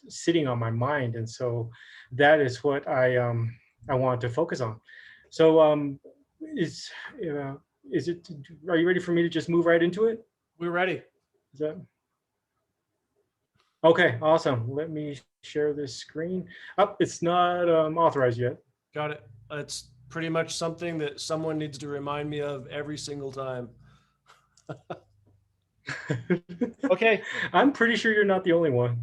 sitting on my mind, and so that is what I want to focus on. So is is it? Are you ready for me to just move right into it? We're ready. Is that okay? Awesome. Let me share this screen. Up, it's not authorized yet. Got it. It's pretty much something that someone needs to remind me of every single time. Okay. I'm pretty sure you're not the only one.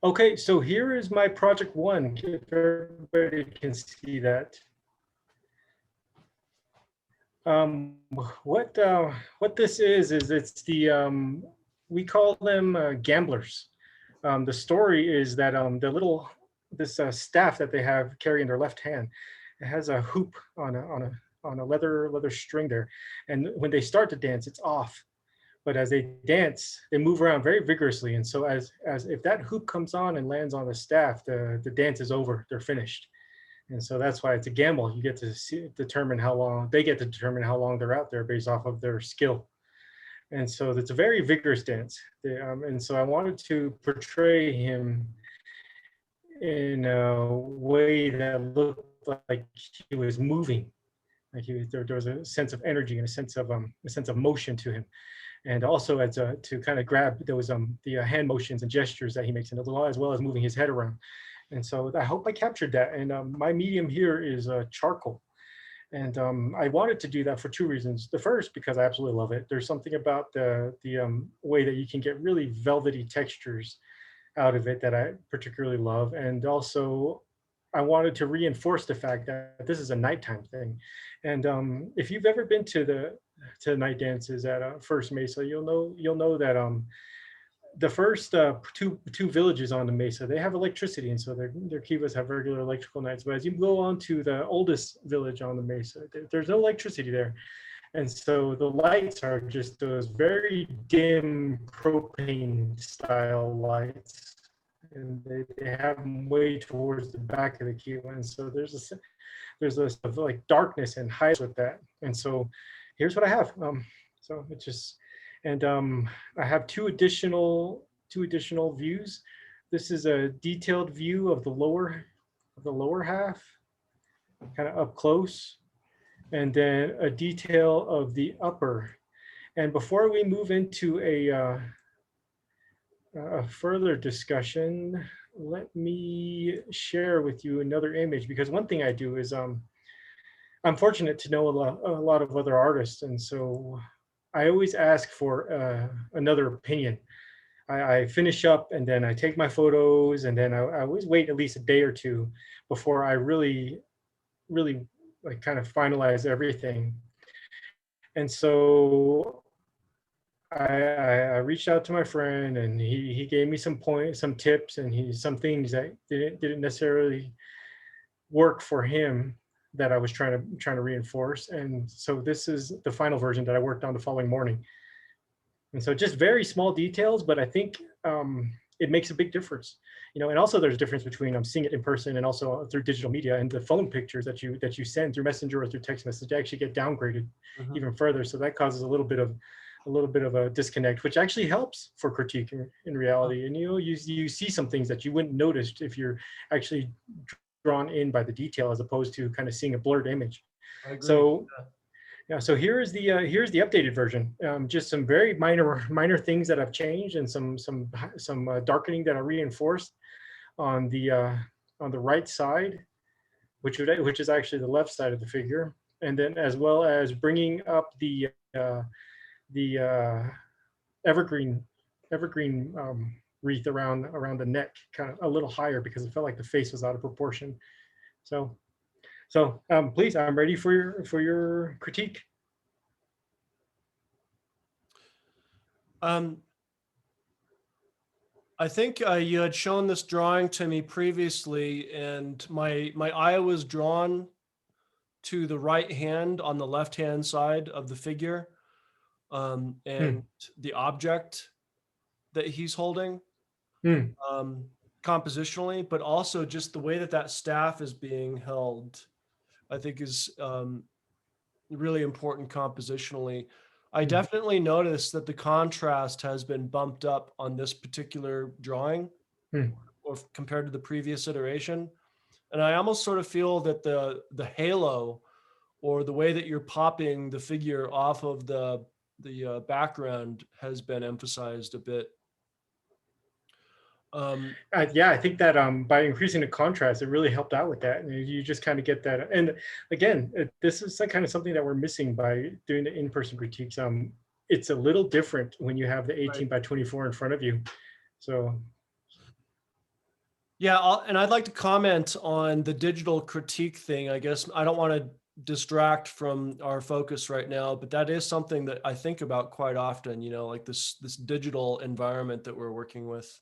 Okay, so here is my project one. If everybody can see that. Um, what this is it's the we call them gamblers. The story is that the little this staff that they have carry in their left hand, it has a hoop on a leather string there, and when they start to dance, it's off. But as they dance, they move around very vigorously, and so as if that hoop comes on and lands on the staff, the dance is over. They're finished. And so that's why it's a gamble. You get to determine how long they get to determine how long they're out there based off of their skill. And so it's a very vigorous dance. And so I wanted to portray him in a way that looked like he was moving, like there was a sense of energy and a sense of motion to him, and also to kind of grab those the hand motions and gestures that he makes, and as well as moving his head around. And so I hope I captured that. And my medium here is charcoal. And I wanted to do that for two reasons. The first, because I absolutely love it. There's something about the way that you can get really velvety textures out of it that I particularly love. And also, I wanted to reinforce the fact that this is a nighttime thing. And if you've ever been to night dances at First Mesa, you'll know that the first two villages on the mesa, they have electricity, and so their kivas have regular electrical nights. But as you go on to the oldest village on the mesa, there's no electricity there, and so the lights are just those very dim propane style lights, and they have them way towards the back of the kiva, and so there's a like darkness and heights with that. And so here's what I have. So it's just, and I have two additional views. This is a detailed view of the lower half, kind of up close, and then a detail of the upper. And before we move into a further discussion, let me share with you another image, because one thing I do is I'm fortunate to know a lot of other artists, and so I always ask for another opinion. I finish up and then I take my photos, and then I always wait at least a day or two before I really like kind of finalize everything. And so I reached out to my friend, and he gave me some tips, and some things that didn't necessarily work for him that I was trying to reinforce. And so this is the final version that I worked on the following morning. And so just very small details, but I think it makes a big difference. And also there's a difference between seeing it in person and also through digital media, and the phone pictures that you send through Messenger or through text message actually get downgraded even further. So that causes a little bit of a disconnect, which actually helps for critique in reality. And you see some things that you wouldn't notice if you're actually drawn in by the detail, as opposed to kind of seeing a blurred image. I agree. So yeah, so here's the updated version. Just some very minor things that I've changed, and some darkening that I reinforced on the right side, which is actually the left side of the figure, and then as well as bringing up the evergreen wreath around the neck, kind of a little higher, because it felt like the face was out of proportion. So please, I'm ready for your critique. I think you had shown this drawing to me previously, and my eye was drawn to the right hand on the left hand side of the figure, and the object that he's holding, compositionally, but also just the way that staff is being held, I think is really important compositionally. I definitely noticed that the contrast has been bumped up on this particular drawing Hmm. or compared to the previous iteration. And I almost sort of feel that the halo or the way that you're popping the figure off of the background has been emphasized a bit. Yeah, I think that by increasing the contrast, it really helped out with that. And you just kind of get that. And again, this is kind of something that we're missing by doing the in-person critiques. It's a little different when you have the 18 by 24 in front of you. So Yeah, and I'd like to comment on the digital critique thing. I guess I don't want to distract from our focus right now, but that is something that I think about quite often. You know, like this digital environment that we're working with.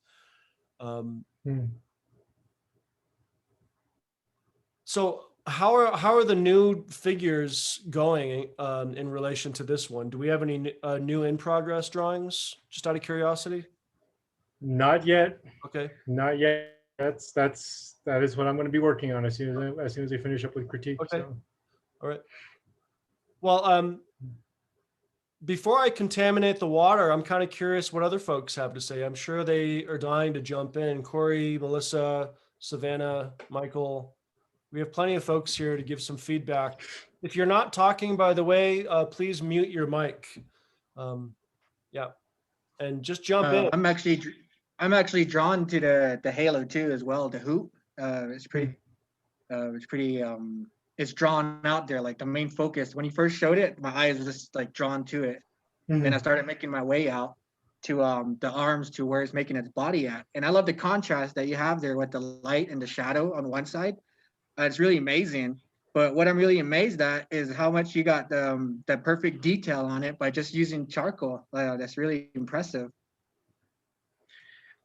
hmm. So how are the new figures going in relation to this one? Do we have any new in progress drawings? Just out of curiosity. Not yet. Okay. Not yet. That is what I'm going to be working on as soon as I finish up with critique. Okay. So All right. Well, before I contaminate the water, I'm kind of curious what other folks have to say. I'm sure they are dying to jump in. Corey, Melissa, Savannah, Michael. We have plenty of folks here to give some feedback. If you're not talking, by the way, please mute your mic. Yeah, and just jump in. I'm actually drawn to the halo too as well. The hoop, it's pretty it's drawn out there, like the main focus. When you first showed it, my eyes were just like drawn to it. And then I started making my way out to the arms to where it's making its body at. And I love the contrast that you have there with the light and the shadow on one side. It's really amazing. But what I'm really amazed at is how much you got the perfect detail on it by just using charcoal. That's really impressive.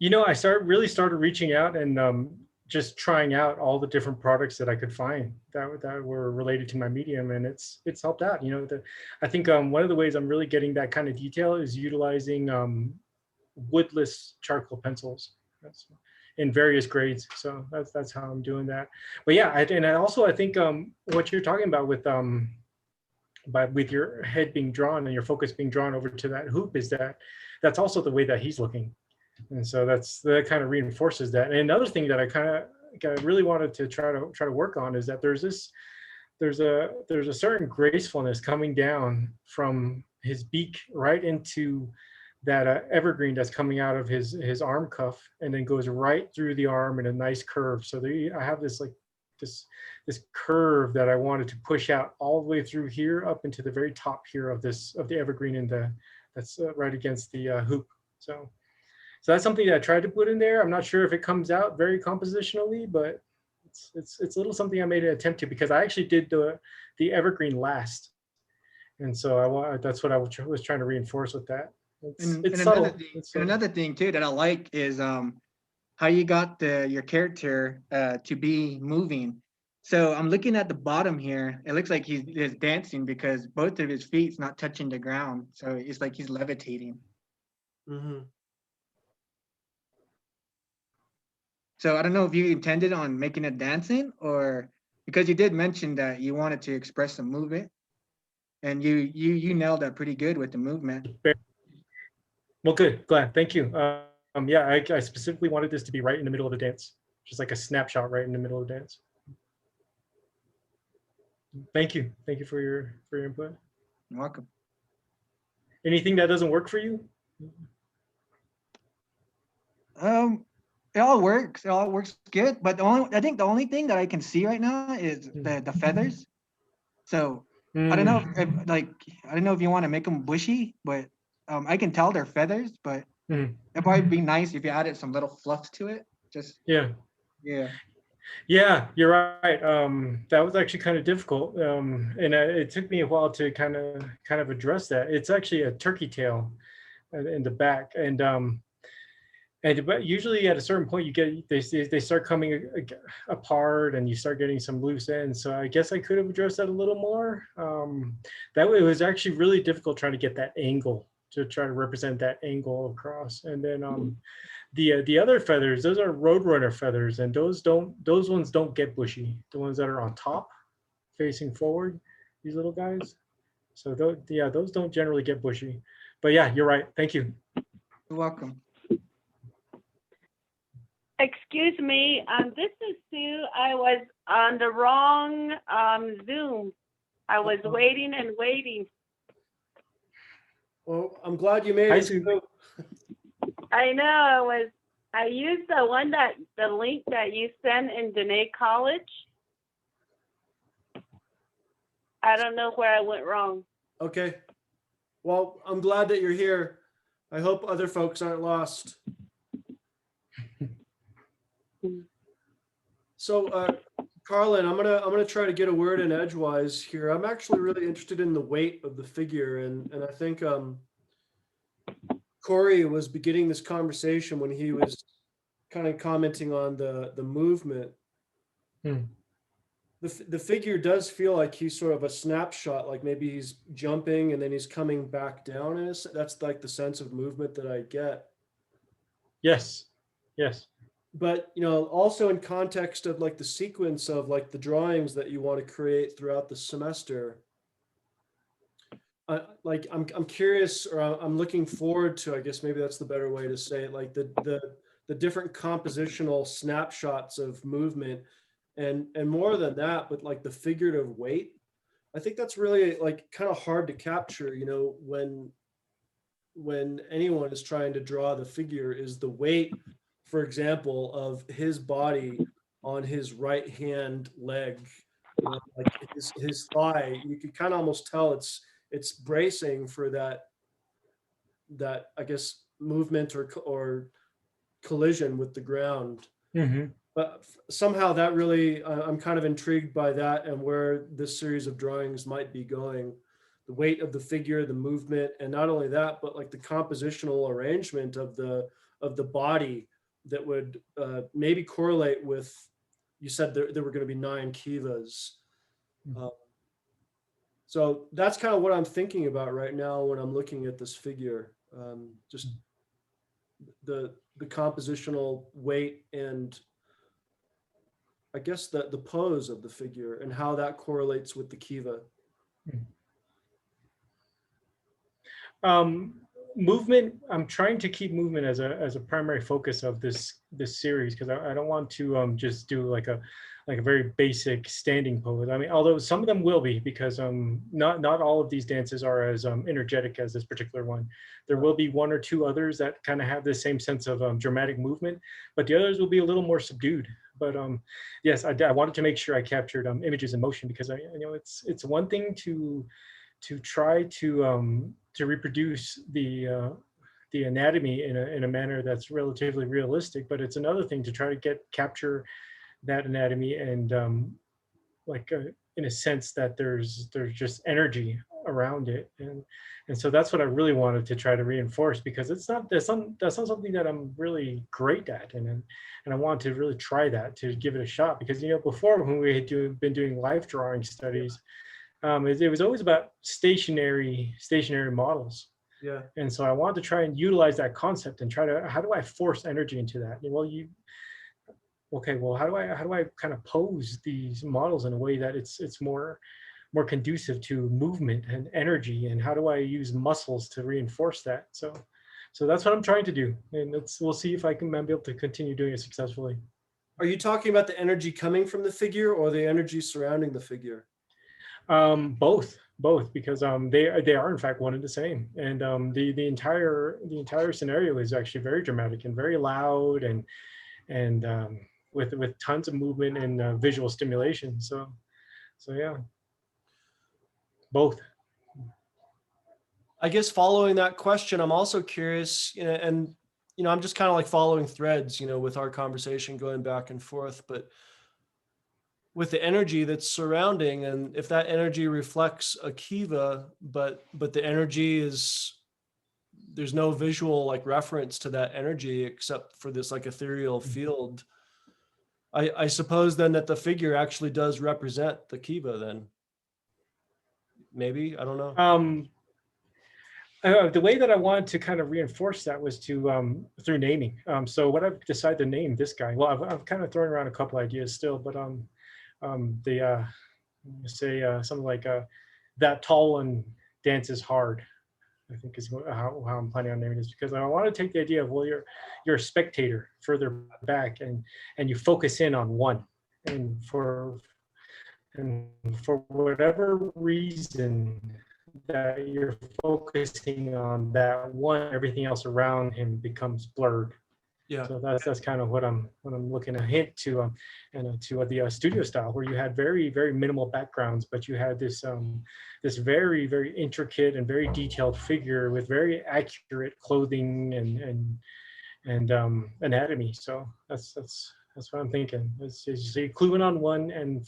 you know, I really started reaching out and just trying out all the different products that I could find that were related to my medium, and it's helped out. You know, I think one of the ways I'm really getting that kind of detail is utilizing woodless charcoal pencils. That's in various grades. So that's how I'm doing that. But yeah, I think what you're talking about with your head being drawn and your focus being drawn over to that hoop is that's also the way that he's looking. And so that kind of reinforces that. And another thing that I really wanted to try to work on is that there's a certain gracefulness coming down from his beak right into that evergreen that's coming out of his arm cuff, and then goes right through the arm in a nice curve. So I have this curve that I wanted to push out all the way through here up into the very top here of the evergreen, and that's right against the hoop. So that's something that I tried to put in there. I'm not sure if it comes out very compositionally, but it's a little something I made an attempt to, because I actually did the evergreen last, and so that's what I was trying to reinforce with that. It's subtle. Another thing too that I like is how you got your character to be moving. So I'm looking at the bottom here. It looks like he's dancing because both of his feet's not touching the ground. So it's like he's levitating. Mm-hmm. So I don't know if you intended on making it dancing, or because you did mention that you wanted to express some movement, and you nailed that pretty good with the movement. Well, good. Glad. Thank you. Yeah, I specifically wanted this to be right in the middle of the dance, just like a snapshot right in the middle of the dance. Thank you. Thank you for your input. You're welcome. Anything that doesn't work for you? It all works. It all works good. But I think the only thing that I can see right now is the feathers. So I don't know if you want to make them bushy, but I can tell they're feathers. But it'd probably be nice if you added some little fluff to it. Just yeah. Yeah, you're right. That was actually kind of difficult, and it took me a while to kind of address that. It's actually a turkey tail in the back, but usually at a certain point they start coming apart, and you start getting some loose ends. So I guess I could have addressed that a little more. That way, it was actually really difficult trying to get that angle, to try to represent that angle across. And then the other feathers, those are Roadrunner feathers, and those ones don't get bushy. The ones that are on top, facing forward, these little guys, So yeah, those don't generally get bushy. But yeah, you're right. Thank you. You're welcome. Excuse me, this is Sue. I was on the wrong Zoom. I was waiting and waiting. Well, I'm glad you made Hi, it. Sue. Sue. I know I used the link that you sent in Dene College. I don't know where I went wrong. Okay. Well, I'm glad that you're here. I hope other folks aren't lost. So, Carlin, I'm gonna try to get a word in edgewise here. I'm actually really interested in the weight of the figure, and I think Corey was beginning this conversation when he was kind of commenting on the movement. Hmm. The figure does feel like he's sort of a snapshot, like maybe he's jumping and then he's coming back down. And that's like the sense of movement that I get. Yes. Yes. But, also in context of like the sequence of like the drawings that you want to create throughout the semester, like I'm curious, or I'm looking forward to, I guess maybe that's the better way to say it, like the different compositional snapshots of movement, and more than that, but like the figurative weight. I think that's really like kind of hard to capture, when anyone is trying to draw the figure, is the weight, for example, of his body on his right hand leg, like his thigh. You could kind of almost tell it's bracing for that I guess movement or collision with the ground. Mm-hmm. But somehow that really, I'm kind of intrigued by that and where this series of drawings might be going. The weight of the figure, the movement, and not only that, but like the compositional arrangement of the body that would maybe correlate with, you said there were going to be 9 kivas. So that's kind of what I'm thinking about right now when I'm looking at this figure. Just the compositional weight, and I guess the pose of the figure and how that correlates with the kiva. Movement. I'm trying to keep movement as a primary focus of this series, because I don't want to just do like a very basic standing pose. I mean, although some of them will be, because not all of these dances are as energetic as this particular one. There will be 1 or 2 others that kind of have the same sense of dramatic movement, but the others will be a little more subdued. But yes, I wanted to make sure I captured images in motion, because I know it's one thing to try to reproduce the anatomy in a manner that's relatively realistic, but it's another thing to try to capture that anatomy and in a sense that there's just energy around it, and so that's what I really wanted to try to reinforce, because that's not something that I'm really great at, and I want to really try that, to give it a shot, because before, when we had been doing life drawing studies, it was always about stationary models. Yeah. And so I wanted to try and utilize that concept and try to, how do I force energy into that? Well, how do I kind of pose these models in a way that it's more conducive to movement and energy, and how do I use muscles to reinforce that? So that's what I'm trying to do, and we'll see if I can be able to continue doing it successfully. Are you talking about the energy coming from the figure or the energy surrounding the figure? Both, because they are in fact one and the same, and the entire scenario is actually very dramatic and very loud, and with tons of movement and visual stimulation. So yeah, both. I guess following that question, I'm also curious, and I'm just kind of like following threads, with our conversation going back and forth, but with the energy that's surrounding, and if that energy reflects a kiva, but the energy there's no visual like reference to that energy except for this like ethereal field. I suppose then that the figure actually does represent the kiva then. Maybe, I don't know. The way that I wanted to kind of reinforce that was to through naming. So what I've decided to name this guy, well, I've kind of thrown around a couple ideas still, but say something like that tall and dances hard, I think is how I'm planning on naming this, because I want to take the idea of, well, you're a spectator further back, and you focus in on one, and for whatever reason that you're focusing on that one, everything else around him becomes blurred. Yeah. So that's kind of what I'm looking to hint to, and to the studio style, where you had very, very minimal backgrounds, but you had this this very, very intricate and very detailed figure with very accurate clothing and anatomy. So that's what I'm thinking. It's so you clue in on one, and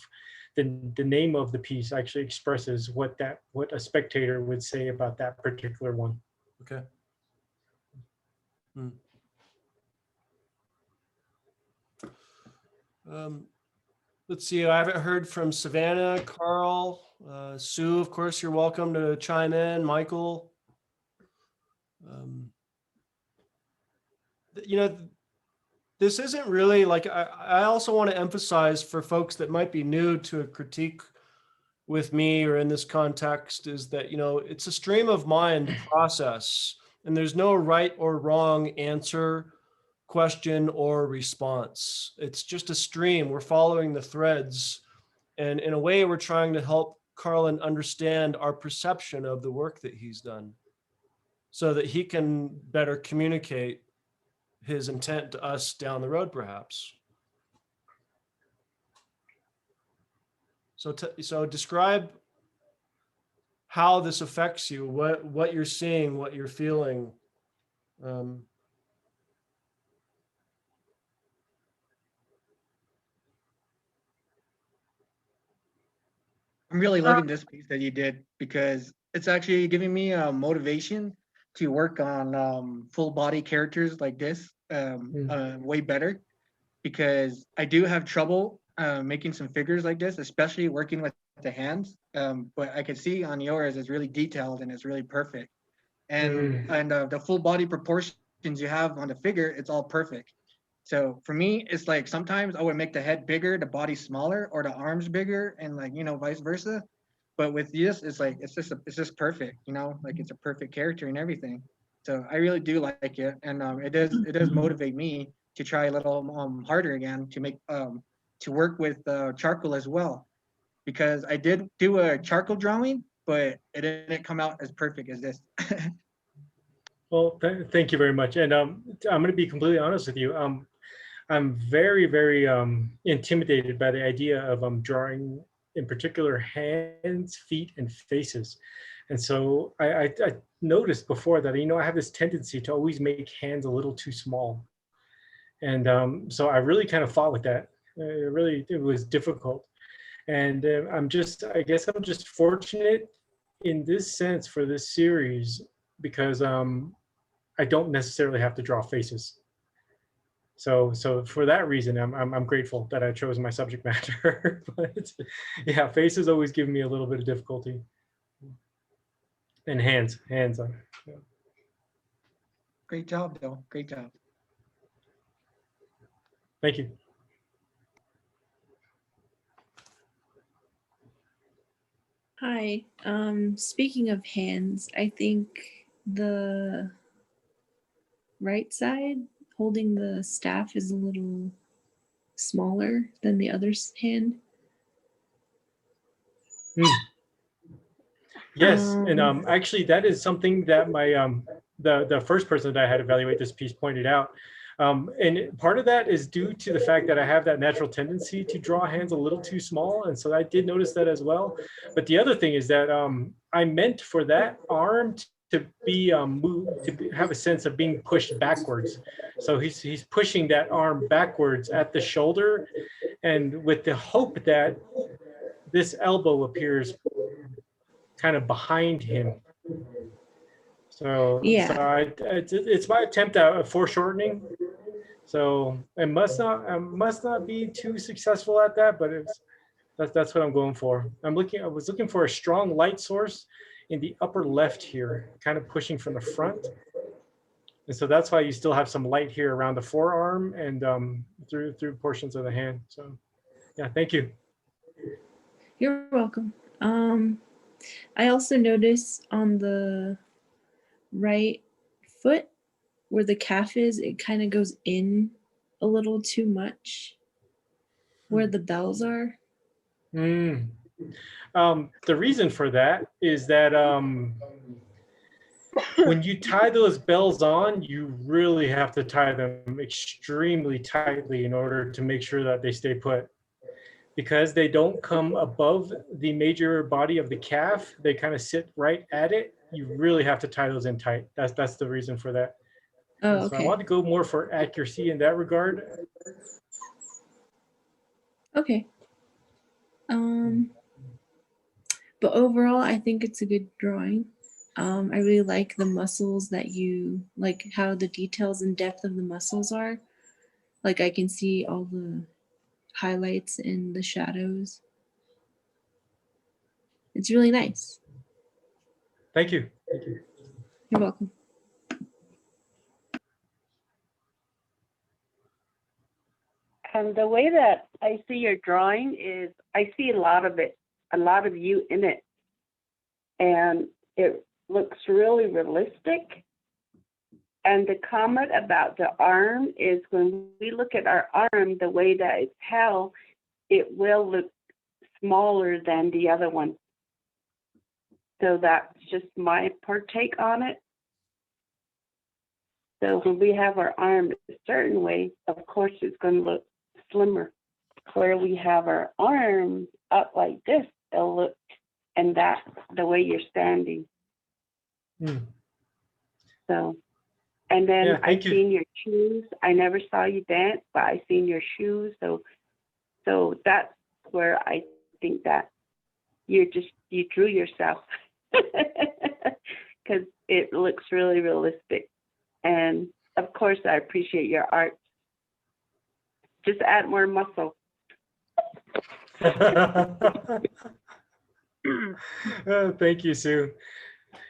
the name of the piece actually expresses what a spectator would say about that particular one. Okay. Hmm. Let's see, I haven't heard from Savannah, Carl, Sue, of course, you're welcome to chime in, Michael. You know, this isn't really like, I also want to emphasize for folks that might be new to a critique with me or in this context, is that, you know, it's a stream of mind process, and there's no right or wrong answer, question, or response. It's just a stream. We're following the threads, and in a way we're trying to help Carlin understand our perception of the work that he's done, so that he can better communicate his intent to us down the road, perhaps. So describe how this affects you, what you're seeing, what you're feeling. I'm really loving this piece that you did, because it's actually giving me a motivation to work on full body characters like this way better, because I do have trouble making some figures like this, especially working with the hands. But I can see on yours it's really detailed and it's really perfect. And the full body proportions you have on the figure, it's all perfect. So for me, it's like sometimes I would make the head bigger, the body smaller, or the arms bigger, and like, you know, vice versa. But with this, it's like it's just perfect, you know, like it's a perfect character and everything. So I really do like it, and it does motivate me to try a little harder again to make to work with charcoal as well, because I did do a charcoal drawing, but it didn't come out as perfect as this. Well, thank you very much. And I'm going to be completely honest with you. I'm very, very intimidated by the idea of drawing, in particular, hands, feet, and faces. And so I noticed before that, you know, I have this tendency to always make hands a little too small. And so I really kind of fought with that. It was difficult. And I guess I'm just fortunate in this sense for this series, because I don't necessarily have to draw faces. So for that reason, I'm grateful that I chose my subject matter. But yeah, faces always give me a little bit of difficulty. And hands. Yeah. Great job, Bill. Great job. Thank you. Hi. Speaking of hands, I think the right side holding the staff is a little smaller than the other's hand. Yes, and actually that is something that my the first person that I had evaluate this piece pointed out. And part of that is due to the fact that I have that natural tendency to draw hands a little too small, and so I did notice that as well. But the other thing is that I meant for that arm to be moved, to have a sense of being pushed backwards. So he's pushing that arm backwards at the shoulder, and with the hope that this elbow appears kind of behind him. So Yeah. it's my attempt at foreshortening. So I must not be too successful at that, but that's what I'm going for. I was looking for a strong light source in the upper left here, kind of pushing from the front. And so that's why you still have some light here around the forearm and through portions of the hand. So yeah, thank you. You're welcome. I also notice on the right foot where the calf is, it kind of goes in a little too much where the bells are. Mm. The reason for that is that when you tie those bells on, you really have to tie them extremely tightly in order to make sure that they stay put. Because they don't come above the major body of the calf, they kind of sit right at it. You really have to tie those in tight. That's the reason for that. Oh, And so I okay. want to go more for accuracy in that regard. Okay. But overall, I think it's a good drawing. I really like the muscles that you like, how the details and depth of the muscles are. Like I can see all the highlights in the shadows. It's really nice. Thank you. Thank you. You're welcome. And the way that I see your drawing is I see a lot of it, a lot of you in it. And it looks really realistic. And the comment about the arm is when we look at our arm, the way that it's held, it will look smaller than the other one. So that's just my partake on it. So when we have our arm a certain way, of course it's going to look slimmer. Where we have our arm up like this, it'll look, and that's the way you're standing. So, and then Yeah, I thank you. seen your shoes. I never saw you dance, but I seen your shoes. So that's where I think that you drew yourself because it looks really realistic. And of course, I appreciate your art. Just add more muscle. Thank you, Sue.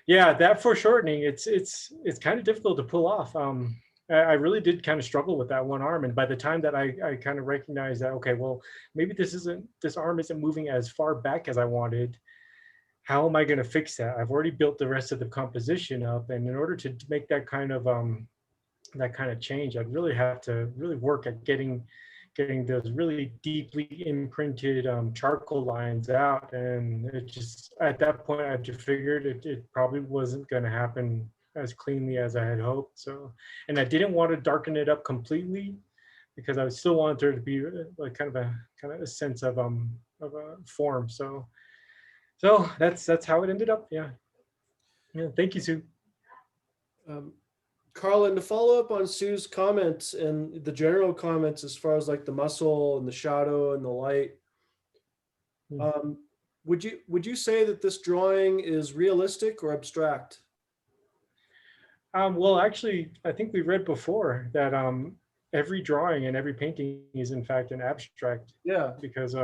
Yeah, that foreshortening, it's kind of difficult to pull off. I really did kind of struggle with that one arm, and by the time that I kind of recognized that, okay, well, maybe this arm isn't moving as far back as I wanted. How am I going to fix that? I've already built the rest of the composition up, and in order to make that kind of change, I'd really have to really work at getting those really deeply imprinted charcoal lines out. And it just, at that point, I just figured it probably wasn't going to happen as cleanly as I had hoped. So, and I didn't want to darken it up completely because I still wanted there to be like kind of a sense of a form. So that's how it ended up. Yeah. Thank you, Sue. Carlin, to follow up on Sue's comments and the general comments as far as like the muscle and the shadow and the light, would you say that this drawing is realistic or abstract? Well, actually, I think we read before that every drawing and every painting is in fact an abstract. Yeah. Because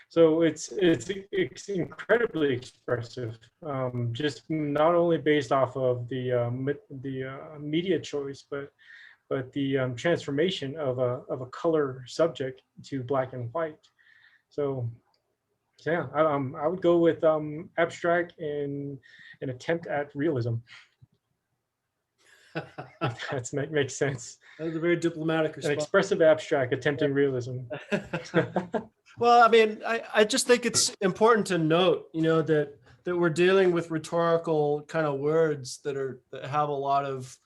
so it's incredibly expressive, just not only based off of the media choice, but the transformation of a color subject to black and white. So yeah, I would go with abstract and an attempt at realism. If that makes sense. That was a very diplomatic An response. expressive abstract attempting realism. Well, I mean, I just think it's important to note, that we're dealing with rhetorical kind of words that have a lot of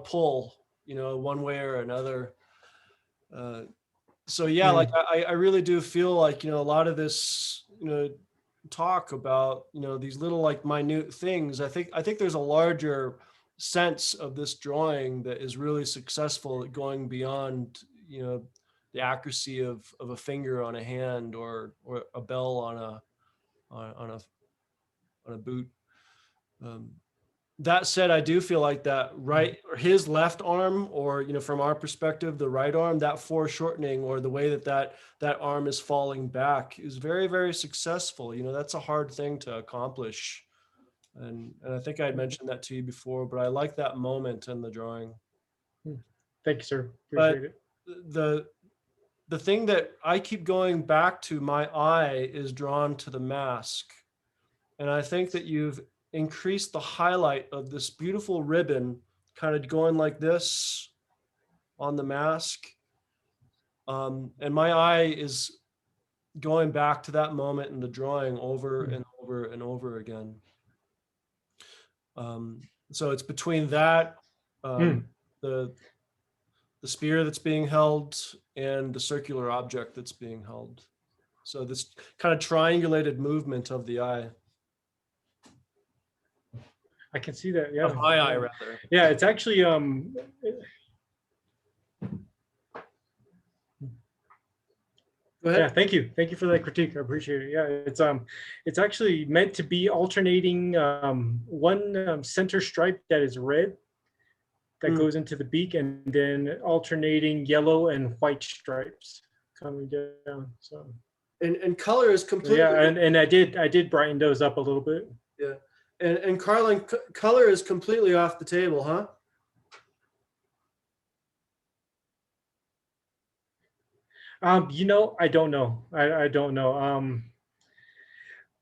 pull, one way or another. So yeah, like I really do feel like, a lot of this, talk about, these little like minute things. I think there's a larger sense of this drawing that is really successful at going beyond, the accuracy of a finger on a hand or a bell on a boot. That said, I do feel like that right, or his left arm, or from our perspective, the right arm, that foreshortening or the way that arm is falling back is very, very successful. That's a hard thing to accomplish, and I think I had mentioned that to you before. But I like that moment in the drawing. Thank you, sir. Appreciate it. The the thing that I keep going back to, my eye is drawn to the mask. And I think that you've increased the highlight of this beautiful ribbon kind of going like this on the mask. And my eye is going back to that moment in the drawing over and over and over again. So it's between that, the spear that's being held and the circular object that's being held. So this kind of triangulated movement of the eye. I can see that. Yeah. Of my eye, rather. Yeah, it's actually Go ahead. yeah, thank you for that critique. I appreciate it. Yeah, it's actually meant to be alternating one center stripe that is red that goes into the beak, and then alternating yellow and white stripes coming down. So And color is completely, yeah, and I did brighten those up a little bit. yeah. And Carlin, color is completely off the table, huh? You know, I don't know. I don't know.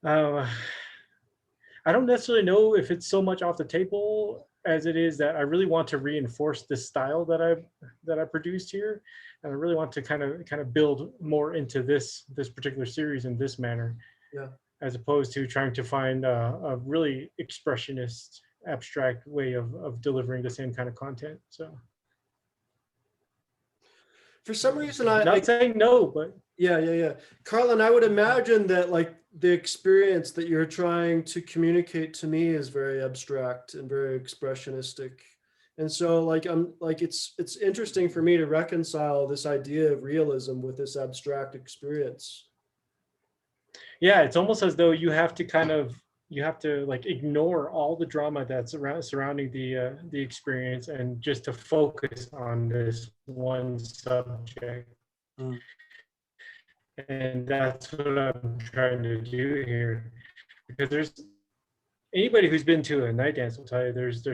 Uh, I don't necessarily know if it's so much off the table as it is that I really want to reinforce the style that I produced here, and I really want to kind of build more into this particular series in this manner, Yeah. as opposed to trying to find a really expressionist, abstract way of delivering the same kind of content. So For some reason, not saying no, but yeah. Carlin, I would imagine that like the experience that you're trying to communicate to me is very abstract and very expressionistic. And so like I'm like it's interesting for me to reconcile this idea of realism with this abstract experience. yeah, it's almost as though you have to like ignore all the drama that's surrounding the experience and just to focus on this one subject. And that's what I'm trying to do here, because there's anybody who's been to a night dance will tell you there's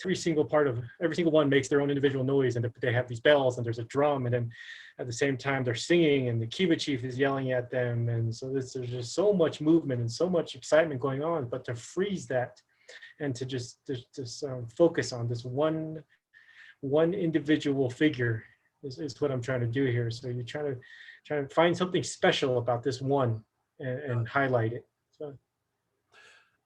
every single one makes their own individual noise, and they have these bells, and there's a drum, and then at the same time they're singing, and the kiva chief is yelling at them, and so there's just so much movement and so much excitement going on. But to freeze that and to just focus on this one individual figure is what I'm trying to do here. So you're trying to find something special about this one and highlight it. So.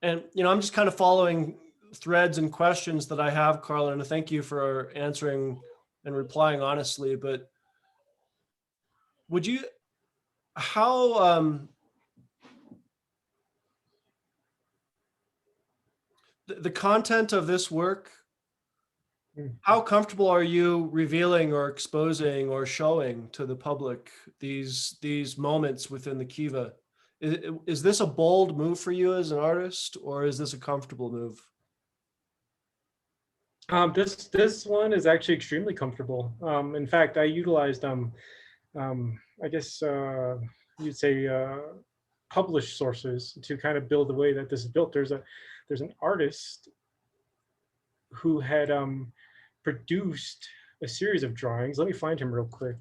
And I'm just kind of following threads and questions that I have, Carlin, and thank you for answering and replying honestly. But how the content of this work, how comfortable are you revealing or exposing or showing to the public these moments within the kiva? Is this a bold move for you as an artist, or is this a comfortable move? This one is actually extremely comfortable. In fact, I utilized I guess you'd say published sources to kind of build the way that this is built. There's an artist who had produced a series of drawings. Let me find him real quick.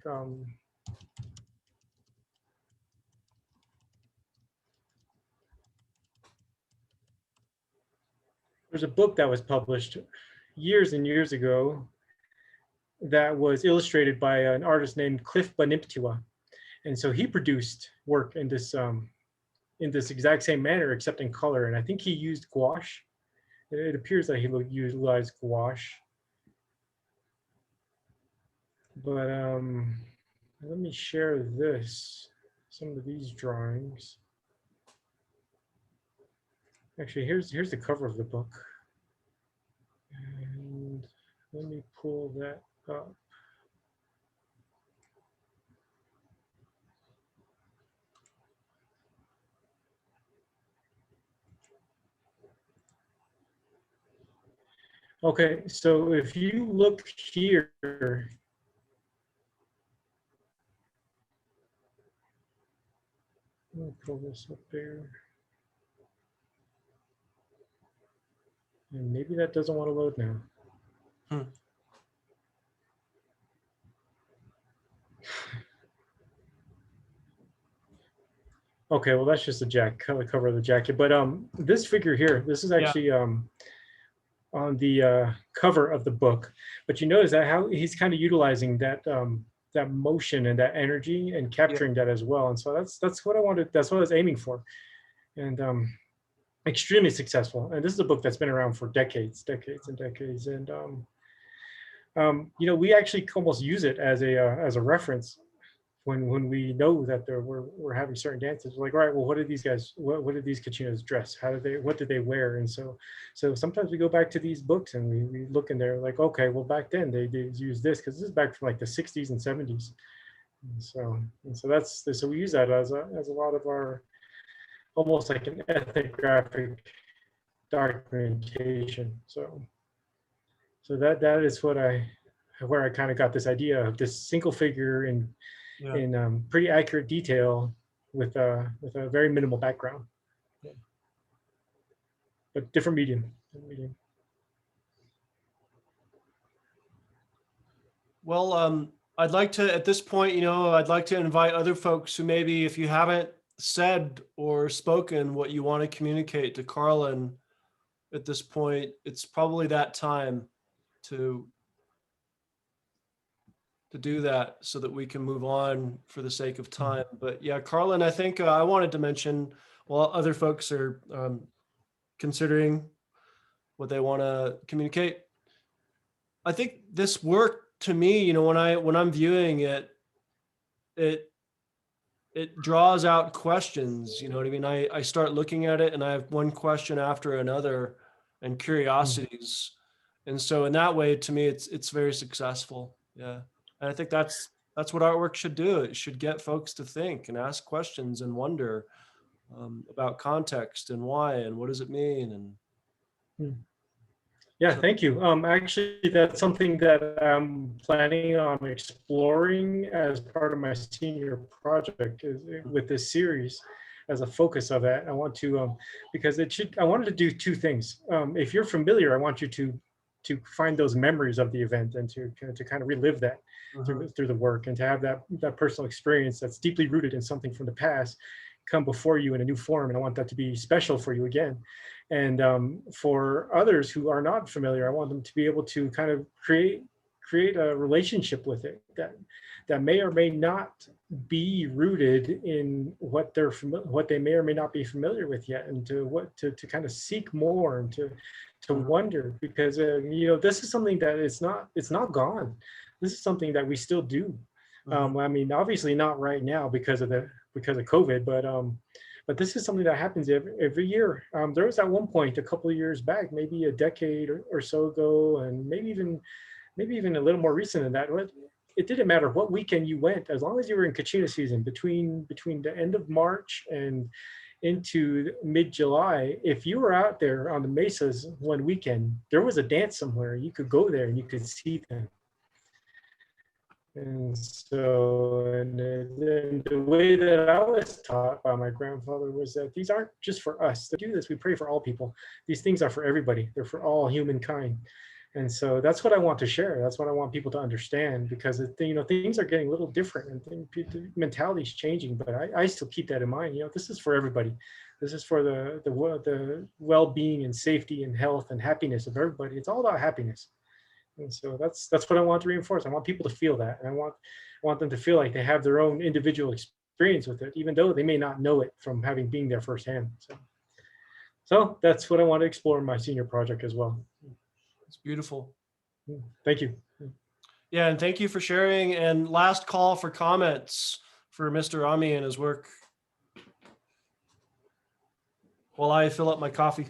There's a book that was published years and years ago that was illustrated by an artist named Cliff Baniptiwa. And so he produced work in this exact same manner, except in color. And I think he used gouache. It appears that he utilized gouache. But let me share some of these drawings. Actually, here's the cover of the book. And let me pull that up. Okay, so if you look here, let me pull this up there. And maybe that doesn't want to load now. Okay, well that's just the cover of the jacket. But this figure here, this is actually on the cover of the book. But you notice that how he's kind of utilizing that motion and that energy and capturing that as well. And so that's what I wanted. That's what I was aiming for, and extremely successful. And this is a book that's been around for decades and decades. And you know, we actually almost use it as a reference when we know that we're having certain dances. We're like, all right, well, what did these guys, what did these Kachinas dress? What did they wear? And so sometimes we go back to these books and we look in there like, okay, well, back then they used this, because this is back from like the 60s and 70s. And so we use that as a lot of our, almost like an ethnographic documentation. So that is where I kind of got this idea of this single figure in pretty accurate detail with a very minimal background, but different medium. Well, I'd like to, at this point, I'd like to invite other folks who maybe, if you haven't said or spoken what you want to communicate to Carlin at this point, it's probably that time to do that so that we can move on for the sake of time. But yeah, Carlin, I think I wanted to mention, while other folks are considering what they want to communicate, I think this work, to me, when I'm viewing it, it draws out questions. You know what I mean? I start looking at it and I have one question after another and curiosities. And so in that way, to me, it's very successful. Yeah. And I think that's what artwork should do. It should get folks to think and ask questions and wonder about context and why and what does it mean. And yeah, thank you. Actually, that's something that I'm planning on exploring as part of my senior project with this series as a focus of that. I want to, because I wanted to do two things. If you're familiar, I want you to find those memories of the event and to kind of relive that through the work, and to have that personal experience that's deeply rooted in something from the past come before you in a new form. And I want that to be special for you again. And for others who are not familiar, I want them to be able to kind of create a relationship with it that may or may not be rooted in what they may or may not be familiar with yet, and to kind of seek more and to wonder, because this is something that it's not gone. This is something that we still do. I mean, obviously not right now because of COVID, but this is something that happens every year. There was at one point a couple of years back, maybe a decade or so ago, and maybe even a little more recent than that. It didn't matter what weekend you went, as long as you were in Kachina season between the end of March and into mid-July. If you were out there on the mesas one weekend, there was a dance somewhere. You could go there and you could see them. And so, and the way that I was taught by my grandfather was that these aren't just for us. To do this, we pray for all people. These things are for everybody. They're for all humankind. And so that's what I want to share. That's what I want people to understand, because things are getting a little different and mentality is changing. But I still keep that in mind. This is for everybody. This is for the well-being and safety and health and happiness of everybody. It's all about happiness. And so that's what I want to reinforce. I want people to feel that, and I want them to feel like they have their own individual experience with it, even though they may not know it from having been there firsthand. So that's what I want to explore in my senior project as well. It's beautiful. Thank you. Yeah, and thank you for sharing. And last call for comments for Mr. Ami and his work while I fill up my coffee.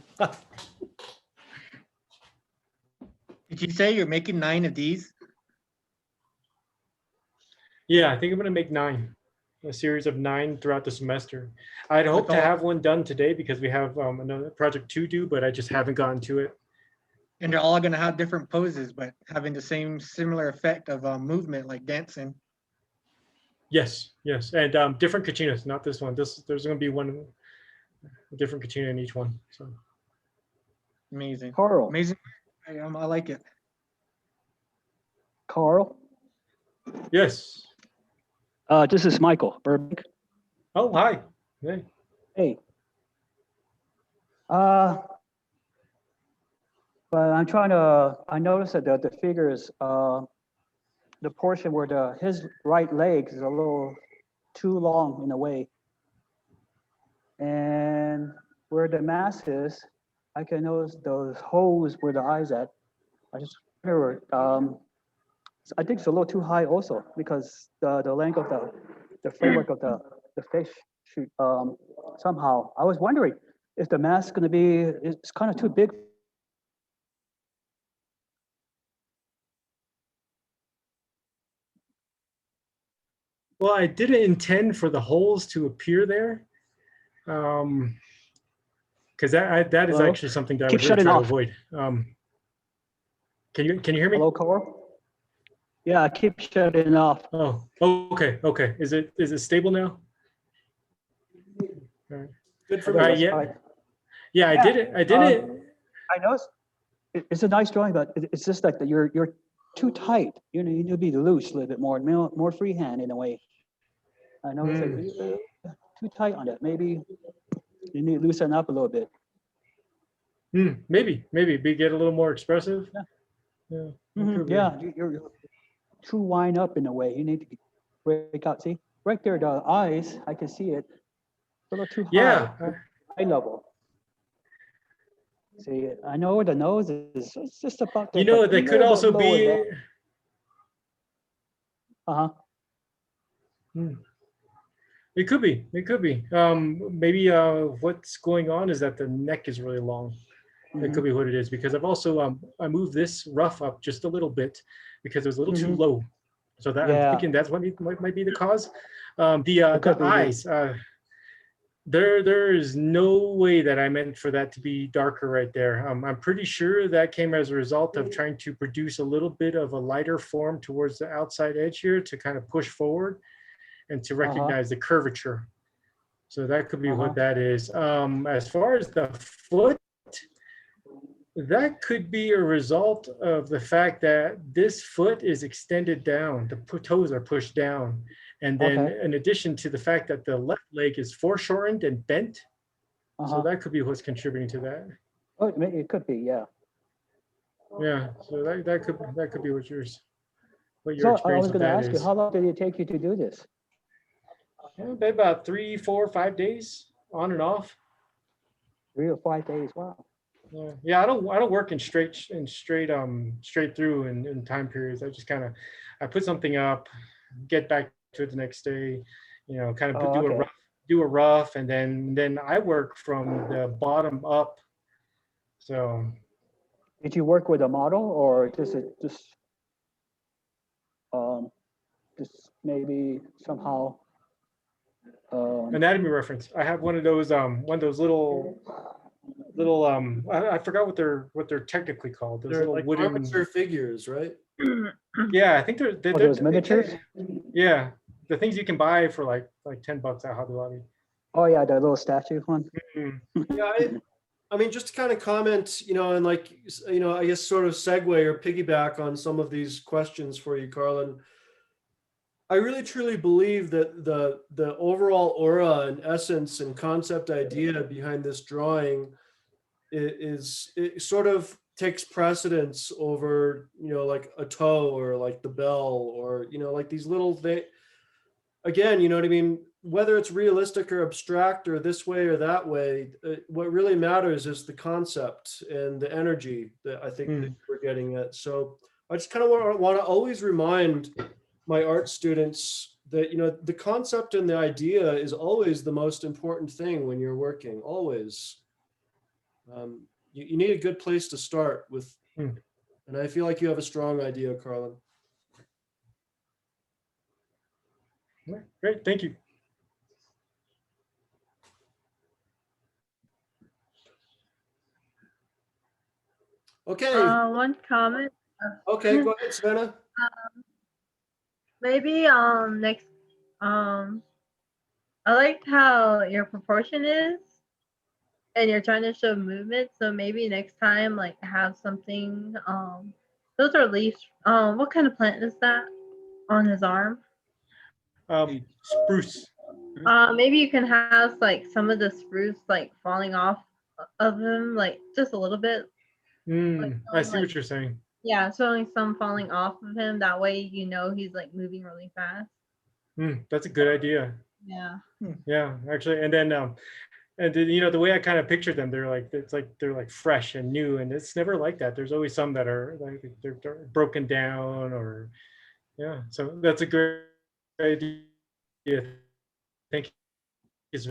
Did you say you're making 9 of these? Yeah, I think I'm going to make 9, a series of 9 throughout the semester. I'd hope to have one done today because we have another project to do, but I just haven't gotten to it. And they're all going to have different poses, but having the similar effect of movement, like dancing. Yes, and different Kachinas, not this one. There's going to be one different Kachina in each one. So amazing. Carl. Amazing. I like it. Carl. Yes. This is Michael Burbank. Oh, hi. Hey. Hey. But I'm trying to, I noticed that the figures, the portion where his right leg is a little too long in a way. And where the mask is, I can notice those holes where the eyes at. I just wonder, I think it's a little too high also because the length of the framework of the fish shoot, somehow. I was wondering if the mask gonna be, it's kind of too big. Well, I didn't intend for the holes to appear there. Because that is Hello? actually something that I Keep would really shutting try to off. avoid. Can you hear me? Hello, Carl? Yeah, I keep shutting off. Oh, okay. Is it stable now? All right. Good for Okay, me. that's yeah. fine. Yeah, I did it. I did it. I noticed it's a nice drawing, but it's just like that you're too tight. You know, you need to be loose a little bit more freehand in a way. I know it's like too tight on that. Maybe you need to loosen up a little bit. Maybe get a little more expressive. Yeah. Yeah. it could be. Yeah, you're too wind up in a way. You need to break out. See, right there, the eyes, I can see it. A little too high, Yeah. high level. See, I know where the nose is. It's just about You that, know, but a they could little bit also lower be. down. It could be. It could be. Maybe what's going on is that the neck is really long. It could be what it is because I've also I moved this rough up just a little bit because it was a little too low. So that I'm thinking that's what might be the cause. The eyes. There is no way that I meant for that to be darker right there. I'm pretty sure that came as a result of trying to produce a little bit of a lighter form towards the outside edge here to kind of push forward and to recognize the curvature. So that could be what that is. As far as the foot, that could be a result of the fact that this foot is extended down, the toes are pushed down. And then in addition to the fact that the left leg is foreshortened and bent, so that could be what's contributing to that. Oh, it could be, yeah. Yeah, so that could be what your So I experience was of going to that ask you, is. how long did it take you to do this? Yeah, about 3, 4, 5 days on and off. 3 or 5 days. Wow. Yeah, I don't work in straight through in time periods. I just I put something up, get back to it the next day, you know, kind of do a rough, and then I work from the bottom up. So did you work with a model or just maybe somehow anatomy reference. I have one of those little I forgot what they're technically called. Those They're little like wooden armature figures, right? Yeah, I think they're those miniatures? Yeah, the things you can buy for like $10 at Hobby Lobby. Oh yeah, the little statue one. Yeah, I mean, just to kind of comment, you know, and like, you know, I guess sort of segue or piggyback on some of these questions for you, Carlin. I really truly believe that the overall aura and essence and concept idea behind this drawing is it sort of takes precedence over, you know, like a toe or like the bell or, you know, like these little things. Again, you know what I mean? Whether it's realistic or abstract or this way or that way, what really matters is the concept and the energy that I think that we're getting at. So I just kind of want to always remind my art students that, you know, the concept and the idea is always the most important thing when you're working, always. You need a good place to start with. And I feel like you have a strong idea, Carlin. Great, thank you. Okay. One comment. Okay, go ahead, Savannah. Maybe next I liked how your proportion is and you're trying to show movement, so maybe next time like have something those are leaves. What kind of plant is that on his arm? Spruce. Maybe you can have like some of the spruce like falling off of him, like just a little bit. Like I showing, see like, what you're saying. yeah, showing some falling off of him. That way, you know he's like moving really fast. That's a good idea. Yeah. Yeah, actually, and then, the way I kind of picture them, they're like, it's like they're like fresh and new, and it's never like that. There's always some that are like they're broken down, or yeah. So that's a great idea. Thank you.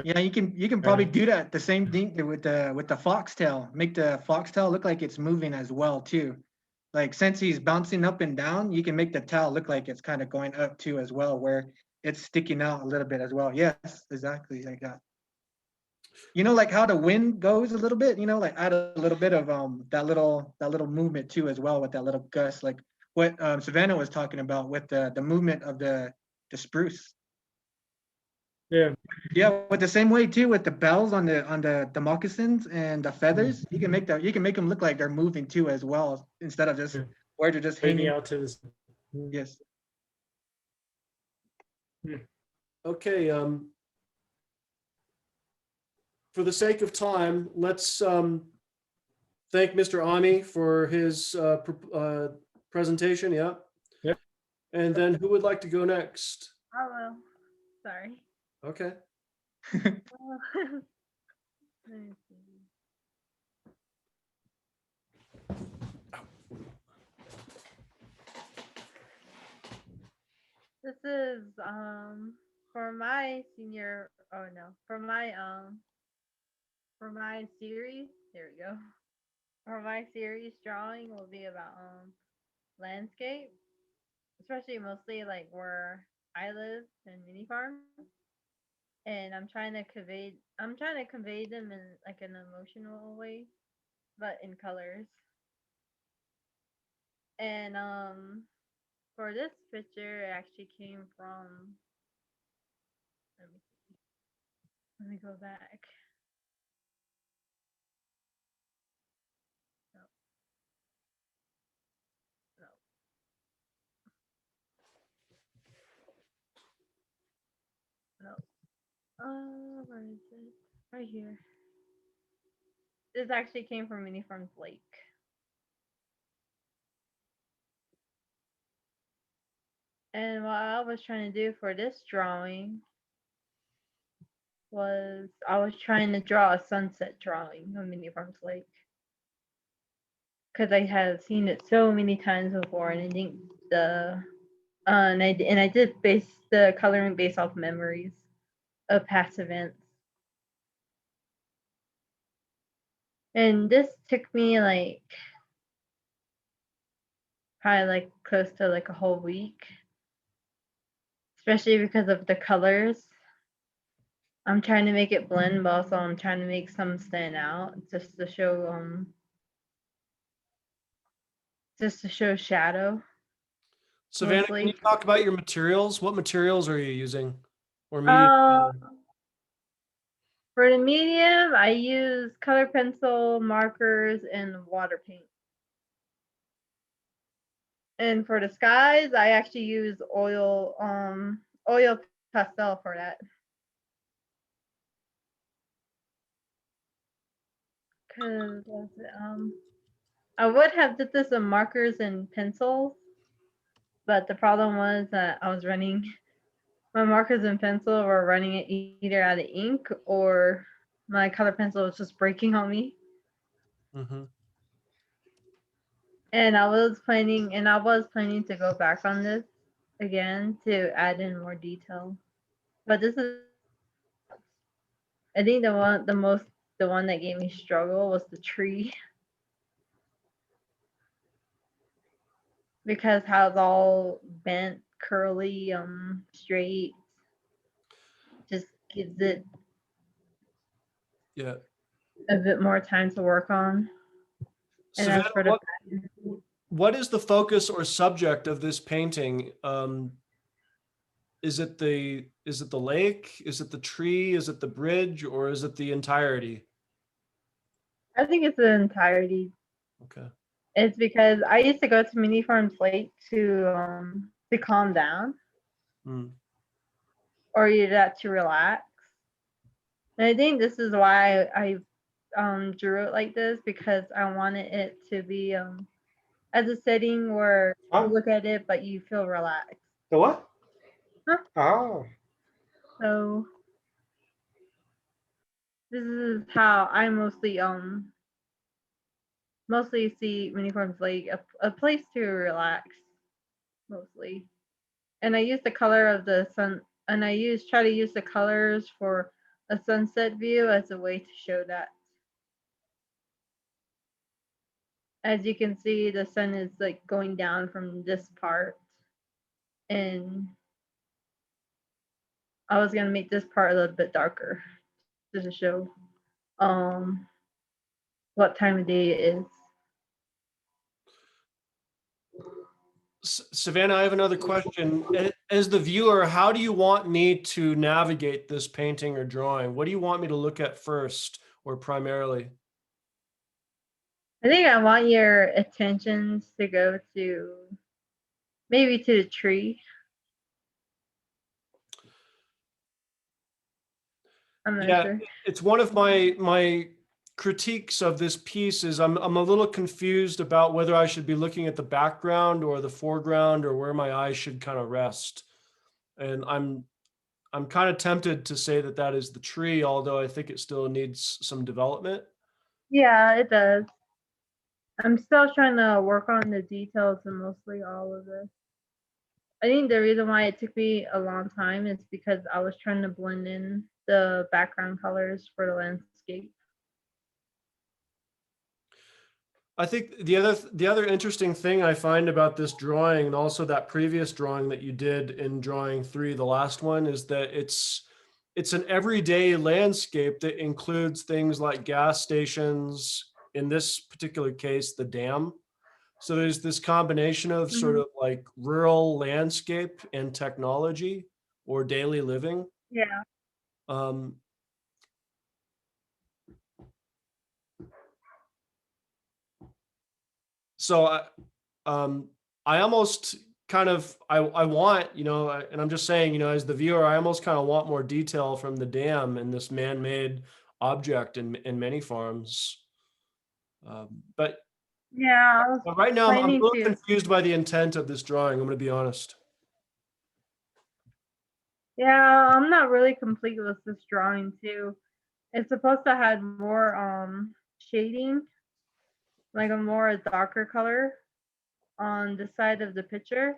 Yeah, you can probably do that. The same thing with the foxtail. Make the foxtail look like it's moving as well too. Like since he's bouncing up and down, you can make the tail look like it's kind of going up too as well, where it's sticking out a little bit as well. Yes, exactly like that. Like how the wind goes a little bit. Like add a little bit of that little movement too as well with that little gust, like what Savannah was talking about with the movement of the spruce. Yeah. Yeah, with the same way too with the bells on the moccasins and the feathers, you can make them look like they're moving too as well instead of just Yeah. where they're just Waving hanging. out to this. Yes. Okay. For the sake of time, let's thank Mr. Ami for his presentation. Yeah. Yep. And then who would like to go next? I will. Sorry. Okay. Let me see. This is for my senior. Oh no, for my series. There we go. For my series drawing will be about landscape, especially mostly like where I live in mini farms, and I'm trying to convey them in like an emotional way, but in colors. And for this picture, it actually came from. Let me see. Let me go back. No, no. No. Where is it? Right here. This actually came from Mini Farms Lake. And what I was trying to do for this drawing was I was trying to draw a sunset drawing of Mini Farms Lake. Because I have seen it so many times before, and I think I did base the coloring based off memories of past events. And this took me like probably like close to like a whole week, especially because of the colors. I'm trying to make it blend, but also I'm trying to make some stand out just to show shadow. Savannah, Mostly. can you talk about your materials? What materials are you using? Or media? For the medium, I use color pencil, markers, and water paint. And for the skies, I actually use oil pastel for that. Cause I would have did this with markers and pencils, but the problem was that my markers and pencil were running either out of ink or my color pencil was just breaking on me. Mm-hmm. And I was planning to go back on this again to add in more detail. But this is, I think the one that gave me struggle was the tree. Because how it's all bent, curly, straight, just gives it Yeah. a bit more time to work on. And Savannah, as for the what is the focus or subject of this painting? Is it the lake? Is it the tree? Is it the bridge? Or is it the entirety? I think it's the entirety. Okay. It's because I used to go to Mini Farms Lake to calm down. Mm. or you do that to relax. And I think this is why I drew it like this, because I wanted it to be as a setting where Huh? you look at it but you feel relaxed. The what? Huh? Oh. So this is how I mostly see uniforms, like a place to relax mostly. And I use the color of the sun, and try to use the colors for a sunset view as a way to show that. As you can see, the sun is like going down from this part, and I was gonna make this part a little bit darker just to show um what time of day it is. Savannah, I have another question. As the viewer, how do you want me to navigate this painting or drawing? What do you want me to look at first or primarily? I think I want your attentions to go to maybe to the tree. I'm not Yeah, sure. it's one of my critiques of this piece is I'm a little confused about whether I should be looking at the background or the foreground or where my eyes should kind of rest. And I'm kind of tempted to say that that is the tree, although I think it still needs some development. Yeah, it does. I'm still trying to work on the details and mostly all of this. I think the reason why it took me a long time is because I was trying to blend in the background colors for the landscape. I think the other interesting thing I find about this drawing and also that previous drawing that you did in drawing 3, the last one, is that it's an everyday landscape that includes things like gas stations, in this particular case, the dam. So there's this combination of sort of like rural landscape and technology or daily living. Yeah. Um, so I almost kind of I want, and I'm just saying, as the viewer, I almost kind of want more detail from the dam and this man-made object in many farms. But Yeah, I was right now I'm a planning little to. confused by the intent of this drawing. I'm going to be honest. Yeah, I'm not really complete with this drawing too. It's supposed to have more shading, like a more darker color on the side of the picture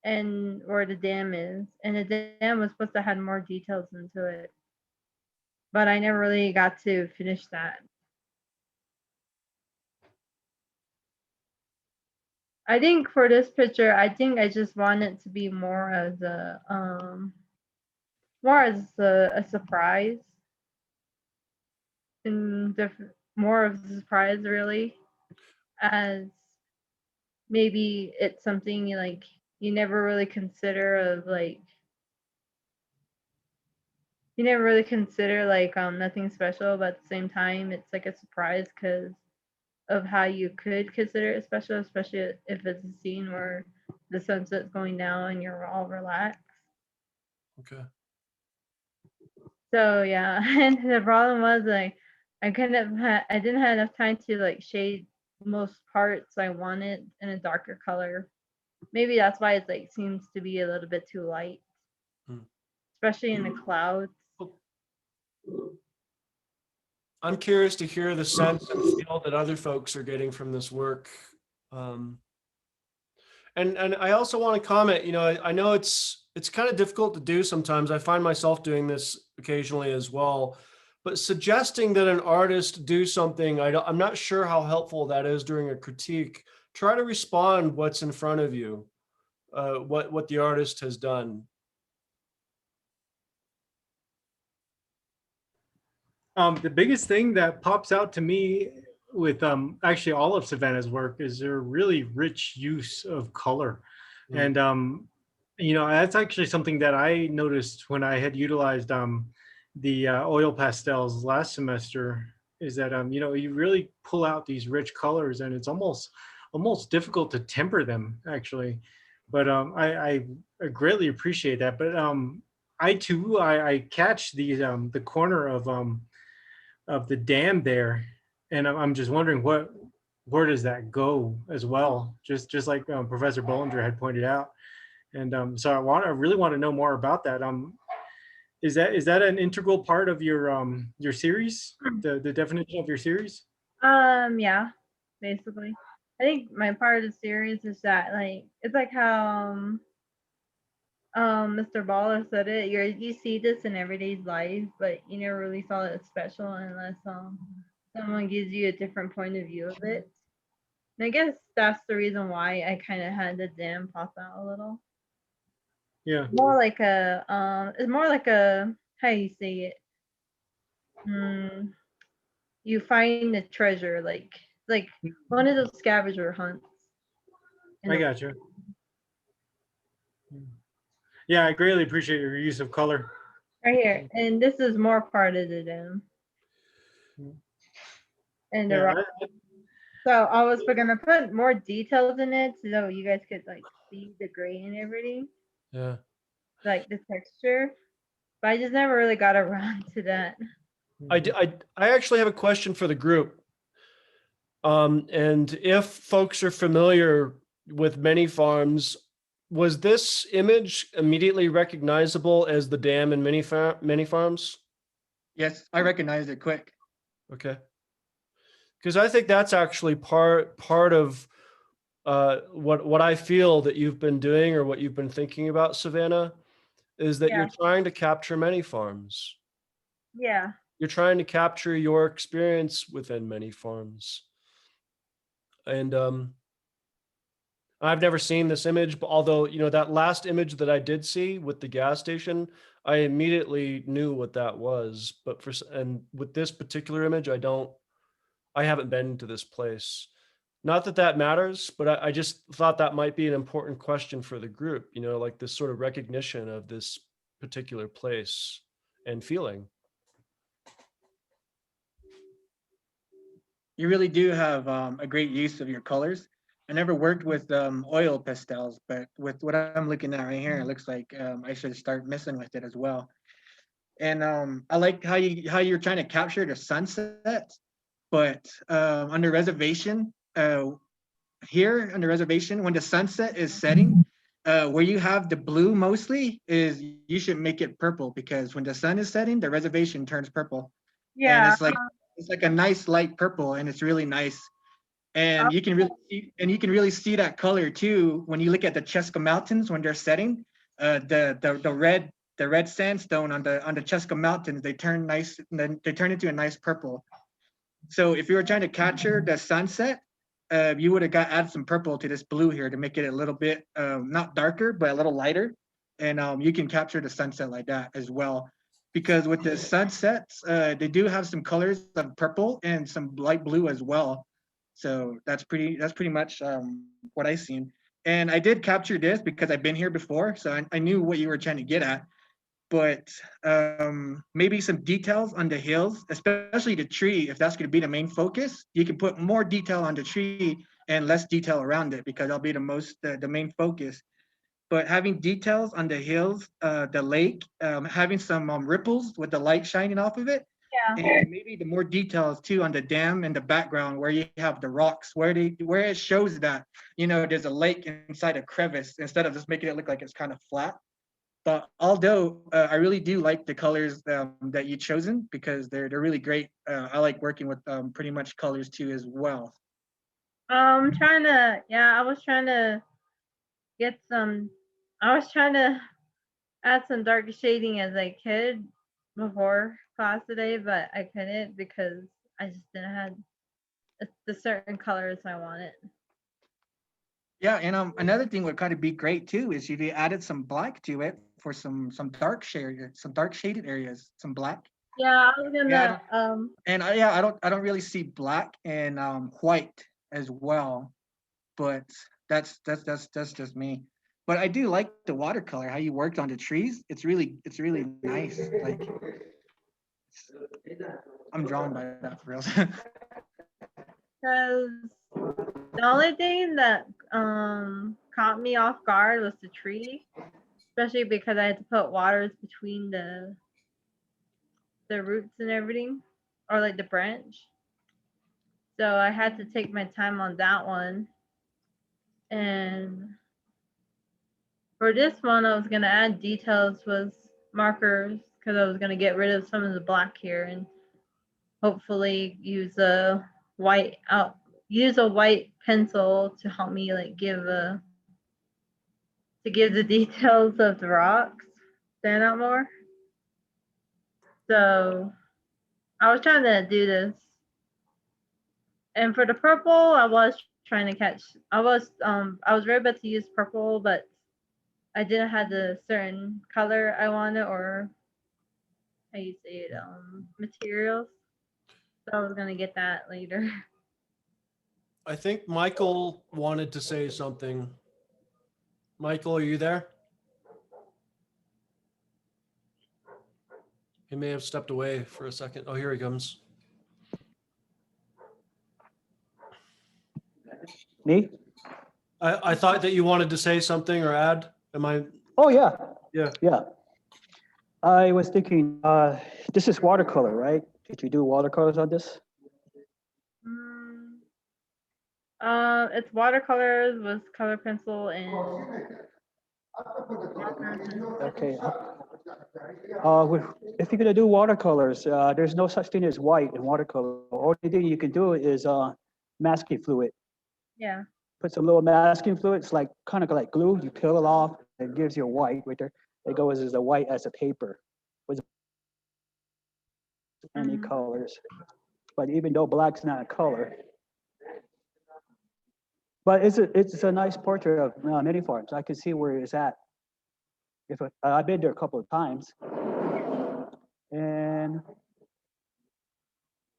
and where the dam is. And the dam was supposed to have more details into it. But I never really got to finish that. I think for this picture, I think I just want it to be more as a surprise, and more of a surprise really, as maybe it's something like you never really consider nothing special, but at the same time it's like a surprise because of how you could consider it special, especially if it's a scene where the sunset's going down and you're all relaxed. Okay. So yeah, and the problem was like I didn't have enough time to like shade most parts I wanted in a darker color. Maybe that's why it's like seems to be a little bit too light, especially in the clouds. I'm curious to hear the sense and feel that other folks are getting from this work. And I also want to comment, I know it's kind of difficult to do sometimes. I find myself doing this occasionally as well, but suggesting that an artist do something, I'm not sure how helpful that is during a critique. Try to respond what's in front of you, what the artist has done. The biggest thing that pops out to me with actually all of Savannah's work is their really rich use of color. And that's actually something that I noticed when I had utilized the oil pastels last semester, is that you really pull out these rich colors, and it's almost difficult to temper them actually. But I greatly appreciate that. But I too, I catch the corner of the dam there, and I'm just wondering where does that go as well? Just like Professor Bollinger had pointed out, and so I really want to know more about that. Is that an integral part of your series? The definition of your series? Yeah, basically. I think my part of the series is that like it's like how Mr. Baller said it. You see this in everyday life, but you never really saw it as special unless someone gives you a different point of view of it. And I guess that's the reason why I kind of had the dam pop out a little. Yeah. More like a it's more like a how you say it. You find the treasure like one of those scavenger hunts. in I the- got you. Yeah, I greatly appreciate your use of color. Right here, and this is more part of the dam. And the Yeah, rock. So I was gonna put more details in it so you guys could like see the gray and everything, Yeah. like the texture. But I just never really got around to that. I actually have a question for the group. And if folks are familiar with many farms, was this image immediately recognizable as the dam in many farms? Yes, I recognized it quick. Okay. Because I think that's actually part of what I feel that you've been doing or what you've been thinking about, Savannah, is that Yeah. you're trying to capture many farms. Yeah. You're trying to capture your experience within many farms. And I've never seen this image, but although, that last image that I did see with the gas station, I immediately knew what that was. But and with this particular image, I haven't been to this place. Not that that matters, but I just thought that might be an important question for the group, like this sort of recognition of this particular place and feeling. You really do have a great use of your colors. I never worked with oil pastels, but with what I'm looking at right here, it looks like I should start messing with it as well. And I like how you're trying to capture the sunset, but on the reservation, here on the reservation, when the sunset is setting, where you have the blue mostly is you should make it purple because when the sun is setting, the reservation turns purple. And Yeah. it's like a nice light purple, and it's really nice. And you can really see that color too when you look at the Cheska Mountains when they're setting. The red sandstone on the Cheska Mountains, they turn nice, and then they turn into a nice purple. So if you were trying to capture the sunset, you would have added some purple to this blue here to make it a little bit not darker but a little lighter, and you can capture the sunset like that as well. Because with the sunsets, they do have some colors of purple and some light blue as well. So that's pretty much what I seen. And I did capture this because I've been here before, so I knew what you were trying to get at. But maybe some details on the hills, especially the tree, if that's going to be the main focus, you can put more detail on the tree and less detail around it because that'll be the main focus. But having details on the hills, the lake, having some ripples with the light shining off of it, Yeah. and maybe the more details too on the dam in the background where you have the rocks, where it shows that there's a lake inside a crevice instead of just making it look like it's kind of flat. But although I really do like the colors that you've chosen because they're really great. I like working with pretty much colors too as well. I was trying to get some. I was trying to add some dark shading as I could before class today, but I couldn't because I just didn't have the certain colors I wanted. Yeah, and another thing would kind of be great too is if you added some black to it for some dark shaded areas, some black. Yeah, I was gonna Yeah, And I don't really see black and white as well, but that's just me. But I do like the watercolor, how you worked on the trees. It's really nice. Like I'm drawn by that for real. because the only thing that caught me off guard was the tree. especially because I had to put waters between the roots and everything, or like the branch. So I had to take my time on that one. And for this one, I was gonna add details with markers because I was gonna get rid of some of the black here and hopefully use a white pencil to help me like give the details of the rocks stand out more. So I was trying to do this. And for the purple, I was trying to catch. I was very about to use purple, but I didn't have the certain color I wanted, or how you say it, materials. So I was gonna get that later. I think Michael wanted to say something. Michael, are you there? He may have stepped away for a second. Oh, here he comes. Me? I thought that you wanted to say something or add. Am I? Oh, yeah. Yeah. Yeah. I was thinking, this is watercolor, right? Did you do watercolors on this? It's watercolors with color pencil and markers. Okay. If you're gonna do watercolors, there's no such thing as white in watercolor. Only thing you can do is masking fluid. Yeah. Put some little masking fluid. It's like kind of like glue. You peel it off. It gives you a white right there. It goes as a white as a paper with any colors. But even though black's not a color, but it's a nice portrait of many farms. I can see where it's at. I've been there a couple of times, and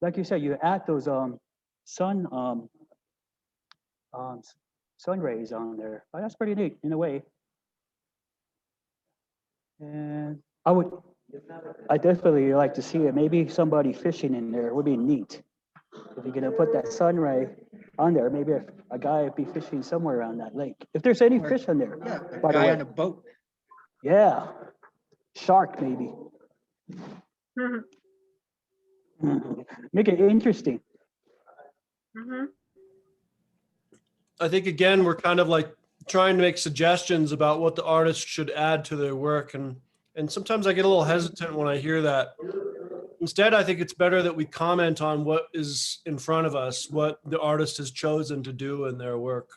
like you said, you add those sun sun rays on there. Oh, that's pretty neat in a way. And I definitely like to see it. Maybe somebody fishing in there would be neat. If you're gonna put that sun ray on there, maybe a guy would be fishing somewhere around that lake. If there's any Or- fish on there, Yeah, a by the guy way. on a boat. Yeah, shark maybe. Make it interesting. I think again, we're kind of like trying to make suggestions about what the artist should add to their work. And sometimes I get a little hesitant when I hear that. Instead, I think it's better that we comment on what is in front of us, what the artist has chosen to do in their work.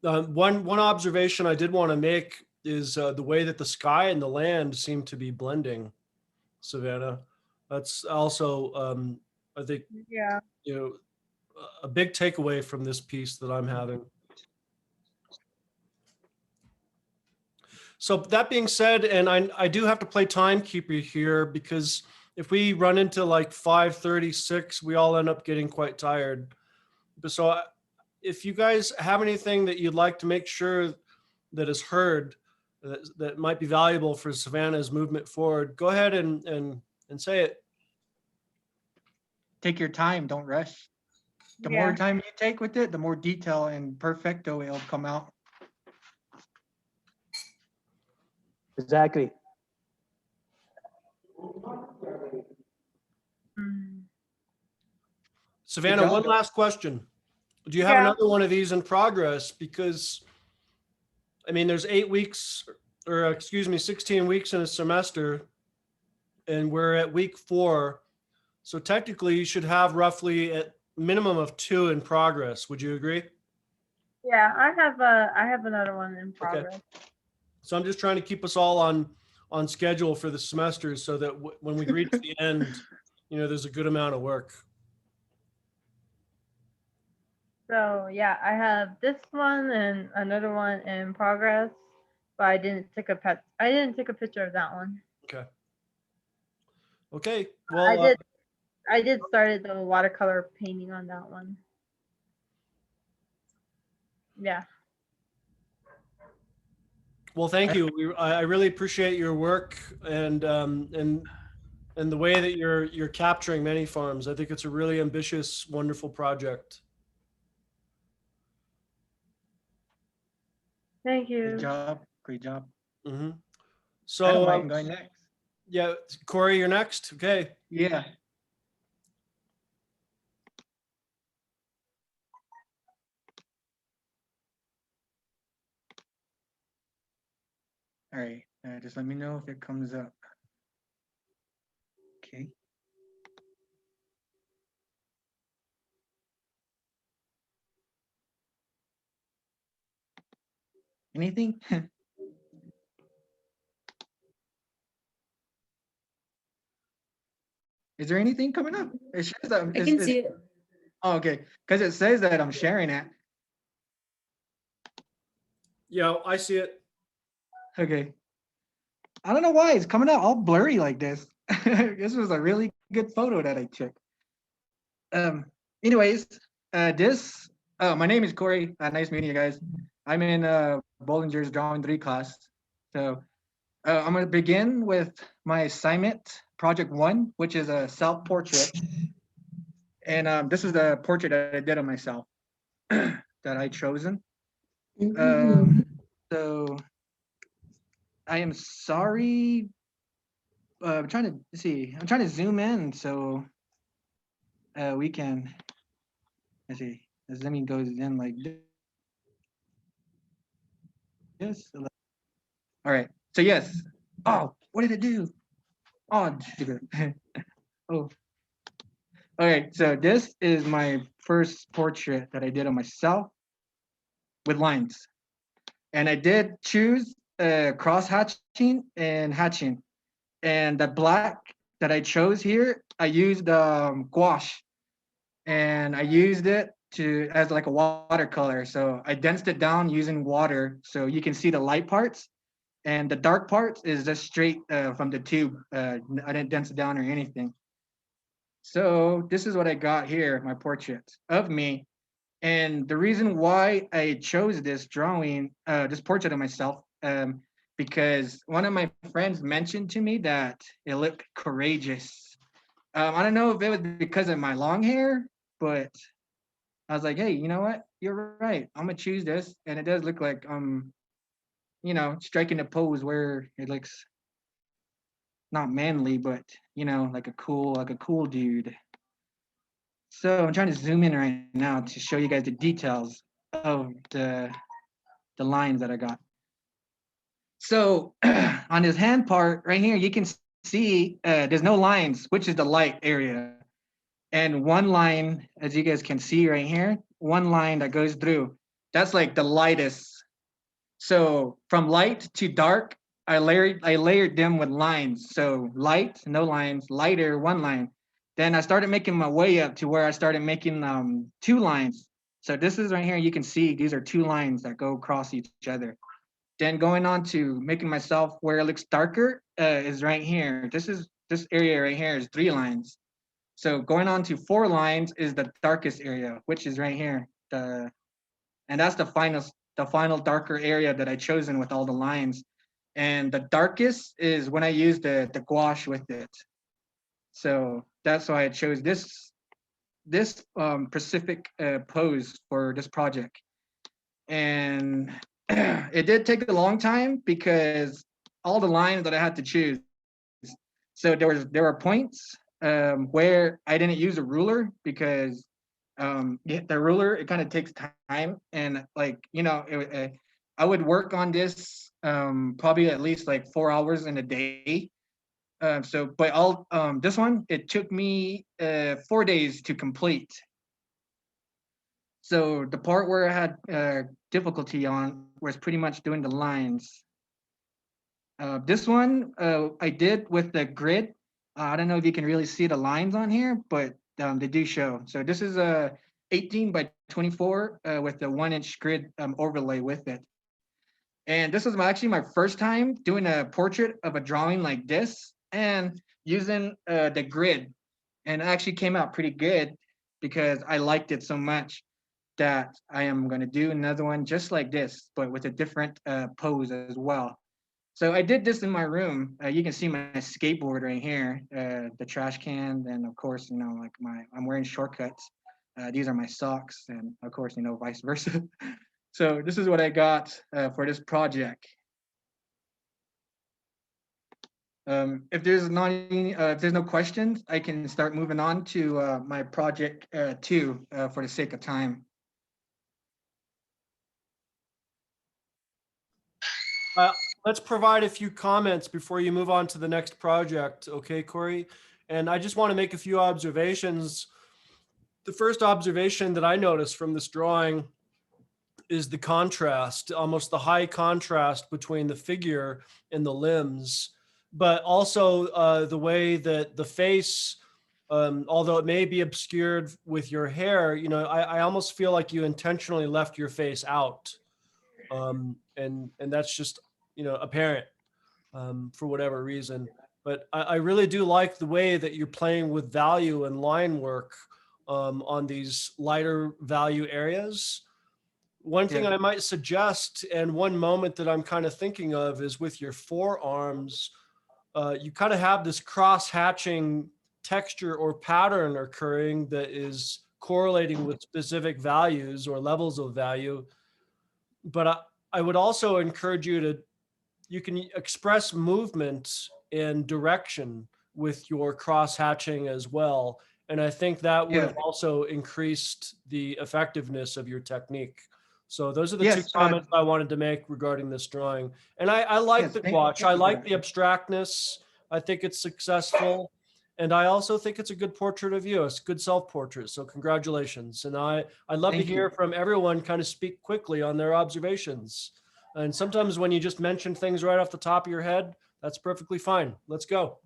One observation I did want to make is the way that the sky and the land seem to be blending, Savannah. That's also, I think, Yeah. a big takeaway from this piece that I'm having. So that being said, and I do have to play timekeeper here because if we run into like 5:36, we all end up getting quite tired. So if you guys have anything that you'd like to make sure that is heard that might be valuable for Savannah's movement forward, go ahead and say it. Take your time, don't rush. The more time you take with it, the more detail and perfecto it'll come out. Exactly. Savannah, job, one though. last question. Do you have Yeah. another one of these in progress? Because, I mean, there's 8 weeks, or excuse me, 16 weeks in a semester, and we're at week 4. So technically you should have roughly a minimum of 2 in progress. Would you agree? Yeah, I have another one in progress. So I'm just trying to keep us all on schedule for the semester so that when we reach the end, there's a good amount of work. So yeah, I have this one and another one in progress, but I didn't take a picture of that one. Okay. Well, I did started the watercolor painting on that one. Yeah. well, thank you. I really appreciate your work and the way that you're capturing many farms. I think it's a really ambitious, wonderful project. Thank Great you. job. Great job. Hmm. I don't So, mind going next. yeah, Corey, you're next. Okay. Yeah. All right. Just let me know if it comes up. Okay. Anything? Is there anything coming up? It shows that I can see it. oh, okay. Because it says that I'm sharing it. Yeah, I see it. Okay. I don't know why it's coming out all blurry like this. This was a really good photo that I took. Um. Anyways, this. My name is Corey. Nice meeting you guys. I'm in Bollinger's Drawing 3 class. So I'm going to begin with my assignment, Project 1, which is a self-portrait. And this is the portrait that I did of myself that I chosen. Mhm. So I am sorry. I'm trying to see. I'm trying to zoom in so we can. Let's see. The zooming goes in like this. All right. So yes. Oh, what did it do? Oh, oh. All right. So this is my first portrait that I did of myself with lines, and I did choose cross hatching and hatching. And the black that I chose here, I used gouache, and I used it to as like a watercolor. So I densed it down using water, so you can see the light parts, and the dark parts is just straight from the tube. I didn't dense it down or anything. So this is what I got here, my portrait of me. And the reason why I chose this drawing, this portrait of myself, because one of my friends mentioned to me that it looked courageous. I don't know if it was because of my long hair, but I was like, hey, you know what? You're right. I'm gonna choose this, and it does look like striking a pose where it looks not manly, but like a cool dude. So I'm trying to zoom in right now to show you guys the details of the lines that I got. So on this hand part right here, you can see there's no lines, which is the light area. And one line, as you guys can see right here, one line that goes through, that's like the lightest. So from light to dark, I layered them with lines. So light, no lines, lighter, one line. Then I started making my way up to where I started making two lines. So this is right here, you can see these are two lines that go across each other. Then going on to making myself where it looks darker is right here. This area right here is three lines. So going on to four lines is the darkest area, which is right here. And that's the final darker area that I chosen with all the lines. And the darkest is when I use the gouache with it. So that's why I chose this specific pose for this project. And it did take a long time because all the lines that I had to choose. So there were points where I didn't use a ruler because the ruler it kind of takes time and I would work on this probably at least like 4 hours in a day. But all this one it took me 4 days to complete. So the part where I had difficulty on was pretty much doing the lines. This one I did with the grid. I don't know if you can really see the lines on here, but they do show. So this is a 18 by 24 with the 1-inch grid overlay with it. And this was actually my first time doing a portrait of a drawing like this and using the grid. And it actually came out pretty good because I liked it so much that I am going to do another one just like this, but with a different pose as well. So I did this in my room. You can see my skateboard right here, the trash can, and of course, I'm wearing shortcuts. These are my socks, and of course, vice versa. So this is what I got for this project. If there's no questions, I can start moving on to my project 2 for the sake of time. Let's provide a few comments before you move on to the next project, okay, Corey? And I just want to make a few observations. The first observation that I noticed from this drawing is the contrast, almost the high contrast between the figure and the limbs, but also the way that the face, although it may be obscured with your hair, you know, I almost feel like you intentionally left your face out. And that's just, you know, apparent for whatever reason. But I really do like the way that you're playing with value and line work on these lighter value areas. One thing Yeah. I might suggest, and one moment that I'm kind of thinking of, is with your forearms. You kind of have this cross-hatching texture or pattern occurring that is correlating with specific values or levels of value. But I would also encourage you can express movement and direction with your cross-hatching as well. And I think that would have also increased the effectiveness of your technique. So those are the two Yes, comments I wanted to make regarding this drawing. And I like Yes, the thank gouache. you I for like that. the abstractness. I think it's successful. And I also think it's a good portrait of you. It's a good self-portrait. So congratulations. And I'd love to Thank hear you. from everyone kind of speak quickly on their observations. And sometimes when you just mention things right off the top of your head, that's perfectly fine. Let's go.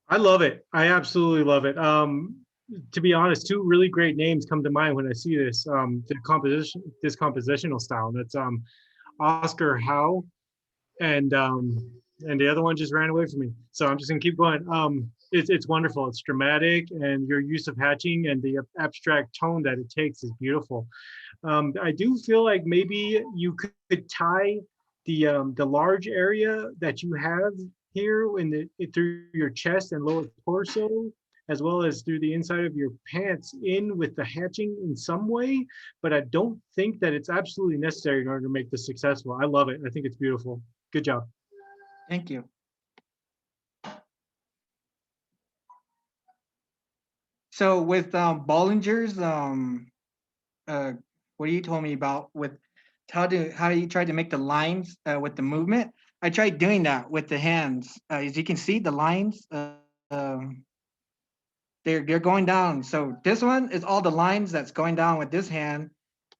I love it. I absolutely love it. To be honest, two really great names come to mind when I see this. This compositional style. That's Oscar Howe, and the other one just ran away from me. So I'm just gonna keep going. It's wonderful. It's dramatic, and your use of hatching and the abstract tone that it takes is beautiful. I do feel like maybe you could tie the large area that you have here through your chest and lower torso, as well as through the inside of your pants, in with the hatching in some way. But I don't think that it's absolutely necessary in order to make this successful. I love it. I think it's beautiful. Good job. Thank you. So with Bollinger's, what you told me about with how you tried to make the lines with the movement, I tried doing that with the hands. As you can see, the lines, they're going down. So this one is all the lines that's going down with this hand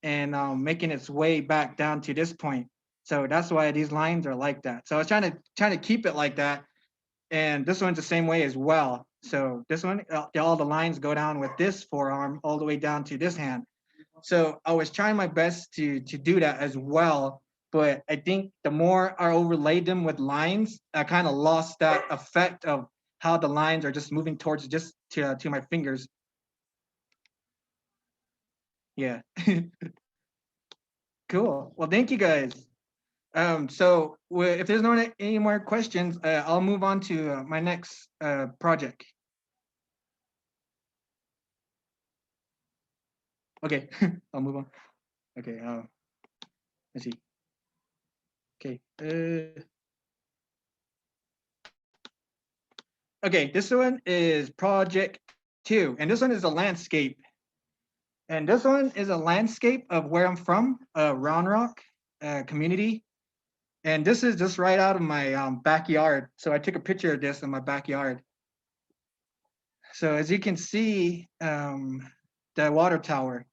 and making its way back down to this point. So that's why these lines are like that. So I was trying to keep it like that. And this one's the same way as well. So this one, all the lines go down with this forearm all the way down to this hand. So I was trying my best to do that as well. But I think the more I overlaid them with lines, I kind of lost that effect of how the lines are just moving towards just to my fingers. Yeah. Cool. Well, thank you guys. So if there's no any more questions, I'll move on to my next project. Okay, I'll move on. Okay, let's see. Okay. Okay, this one is project 2, and this one is a landscape. And this one is a landscape of where I'm from, Round Rock community. And this is just right out of my backyard. So I took a picture of this in my backyard. So as you can see, the water tower.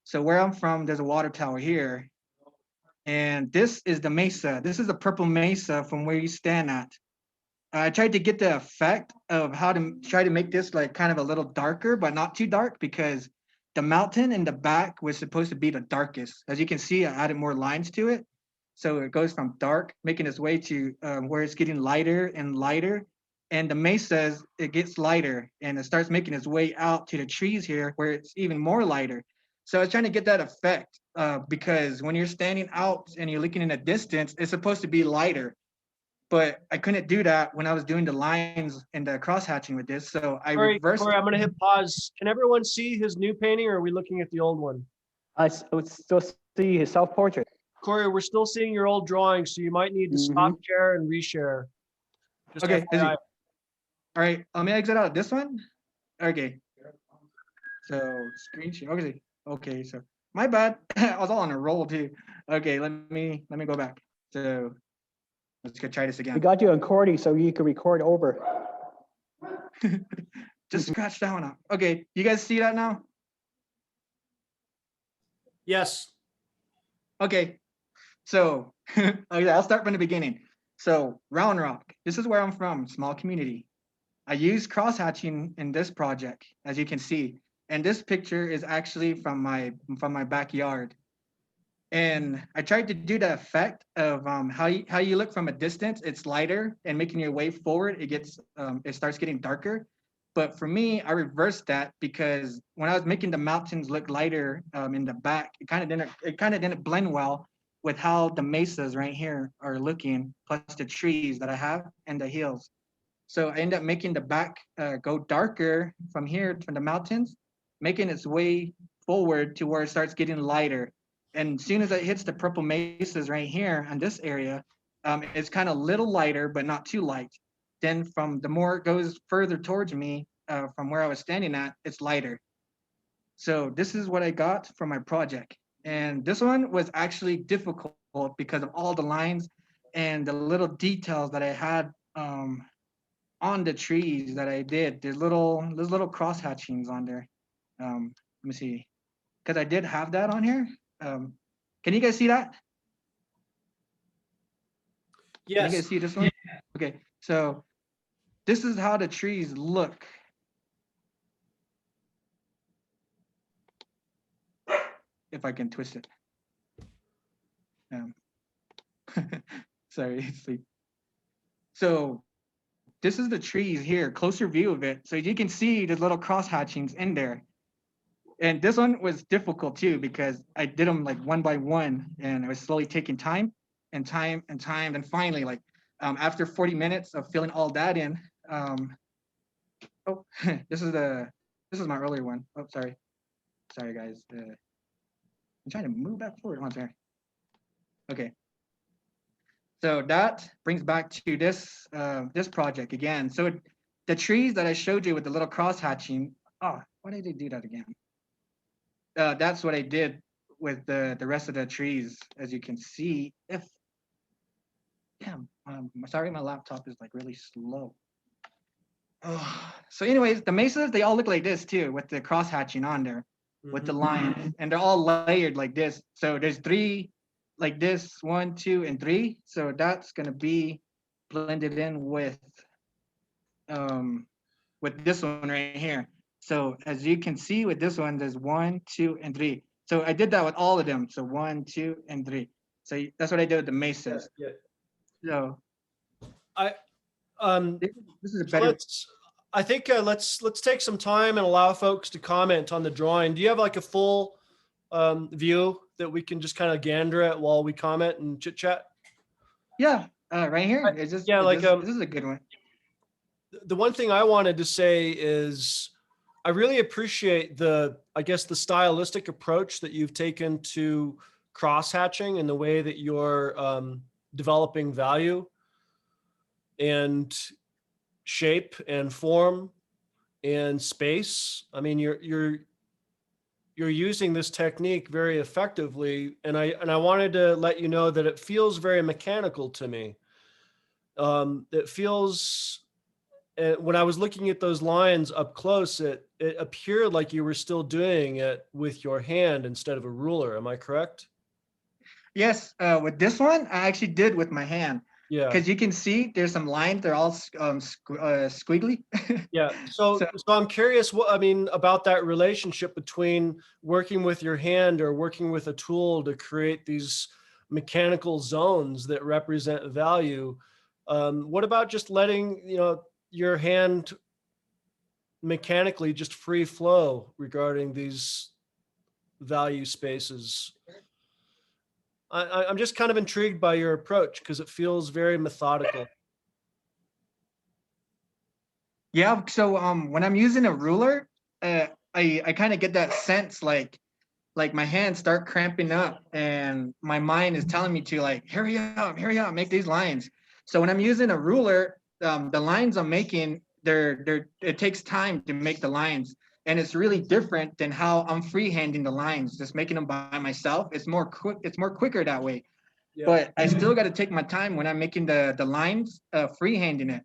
So where I'm from, there's a water tower here. And this is the mesa. This is the purple mesa from where you stand at. I tried to get the effect of how to try to make this like kind of a little darker, but not too dark, because the mountain in the back was supposed to be the darkest. As you can see, I added more lines to it. So it goes from dark, making its way to where it's getting lighter and lighter. And the mesas, it gets lighter and it starts making its way out to the trees here where it's even more lighter. So I was trying to get that effect because when you're standing out and you're looking in a distance, it's supposed to be lighter. But I couldn't do that when I was doing the lines and the cross hatching with this. So I reversed. Corey, I'm going to hit pause. Can everyone see his new painting, or are we looking at the old one? I was still see his self-portrait. Corey, we're still seeing your old drawing, so you might need to stop share and reshare. Just Okay, busy. FYI. All right, let me exit out of this one. Okay. So screen share. Okay. Okay. So my bad. I was all on a roll too. Okay. Let me go back. So let's go try this We again. got you on recording so you can record over. Just scratch that one out. Okay. You guys see that now? Yes. Okay. So okay, I'll start from the beginning. So Round Rock. This is where I'm from. Small community. I use cross hatching in this project, as you can see. And this picture is actually from my backyard. And I tried to do the effect of how you look from a distance. It's lighter, and making your way forward, it starts getting darker. But for me, I reversed that because when I was making the mountains look lighter in the back, it kind of didn't blend well with how the mesas right here are looking, plus the trees that I have and the hills. So I end up making the back go darker from here, from the mountains, making its way forward to where it starts getting lighter. And as soon as it hits the purple mesas right here on this area, it's kind of little lighter, but not too light. Then from the more it goes further towards me, from where I was standing at, it's lighter. So this is what I got for my project. And this one was actually difficult because of all the lines and the little details that I had on the trees that I did. There's little cross hatchings on there. Let me see, because I did have that on here. Can you guys see that? Can you Yes. guys see this one? Okay, so this is how the trees look. If I can twist it. Sorry, sleep. So this is the trees here, closer view of it. So you can see there's little cross hatchings in there. And this one was difficult too because I did them like one by one, and I was slowly taking time and time and time. And finally, like after 40 minutes of filling all that in, oh, this is my earlier one. Oh, sorry, guys. I'm trying to move back forward. Oh, sorry. Okay. So that brings back to this this project again. So the trees that I showed you with the little cross hatching. Oh, why did they do that again? That's what I did with the rest of the trees, as you can see. If damn, sorry, my laptop is like really slow. Oh. So, anyways, the mesas, they all look like this too, with the cross hatching on there, with the lines, and they're all layered like this. So there's 3 like this, 1, 2, and 3. So that's gonna be blended in with this one right here. So as you can see with this one, there's 1, 2, and 3. So I did that with all of them. So 1, 2, and 3. So that's what I did with the mesas. Yeah. So I this is a so better. I think let's take some time and allow folks to comment on the drawing. Do you have like a full view that we can just kind of gander at while we comment and chit chat? Yeah, right here. It's just this is a good one. The one thing I wanted to say is I really appreciate the stylistic approach that you've taken to cross hatching and the way that you're developing value and shape and form and space. I mean, you're using this technique very effectively, and I wanted to let you know that it feels very mechanical to me. It feels, when I was looking at those lines up close, it appeared like you were still doing it with your hand instead of a ruler. Am I correct? Yes, with this one, I actually did with my hand. Yeah. Because you can see there's some lines, they're all squiggly. Yeah. So I'm curious about that relationship between working with your hand or working with a tool to create these mechanical zones that represent value. What about just letting, your hand mechanically just free flow regarding these value spaces? I'm just kind of intrigued by your approach because it feels very methodical. Yeah, so when I'm using a ruler, I kind of get that sense like like my hands start cramping up and my mind is telling me to like, hurry up, make these lines. So when I'm using a ruler, the lines I'm making, it takes time to make the lines. And it's really different than how I'm freehanding the lines, just making them by myself. It's more quicker that way. Yeah. But I still got to take my time when I'm making the lines, freehanding it,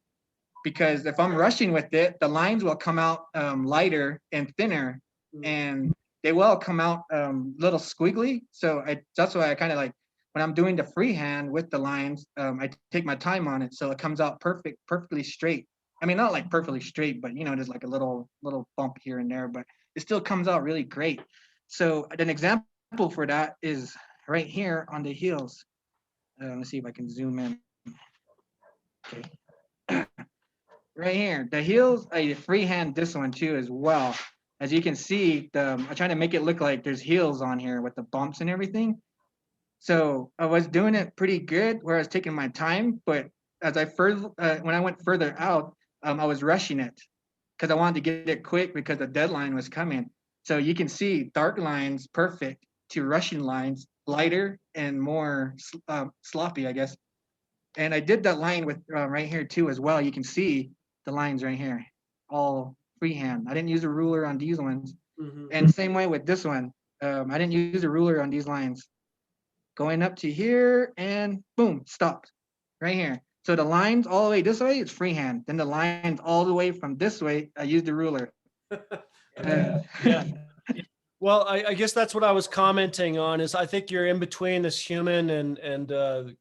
because if I'm rushing with it, the lines will come out lighter and thinner, and they will come out little squiggly. So that's why I kind of like when I'm doing the freehand with the lines, I take my time on it, so it comes out perfectly straight. I mean, not like perfectly straight, but there's like a little bump here and there, but it still comes out really great. So an example for that is right here on the heels. Let's see if I can zoom in. Okay. Right here, the heels, I freehand this one too as well. As you can see, I'm trying to make it look like there's heels on here with the bumps and everything. So I was doing it pretty good where I was taking my time, but as when I went further out, I was rushing it because I wanted to get it quick because the deadline was coming. So you can see dark lines perfect to rushing lines, lighter and more sloppy, I guess. And I did that line with right here too as well. You can see the lines right here, all freehand. I didn't use a ruler on these ones. And same way with this one. I didn't use a ruler on these lines. Going up to here and boom, stopped right here. So the lines all the way this way, it's freehand. Then the lines all the way from this way, I used the ruler. Yeah. Well, I guess that's what I was commenting on is I think you're in between this human and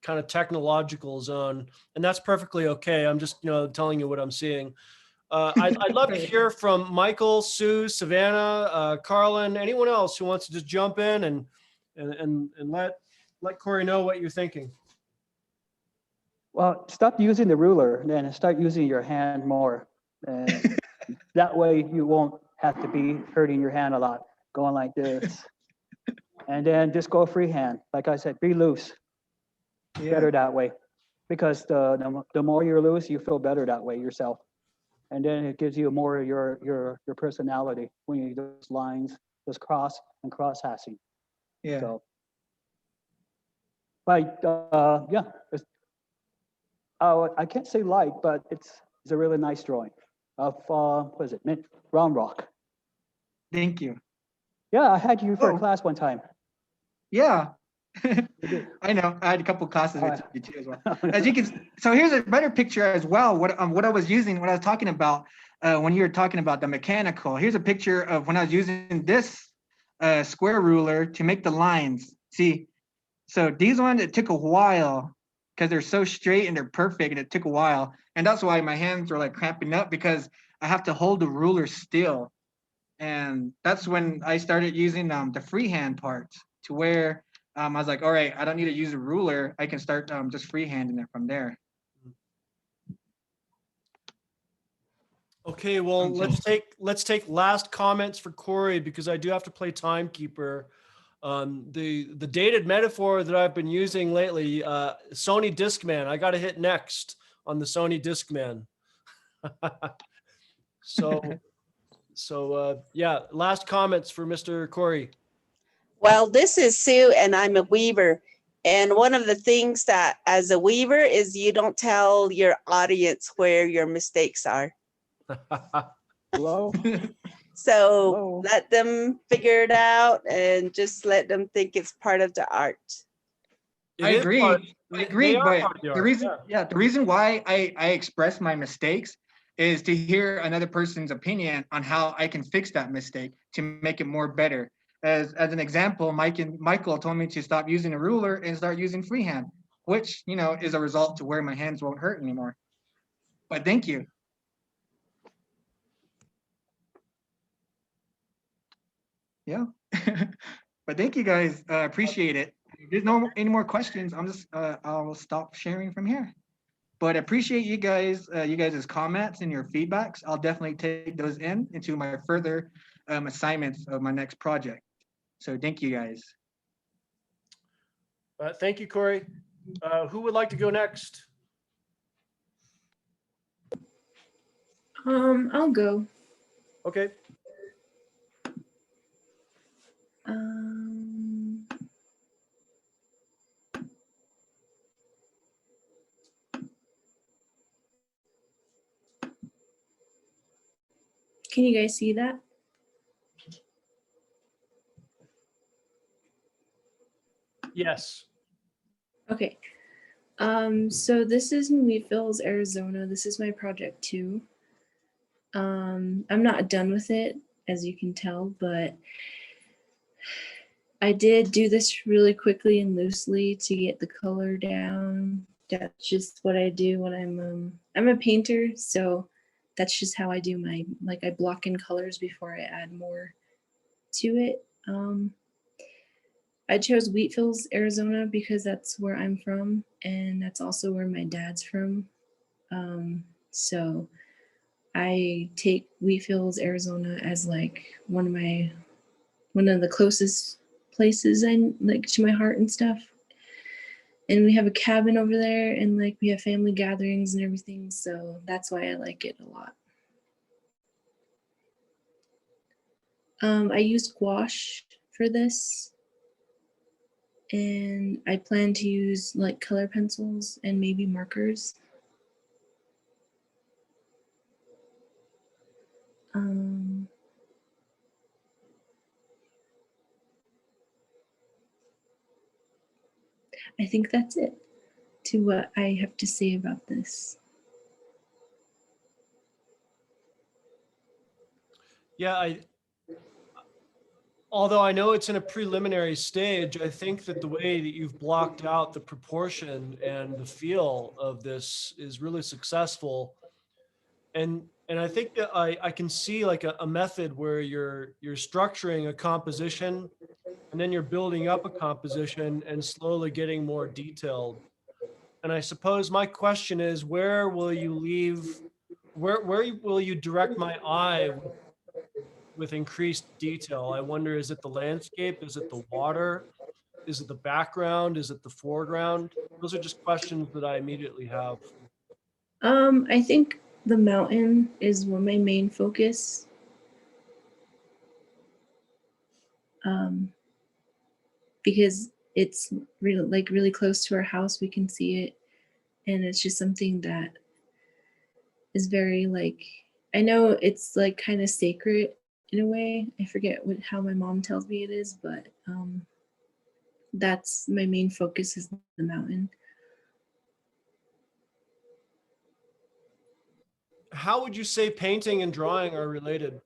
kind of technological zone, and that's perfectly okay. I'm just, telling you what I'm seeing. I'd love to hear from Michael, Sue, Savannah, Carlin, anyone else who wants to just jump in and let Corey know what you're thinking. Well, stop using the ruler and then start using your hand more. And that way you won't have to be hurting your hand a lot, going like this. And then just go freehand. Like I said, be loose. Better that way. Because the more you're loose, you feel better that way yourself. And then it gives you more of your personality when you do those lines, those cross hashing. Yeah. So, but yeah, I can't say like, but it's a really nice drawing of what is it, Round Rock. Thank you. Yeah, I had you for a class one time. Yeah. I know. I had a couple classes with you too as well. As you can, so here's a better picture as well. What I was using, what I was talking about when you were talking about the mechanical. Here's a picture of when I was using this square ruler to make the lines. See, so these ones it took a while because they're so straight and they're perfect, and it took a while, and that's why my hands were like cramping up because I have to hold the ruler still, and that's when I started using the freehand part to where. I was like, all right, I don't need to use a ruler. I can start just freehanding it from there. Okay, well, let's take last comments for Corey because I do have to play timekeeper. The dated metaphor that I've been using lately, Sony Discman. I got to hit next on the Sony Discman. So yeah, last comments for Mr. Corey. Well, this is Sue, and I'm a weaver. And one of the things that as a weaver is you don't tell your audience where your mistakes are. Hello? So Hello? let them figure it out and just let them think it's part of the art. I agree. But the reason why I express my mistakes is to hear another person's opinion on how I can fix that mistake to make it more better. As an example, Michael told me to stop using a ruler and start using freehand, which is a result to where my hands won't hurt anymore. But thank you. Yeah. But thank you guys. Appreciate it. If there's any more questions, I'll stop sharing from here. But appreciate you guys' comments and your feedbacks. I'll definitely take those into my further assignments of my next project. So thank you guys. Thank you, Corey. Who would like to go next? I'll go. Okay. Can you guys see that? Yes. Okay. So this is in Wheatville, Arizona. This is my project 2. I'm not done with it, as you can tell, but I did do this really quickly and loosely to get the color down. That's just what I do when I'm a painter, so that's just how I do my, like, I block in colors before I add more to it. I chose Wheatville, Arizona because that's where I'm from, and that's also where my dad's from. So I take Wheatville, Arizona as like one of the closest places I like to my heart and stuff. And we have a cabin over there, and like we have family gatherings and everything, so that's why I like it a lot. I used gouache for this, and I plan to use like color pencils and maybe markers. I think that's it to what I have to say about this. Yeah, although I know it's in a preliminary stage, I think that the way that you've blocked out the proportion and the feel of this is really successful. And I think that I can see like a method where you're structuring a composition, and then you're building up a composition and slowly getting more detailed. And I suppose my question is, where will you leave, where will you direct my eye with increased detail? I wonder, is it the landscape? Is it the water? Is it the background? Is it the foreground? Those are just questions that I immediately have. I think the mountain is my main focus. Because it's really close to our house, we can see it, and it's just something that is very like, I know it's like kind of sacred in a way. I forget how my mom tells me it is, but that's my main focus is the mountain. How would you say painting and drawing are related?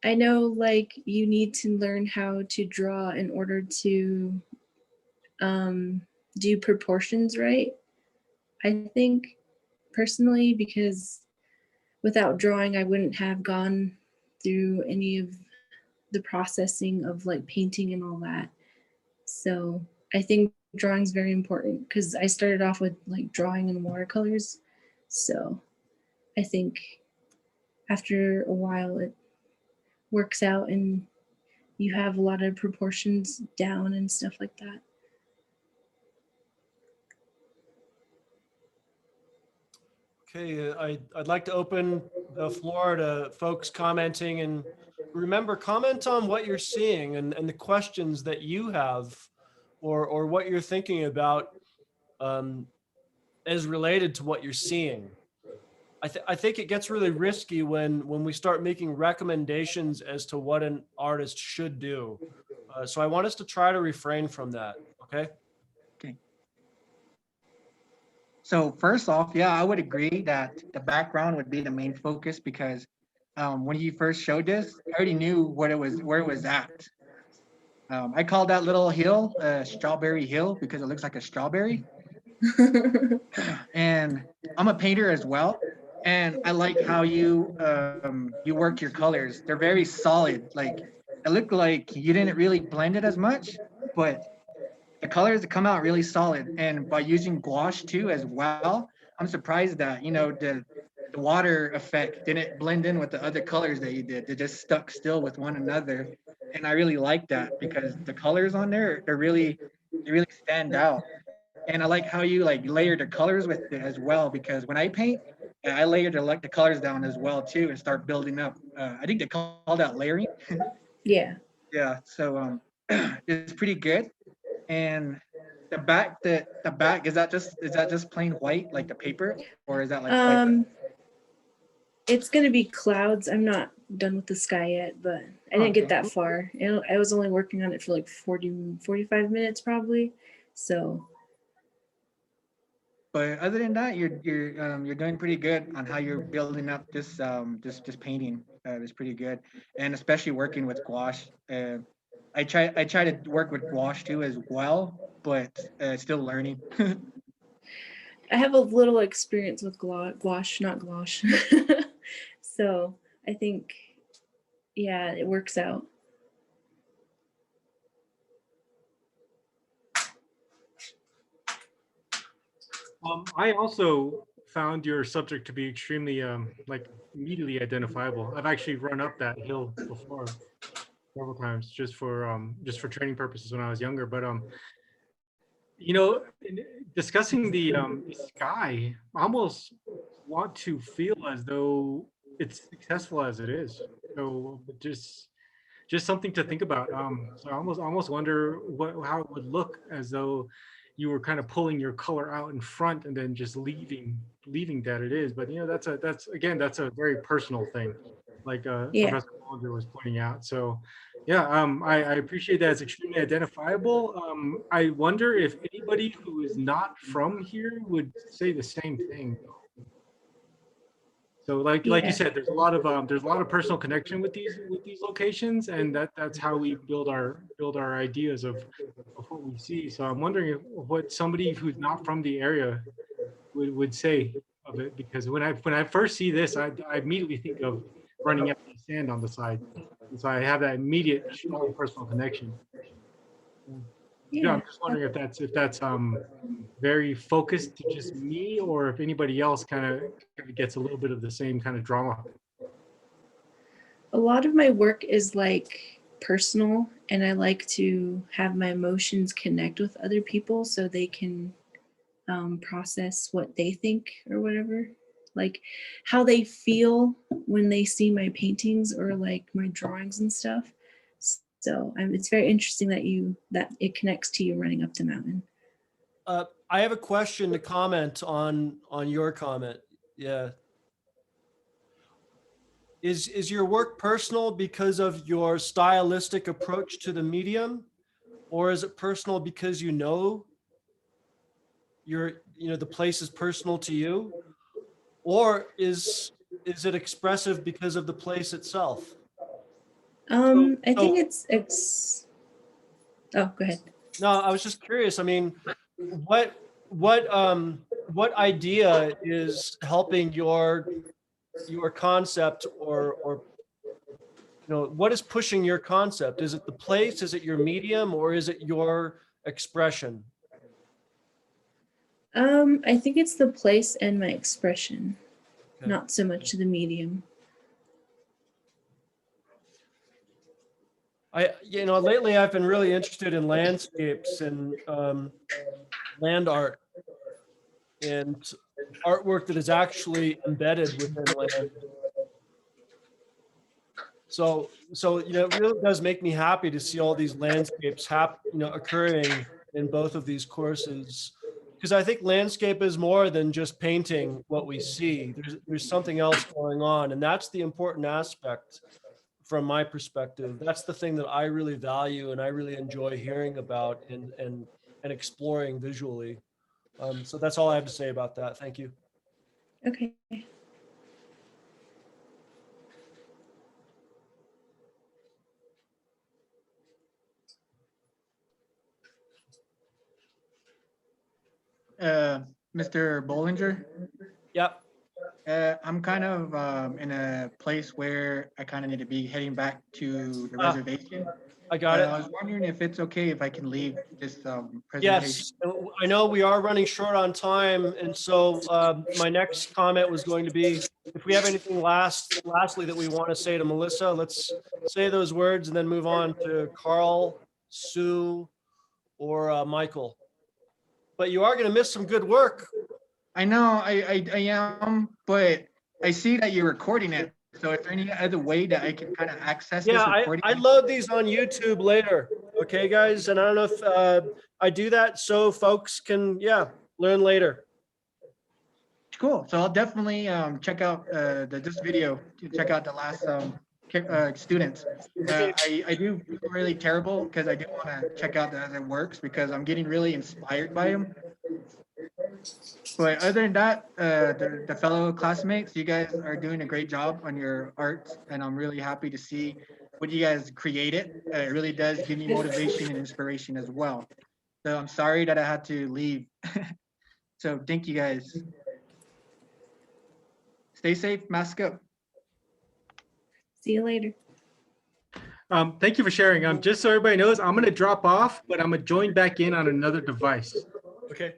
I know like you need to learn how to draw in order to do proportions right. I think personally, because without drawing, I wouldn't have gone through any of the processing of like painting and all that. So I think drawing is very important because I started off with like drawing in watercolors. So I think after a while it works out and you have a lot of proportions down and stuff like that. Okay, I'd like to open the floor to folks commenting, and remember, comment on what you're seeing and the questions that you have, or what you're thinking about as related to what you're seeing. I think it gets really risky when we start making recommendations as to what an artist should do. So I want us to try to refrain from that, okay? Okay. So first off, yeah, I would agree that the background would be the main focus because when you first showed this, I already knew where it was at. I called that little hill Strawberry Hill because it looks like a strawberry. And I'm a painter as well, and I like how you work your colors. They're very solid. Like it looked like you didn't really blend it as much, but the colors come out really solid. And by using gouache too as well, I'm surprised that the water effect didn't blend in with the other colors that you did. They just stuck still with one another, and I really like that because the colors on there they really stand out. And I like how you like layer the colors with it as well because when I paint, I layer the colors down as well too and start building up. I think they call that layering. Yeah. Yeah, so it's pretty good. And the back is that just plain white like the paper, or is that like white? It's gonna be clouds. I'm not done with the sky yet, but I didn't get that far. I was only working on it for like 45 minutes probably. So But other than that, you're doing pretty good on how you're building up this painting. It's pretty good, and especially working with gouache. I try to work with gouache too as well, but still learning. I have a little experience with gouache, not gouache. So I think, yeah, it works out. I also found your subject to be extremely like immediately identifiable. I've actually run up that hill before several times just for training purposes when I was younger. But you know, discussing the sky, I almost want to feel as though it's successful as it is. So just something to think about. So I almost wonder how it would look as though you were kind of pulling your color out in front and then just leaving that it is. But you know, that's a very personal thing, like Yeah. Professor Bollinger was pointing out. So yeah, I appreciate that it's extremely identifiable. I wonder if anybody who is not from here would say the same thing. So like you Yeah. said, there's a lot of personal connection with these locations, and that's how we build our ideas of what we see. So I'm wondering what somebody who's not from the area would say of it, because when I first see this, I immediately think of running empty sand on the side, and so I have that immediate strong personal connection. Yeah, I'm just wondering if that's very focused to just me, or if anybody else kind of gets a little bit of the same kind of drama. A lot of my work is like personal, and I like to have my emotions connect with other people so they can process what they think or whatever, like how they feel when they see my paintings or like my drawings and stuff. So it's very interesting that it connects to you running up the mountain. I have a question to comment on your comment. Yeah. Is your work personal because of your stylistic approach to the medium, or is it personal because you know the place is personal to you, or is it expressive because of the place itself? I think it's oh, go ahead. No, I was just curious. I mean, what idea is helping your concept, or what is pushing your concept? Is it the place? Is it your medium, or is it your expression? I think it's the place and my expression, Okay. not so much the medium. Lately I've been really interested in landscapes and land art and artwork that is actually embedded within land. So it really does make me happy to see all these landscapes occurring in both of these courses, because I think landscape is more than just painting what we see. There's something else going on, and that's the important aspect from my perspective. That's the thing that I really value and I really enjoy hearing about and exploring visually. So that's all I have to say about that. Thank you. Okay. Mr. Bollinger, Yep. I'm kind of in a place where I kind of need to be heading back to the reservation. I got it. I was wondering if it's okay if I can leave this presentation. Yes, I know we are running short on time, and so my next comment was going to be, if we have anything lastly that we want to say to Melissa, let's say those words and then move on to Carl, Sue, or Michael. But you are going to miss some good work. I know I am, but I see that you're recording it, So is there any other way that I can kind of access Yeah, this recording? I load these on YouTube later. Okay, guys, and I don't know if I do that so folks can, yeah, learn later. Cool. So I'll definitely check out this video to check out the last students. I do feel really terrible because I do want to check out the other works because I'm getting really inspired by them. But other than that, the fellow classmates, you guys are doing a great job on your art, and I'm really happy to see what you guys created. It really does give me motivation and inspiration as well. So I'm sorry that I had to leave. So thank you guys. Stay safe, mask up. See you later. Thank you for sharing. Just so everybody knows, I'm going to drop off, but I'm going to join back in on another device. Okay.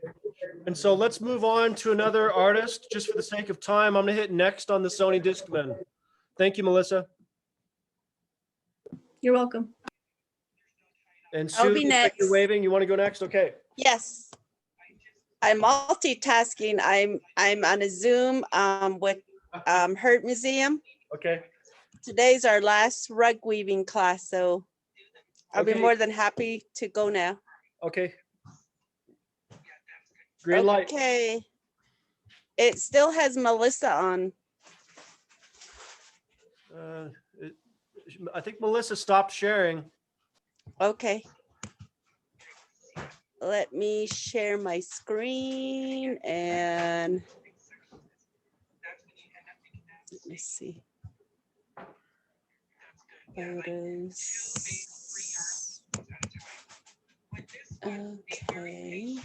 And so let's move on to another artist. Just for the sake of time, I'm going to hit next on the Sony Discman. Thank you, Melissa. You're welcome. And I'll Sue, be looks like you're next. waving. You want to go next? Okay. Yes. I'm multitasking. I'm on a Zoom with Hurt Museum. Okay. Today's our last rug weaving class, so I'll be Okay. more than happy to go now. Okay. Green light. Okay. It still has Melissa on. I think Melissa stopped sharing. Okay. Let me share my screen and let me see. Photos. Okay.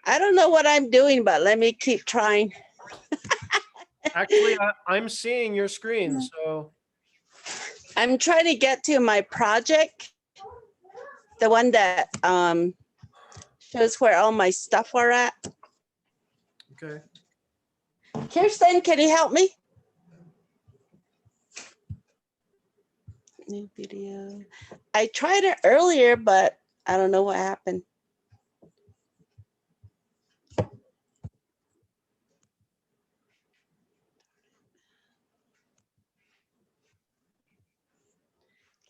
I don't know what I'm doing, but let me keep trying. Actually, I'm seeing your screen, so. I'm trying to get to my project, the one that shows where all my stuff are at. Okay. Kirsten, can you help me? New video. I tried it earlier, but I don't know what happened.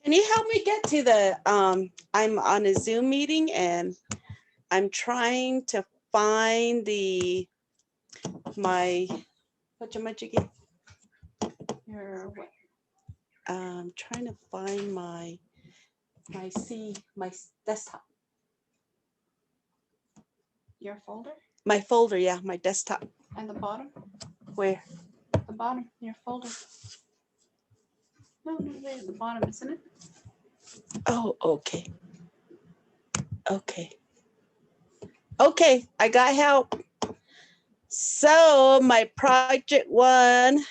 Can you help me get to the, I'm on a Zoom meeting and I'm trying to find my, whatchamajiggy? I'm trying to find my desktop. Your folder My folder, yeah, my desktop. and the bottom, Where? the bottom, your folder. No, there at the bottom, isn't it? Oh, okay. Okay. Okay, I got help. So my project one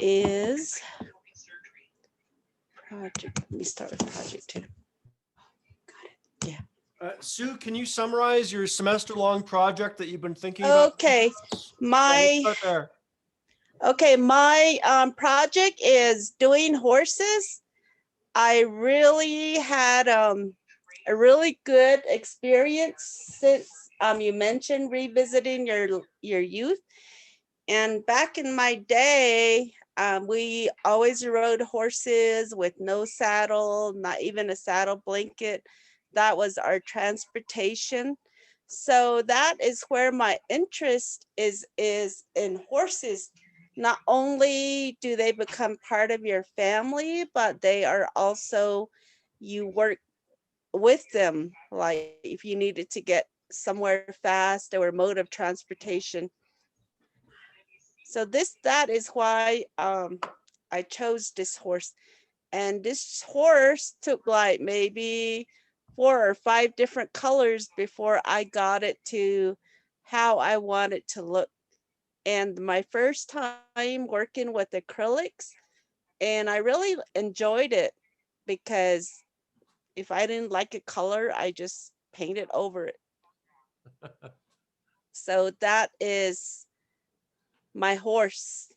is project. Let me start with project two. Sue, can you summarize your semester-long project that you've been thinking about? Okay, my Start there. okay, my project is doing horses. I really had a really good experience since you mentioned revisiting your youth. And back in my day, we always rode horses with no saddle, not even a saddle blanket. That was our transportation. So that is where my interest is in horses. Not only do they become part of your family, but they are also, you work with them. Like if you needed to get somewhere fast, or mode of transportation. So that is why I chose this horse. And this horse took like maybe 4 or 5 different colors before I got it to how I want it to look. And my first time working with acrylics, and I really enjoyed it because if I didn't like a color, I just painted over it. So that is my horse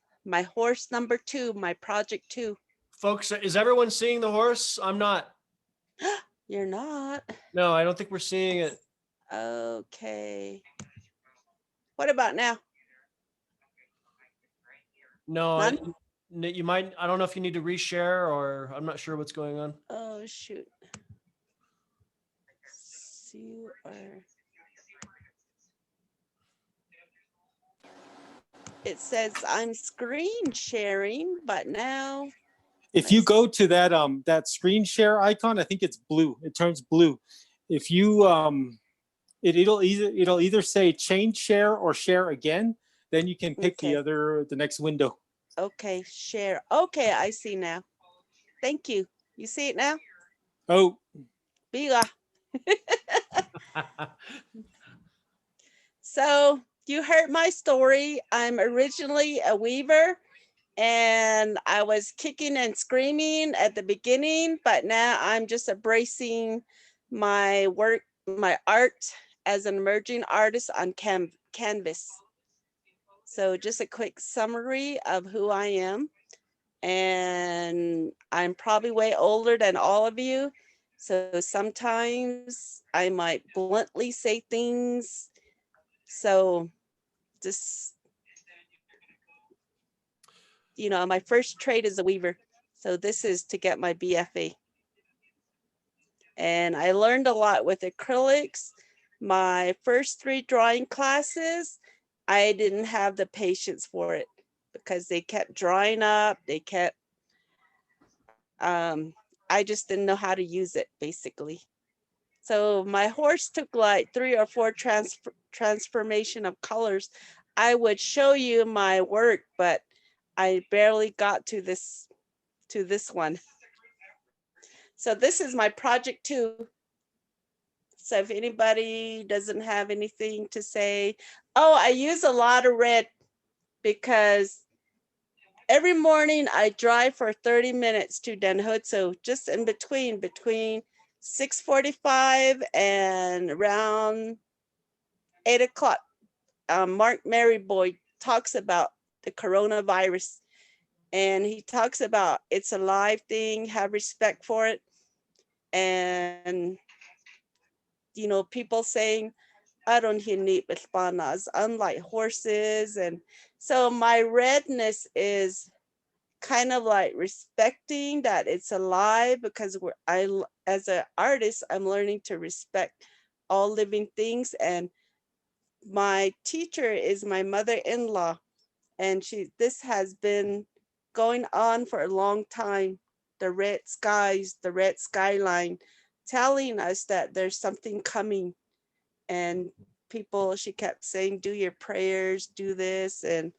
number 2, my project 2. Folks, is everyone seeing the horse? I'm not. You're not. No, I don't think we're seeing it. Okay. What about now? No, None? you might, I don't know if you need to reshare or I'm not sure what's going on. Oh, shoot. CR. It says I'm screen sharing, but now If you go to that that screen share icon, I think it's blue. It turns blue. If you it'll either say change share or share again. Then you can pick Okay. the next window. Okay, share. Okay, I see now. Thank you. You see it now? Oh, Biga. So you heard my story. I'm originally a weaver and I was kicking and screaming at the beginning, but now I'm just embracing my work, my art as an emerging artist on canvas. So just a quick summary of who I am. And I'm probably way older than all of you. So sometimes I might bluntly say things. So just, you know, my first trade is a weaver. So this is to get my BFA. And I learned a lot with acrylics. My first 3 drawing classes, I didn't have the patience for it because they kept drying up. They kept, I just didn't know how to use it basically. So my horse took like 3 or 4 transformation of colors. I would show you my work, but I barely got to this one. So this is my project 2. So if anybody doesn't have anything to say, oh, I use a lot of red because every morning I drive for 30 minutes to Den Hood. So just in between 6:45 and around 8 o'clock, Mark Maryboy talks about the coronavirus. And he talks about it's a live thing, have respect for it. And, you know, people saying, I don't hear neat with panas, unlike horses. And so my redness is kind of like respecting that it's alive because as an artist, I'm learning to respect all living things. And my teacher is my mother-in-law, and this has been going on for a long time. The red skies, the red skyline, telling us that there's something coming. And people, she kept saying, do your prayers, do this. And,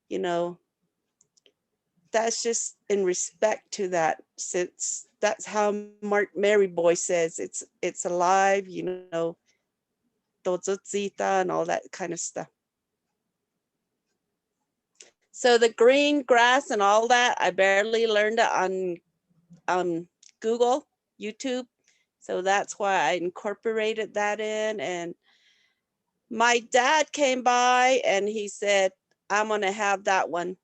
you know, that's just in respect to that, since that's how Mark Maryboy says it's alive, you know, Tozotzita and all that kind of stuff. So the green grass and all that, I barely learned it on Google, YouTube. So that's why I incorporated that in. And my dad came by and he said, I'm gonna have that one.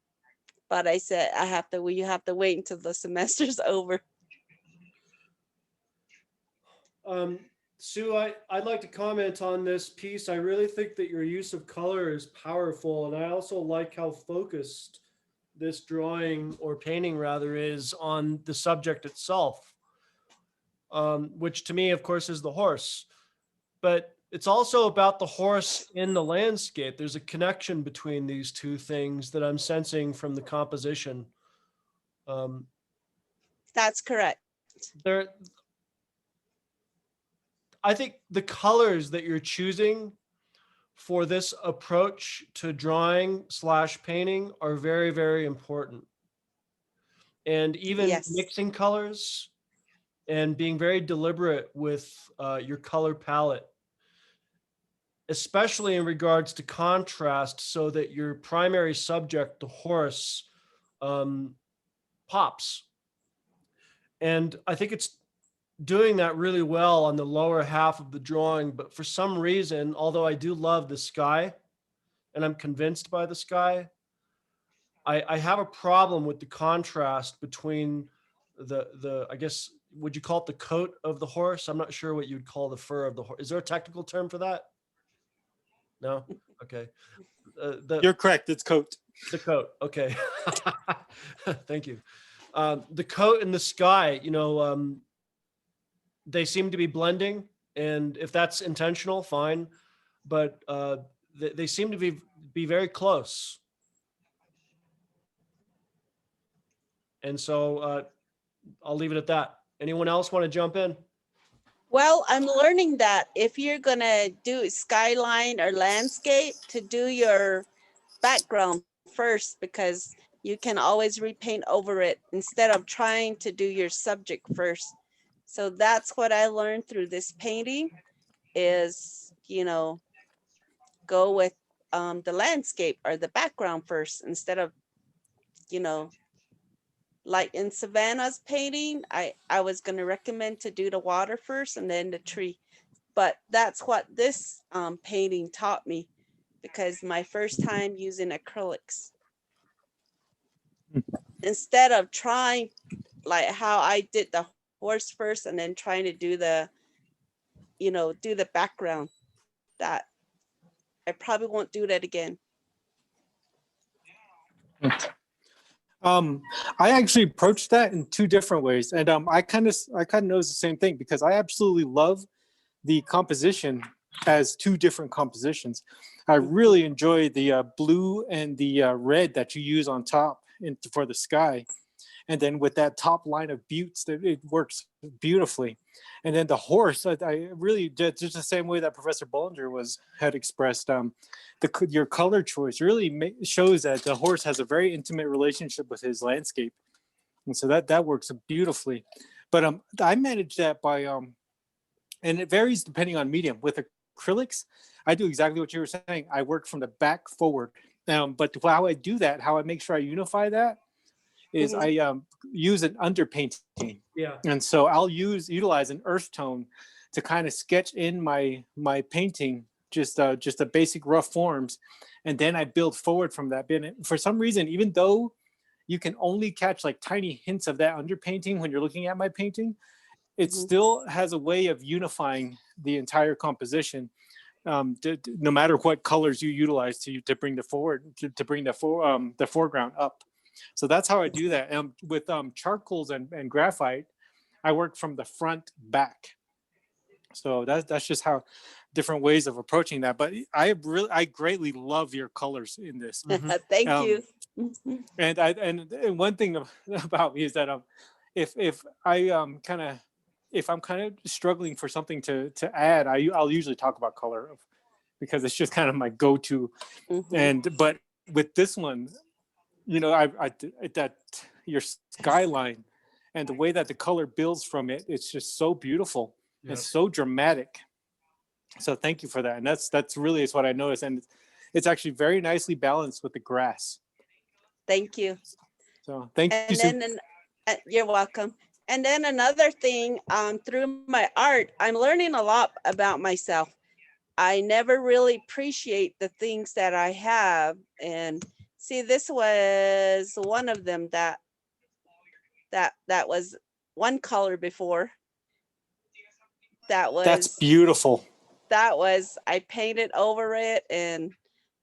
But I said, you have to wait until the semester's over. Sue, I'd like to comment on this piece. I really think that your use of color is powerful. And I also like how focused this drawing or painting rather is on the subject itself, which to me, of course, is the horse. But it's also about the horse in the landscape. There's a connection between these two things that I'm sensing from the composition. That's correct. I think the colors that you're choosing for this approach to drawing / painting are very, very important. And even Yes. mixing colors and being very deliberate with your color palette, especially in regards to contrast, so that your primary subject, the horse, pops. And I think it's doing that really well on the lower half of the drawing. But for some reason, although I do love the sky and I'm convinced by the sky, I have a problem with the contrast between the I guess, would you call it the coat of the horse? I'm not sure what you'd call the fur of the horse. Is there a technical term for that? No? Okay. You're correct. It's coat. The coat. Okay. Thank you. The coat and the sky, they seem to be blending. And if that's intentional, fine. But they seem to be very close. And so I'll leave it at that. Anyone else want to jump in? Well, I'm learning that if you're gonna do skyline or landscape, to do your background first, because you can always repaint over it instead of trying to do your subject first. So that's what I learned through this painting is, go with the landscape or the background first instead of, like in Savannah's painting, I was going to recommend to do the water first and then the tree. But that's what this painting taught me, because my first time using acrylics. Instead of trying like how I did the horse first and then trying to do the, do the background, that I probably won't do that again. I actually approached that in two different ways, and I kind of noticed the same thing, because I absolutely love the composition as two different compositions. I really enjoy the blue and the red that you use on top for the sky, and then with that top line of buttes, it works beautifully. And then the horse, I really just the same way that Professor Bollinger had expressed. Your color choice really shows that the horse has a very intimate relationship with his landscape, and so that works beautifully. But I manage that by and it varies depending on medium. With acrylics, I do exactly what you were saying. I work from the back forward. But how I do that, how I make sure I unify that, is I use an underpainting. Yeah. And so I'll utilize an earth tone to kind of sketch in my painting, just the basic rough forms, and then I build forward from that. For some reason, even though you can only catch like tiny hints of that underpainting when you're looking at my painting, it still has a way of unifying the entire composition, no matter what colors you utilize to bring the foreground up. So that's how I do that. With charcoals and graphite, I work from the front back. So that's just how different ways of approaching that. But I greatly love your colors in this. Thank you. And one thing about me is that if I'm kind of struggling for something to add, I'll usually talk about color, because it's just kind of my go-to. But with this one, that your skyline and the way that the color builds from it, it's just so beautiful. Yeah. It's so dramatic. So thank you for that. And that's really is what I noticed. And it's actually very nicely balanced with the grass. Thank you. So thank you. And then you're welcome. And then another thing, through my art, I'm learning a lot about myself. I never really appreciate the things that I have. And see, this was one of them that was one color before. That's beautiful. I painted over it, and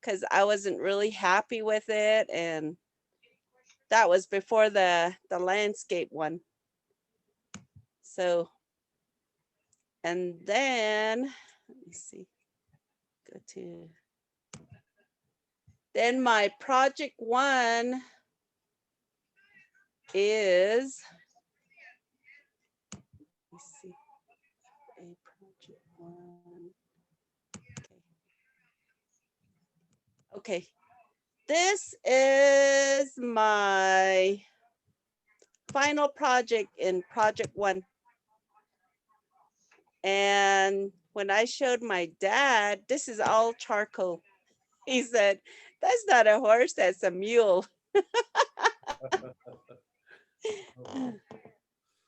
because I wasn't really happy with it, and that was before the landscape one. So, and then let me see, then my project one is, let's see, a project one. Okay, this is my final project in project one. And when I showed my dad, this is all charcoal. He said, "That's not a horse, that's a mule." Do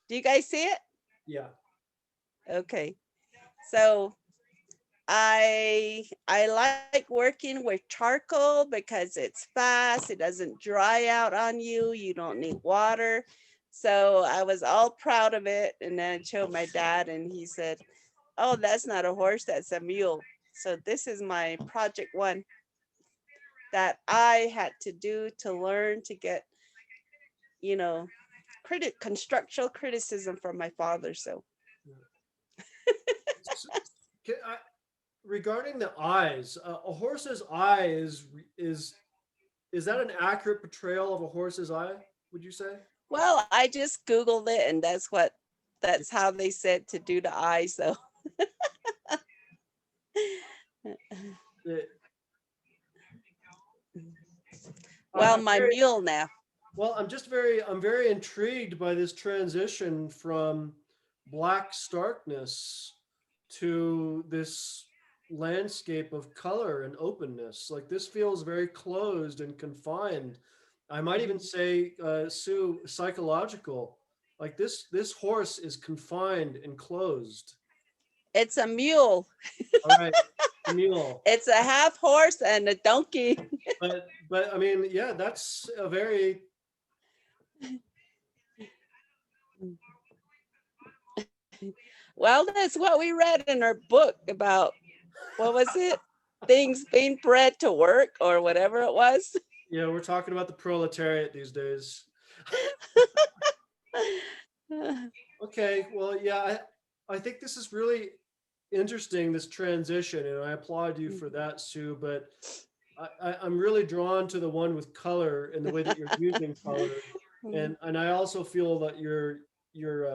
you guys see it? Yeah. Okay. So I like working with charcoal because it's fast. It doesn't dry out on you. You don't need water. So I was all proud of it. And then I showed my dad and he said, "Oh, that's not a horse, that's a mule." So this is my project one that I had to do to learn to get, you know, constructional criticism from my father. So Regarding the eyes, a horse's eye is that an accurate portrayal of a horse's eye? Would you say? well, I just Googled it and that's how they said to do the eye. So well, I'm my very- mule now. Well, I'm very intrigued by this transition from black starkness to this landscape of color and openness. Like this feels very closed and confined. I might even say, Sue, psychological. Like this horse is confined and closed. It's a mule. All right, mule. It's a half horse and a donkey. But I mean, yeah, that's a very Well, that's what we read in our book about, what was it? Things being bred to work or whatever it was. yeah. We're talking about the proletariat these days. Okay, well, yeah, I think this is really interesting, this transition, and I applaud you for that, Sue. But I'm really drawn to the one with color and the way that you're using color, and I also feel that your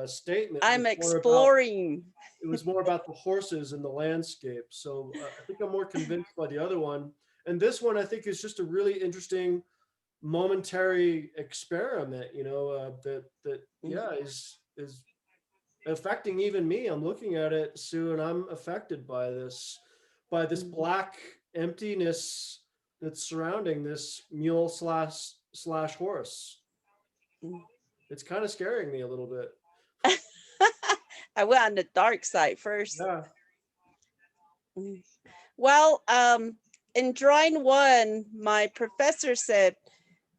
statement. I'm exploring. It was more about the horses and the landscape. So I think I'm more convinced by the other one, and this one I think is just a really interesting momentary experiment. You know, that yeah is affecting even me. I'm looking at it, Sue, and I'm affected by this black emptiness that's surrounding this mule slash horse. It's kind of scaring me a little bit. I went on the dark side first. Yeah. Well, in drawing one, my professor said,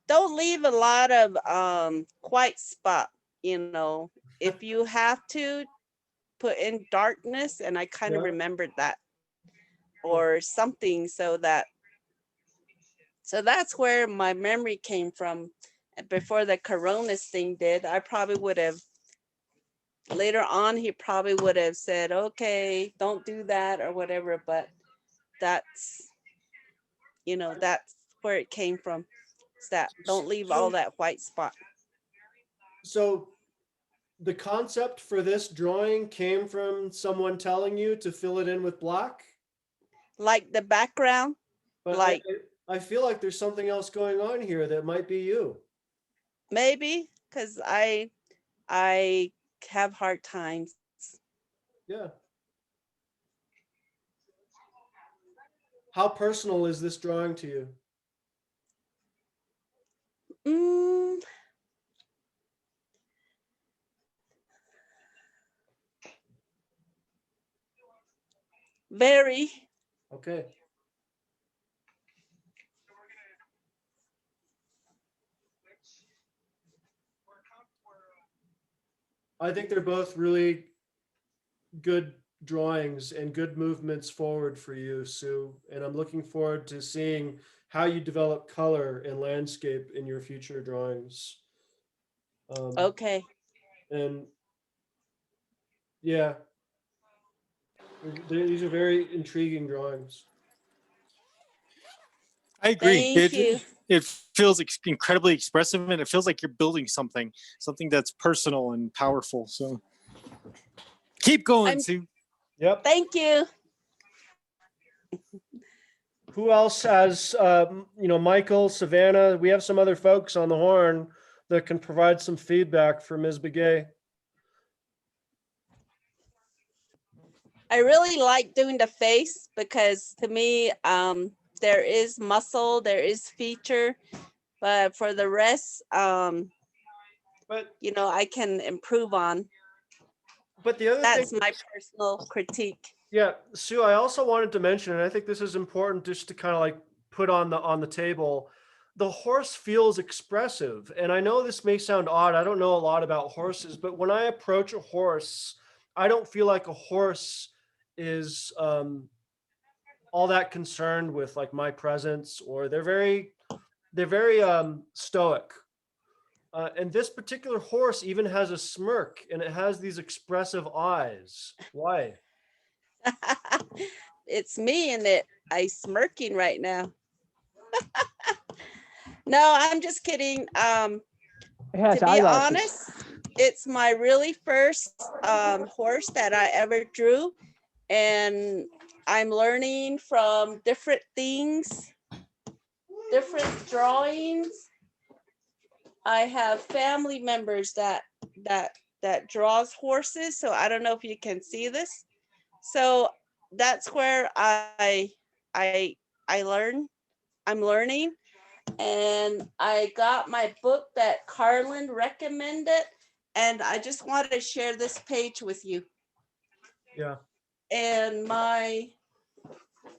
don't leave a lot of white spot, you know, if you have to put in darkness, and I kind of remembered that or something, so that's where my memory came from. Before the Coronas thing did, I probably would have, later on, he probably would have said, okay, don't do that or whatever, but that's, you know, that's where it came from. It's that don't leave all that white spot. So the concept for this drawing came from someone telling you to fill it in with black? Like the background? But like I feel like there's something else going on here that might be you. Maybe, because I have hard times. Yeah. How personal is this drawing to you? Very. Okay. I think they're both really good drawings and good movements forward for you, Sue. And I'm looking forward to seeing how you develop color and landscape in your future drawings. Okay. And yeah, these are very intriguing drawings. I agree. Thank you. It feels incredibly expressive, and it feels like you're building something that's personal and powerful. So keep going, Sue. Yep. Thank you. Who else has, you know, Michael, Savannah? We have some other folks on the horn that can provide some feedback for Ms. Begay. I really like doing the face because to me, there is muscle, there is feature, but for the rest, you know, I can improve on. But the other that's thing, my personal critique. Yeah, Sue, I also wanted to mention, and I think this is important just to kind of like put on the table, the horse feels expressive. And I know this may sound odd. I don't know a lot about horses, but when I approach a horse, I don't feel like a horse is all that concerned with like my presence, or they're very stoic. And this particular horse even has a smirk, and it has these expressive eyes. Why? It's me and it. I smirking right now. No, I'm just kidding. It has To be eyelashes. honest, it's my really first horse that I ever drew, and I'm learning from different things, different drawings. I have family members that draws horses, so I don't know if you can see this. So that's where I learn. I'm learning, and I got my book that Carlin recommended, and I just wanted to share this page with you. Yeah. And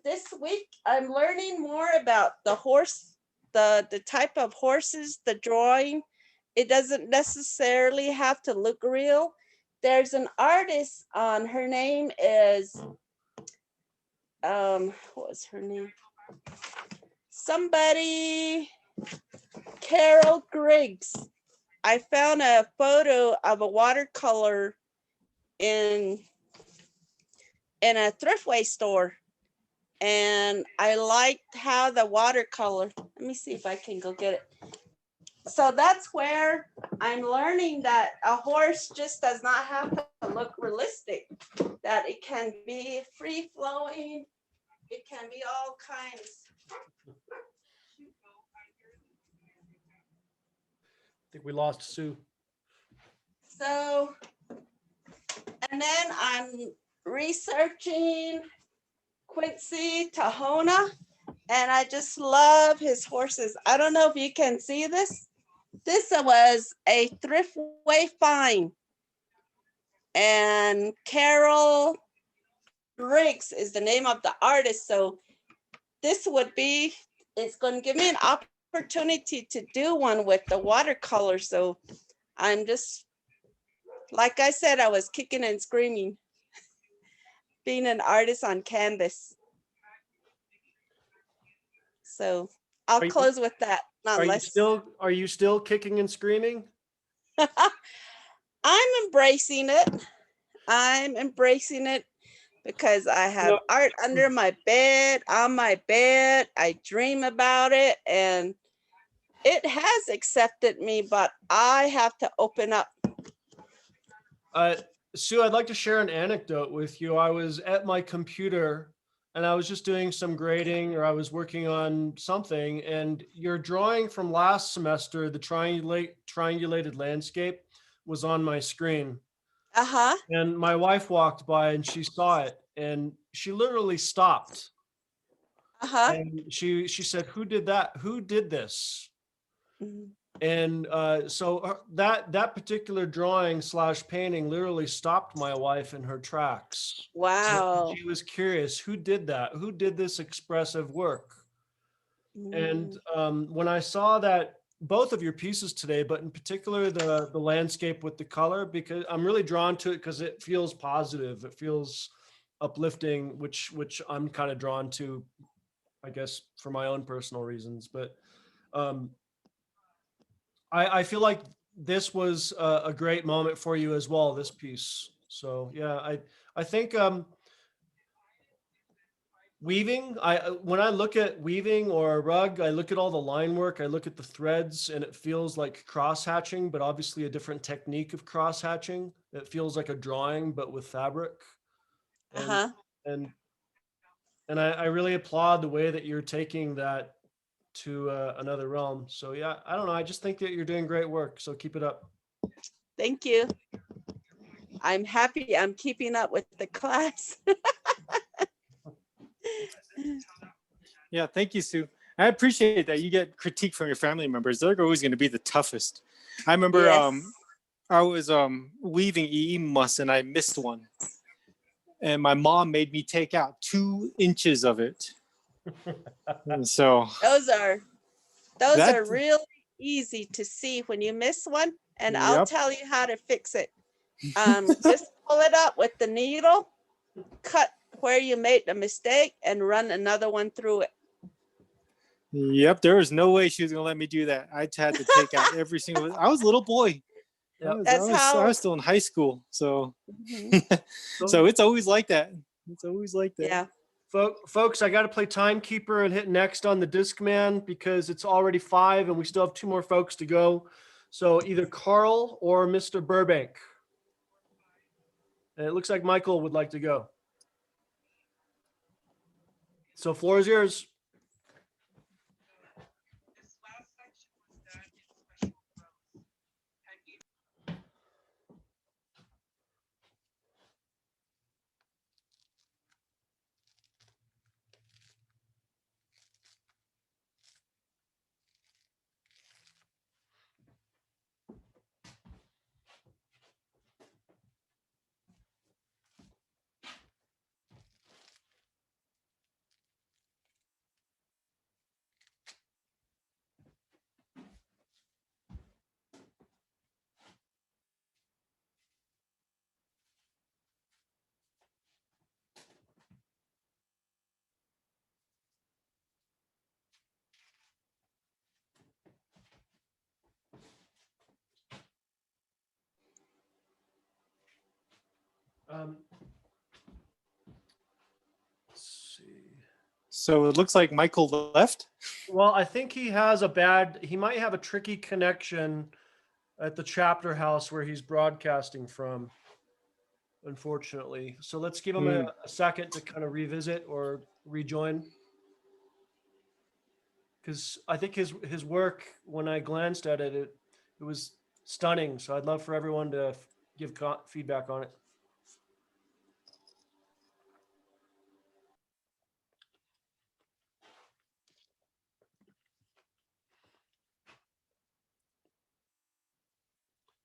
this week I'm learning more about the horse, the type of horses, the drawing. It doesn't necessarily have to look real. There's an artist on, her name is what was her name? Somebody, Carol Griggs. I found a photo of a watercolor in a thriftway store, and I liked how the watercolor, let me see if I can go get it. So that's where I'm learning that a horse just does not have to look realistic, that it can be free flowing, it can be all kinds. I think we lost Sue. So, and then I'm researching Quincy Tahona, and I just love his horses. I don't know if you can see this. This was a thriftway find, and Carol Riggs is the name of the artist. So this would be, it's going to give me an opportunity to do one with the watercolor. So I'm just, like I said, I was kicking and screaming, being an artist on canvas. So I'll close with that. Are you still kicking and screaming? I'm embracing it. I'm embracing it because I have art under my bed, on my bed. I dream about it, and it has accepted me, but I have to open up. Sue, I'd like to share an anecdote with you. I was at my computer and I was just doing some grading, or I was working on something, and your drawing from last semester, the triangulated landscape, was on my screen. Uh-huh. And my wife walked by and she saw it, and she literally stopped. Uh-huh. And she said, "Who did that? Who did this?" Mhm. And so that particular drawing / painting literally stopped my wife in her tracks. Wow. She was curious, who did that? Who did this expressive work? And when I saw that, both of your pieces today, but in particular the landscape with the color, because I'm really drawn to it because it feels positive, it feels uplifting, which I'm kind of drawn to, I guess, for my own personal reasons. But I feel like this was a great moment for you as well, this piece. So yeah, I think weaving, when I look at weaving or a rug, I look at all the line work, I look at the threads, and it feels like cross hatching, but obviously a different technique of cross hatching. It feels like a drawing, but with fabric. Uh-huh. And I really applaud the way that you're taking that to another realm. So yeah, I don't know. I just think that you're doing great work. So keep it up. Thank you. I'm happy I'm keeping up with the class. Yeah, thank you, Sue. I appreciate that you get critique from your family members. They're always going to be the toughest. I remember I was weaving EE-muss and I missed one. And my mom made me take out 2 inches of it. And so those are really easy to see when you miss one, and I'll tell you how to fix it. Just pull it up with the needle, cut where you made the mistake and run another one through it. Yep, there was no way she was gonna let me do that. I had to take out every single. I was a little boy. Yep. I was still in high school, so Mhm. so it's always like that. It's always like that. Yeah. Folks, I got to play timekeeper and hit next on the Discman because it's already 5 and we still have 2 more folks to go. So either Carl or Mr. Burbank. And it looks like Michael would like to go. So floor is yours. Let's see. So it looks like Michael left. Well, I think he might have a tricky connection at the chapter house where he's broadcasting from, unfortunately. So let's give him a second to kind of revisit or rejoin. Because I think his work, when I glanced at it, it was stunning. So I'd love for everyone to give feedback on it.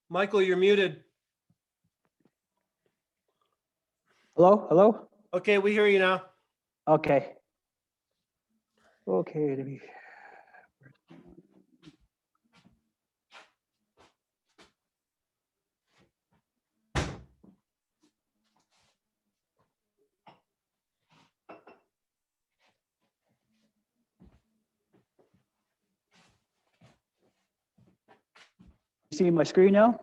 Michael, you're muted. Hello, hello. Okay, we hear you now. Okay. Okay, let me. See my screen now?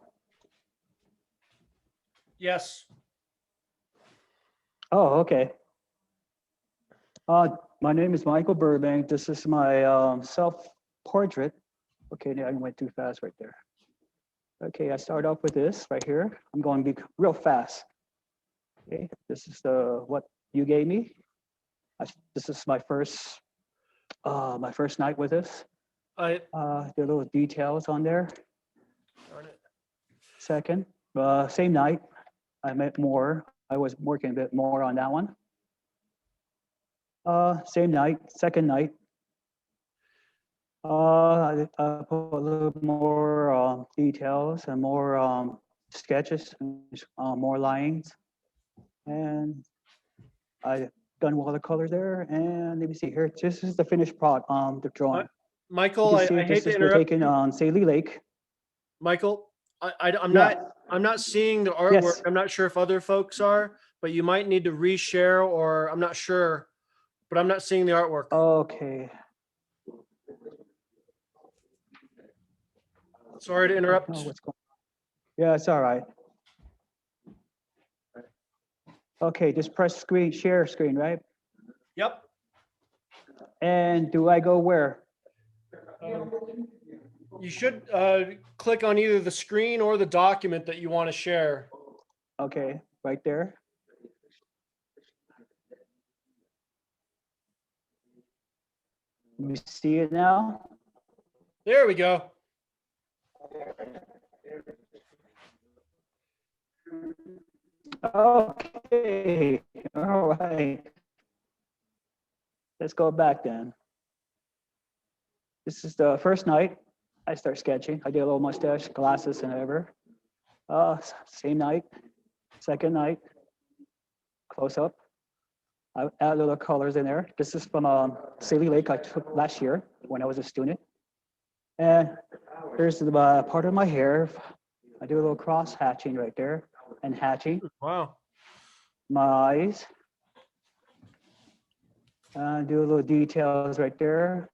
Yes. Oh, okay. My name is Michael Burbank. This is my self-portrait. Okay, I went too fast right there. Okay, I start off with this right here. I'm going to be real fast. Okay, this is what you gave me. This is my first night with this. I There are little details on there. darn it. Second, same night, I met more. I was working a bit more on that one. Same night, second night. I put a little more details and more sketches, more lines, and I done watercolor there. And let me see here. This is the finished product. The drawing. Michael, You I can see hate this to was interrupt. taken on Saley Lake. Michael, I'm Yeah. not seeing the artwork. Yes. I'm not sure if other folks are, but you might need to reshare, or I'm not sure, but I'm not seeing the artwork. Okay. Sorry to interrupt. Oh, what's going on? Yeah, it's all right. Okay, just press share screen, right? Yep. And do I go where? You should click on either the screen or the document that you want to share. Okay, right there. You see it now? There we go. Okay, all right. Let's go back then. This is the first night I start sketching. I did a little mustache, glasses, and whatever. Same night, second night, close up. I add little colors in there. This is from Saley Lake I took last year when I was a student. And here's the part of my hair. I do a little cross hatching right there and hatching. Wow. My eyes. Do a little details right there.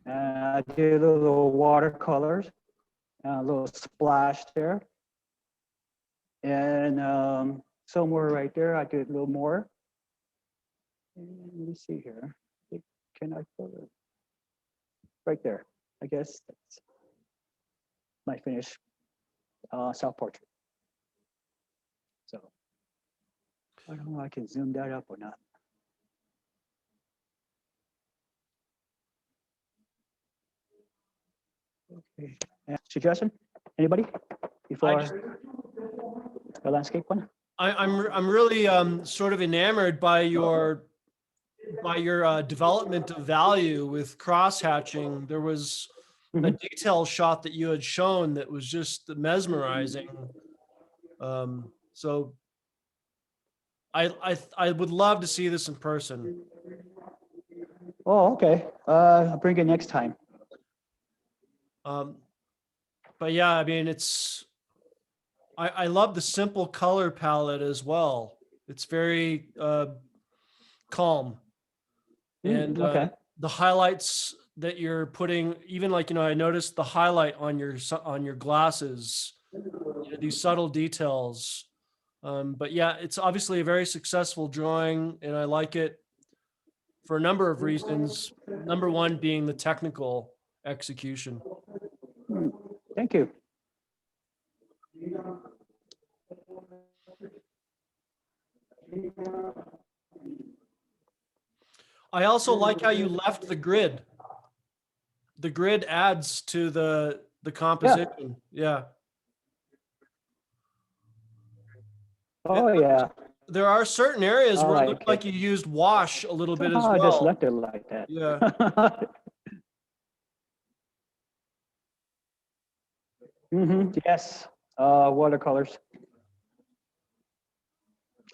I did a little watercolors, a little splash there. And somewhere right there, I did a little more. And let me see here. Can I put it right there? I guess that's my finished self-portrait. So I don't know if I can zoom that up or not. Okay. Suggestion? Anybody? Before the landscape one? I'm really sort of enamored by your development of value with cross hatching. There was a detail shot that you had shown that was just mesmerizing. So I would love to see this in person. Oh, okay. I'll bring it next time. But yeah, I mean, I love the simple color palette as well. It's very calm. And okay. the highlights that you're putting, even like, I noticed the highlight on your glasses, these subtle details. But yeah, it's obviously a very successful drawing, and I like it for a number of reasons. Number one being the technical execution. Thank you. I also like how you left the grid. The grid adds to the composition. Yeah. Oh, yeah. There are certain areas where it like looked like you used wash a little bit as I well. just left it like that. Yeah. Yes. Watercolors.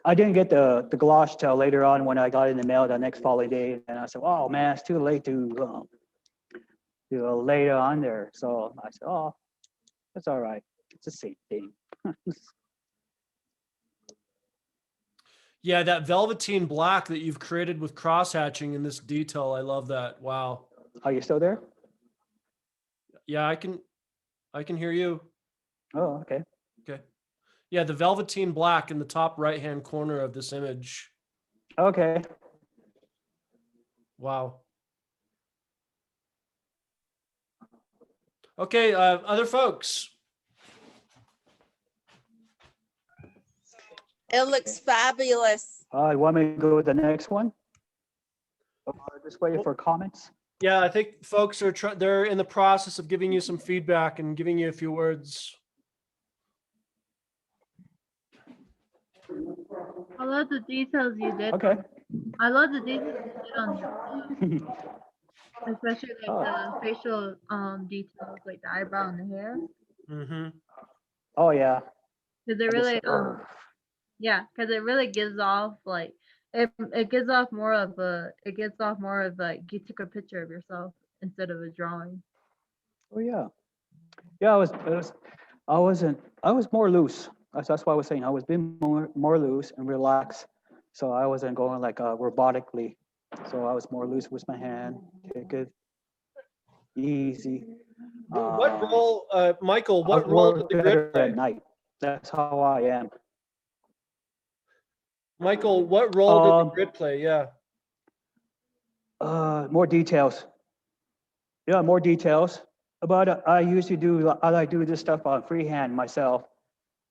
I didn't get the gloss till later on when I got it in the mail the next following day, and I said, "Oh man, it's too late to lay it on there." So I said, "Oh, that's all right. It's the same thing." Yeah, that velveteen black that you've created with cross hatching in this detail, I love that. Wow. Are you still there? Yeah, I can hear you. Oh, okay. Okay. Yeah, the velveteen black in the top right-hand corner of this image. Okay. Wow. Okay, other folks. It looks fabulous. You want me to go with the next one? Just waiting for comments. Yeah, I think folks are they're in the process of giving you some feedback and giving you a few words. I love the details you did. Okay. I love the details you did on your especially like the facial details, like the eyebrow and the hair. Mm-hmm. Oh yeah. Because it really yeah, because it really gives off like it gives off more of like you took a picture of yourself instead of a drawing. Oh yeah. Yeah, I was more loose. That's why I was saying I was being more loose and relaxed. So I wasn't going like robotically. So I was more loose with my hand. Take it easy. What role, Michael? I What role work did the better grid play? at night. That's how I am. Michael, what role did the grid play? Yeah. More details. Yeah, more details. But I usually do this stuff on freehand myself.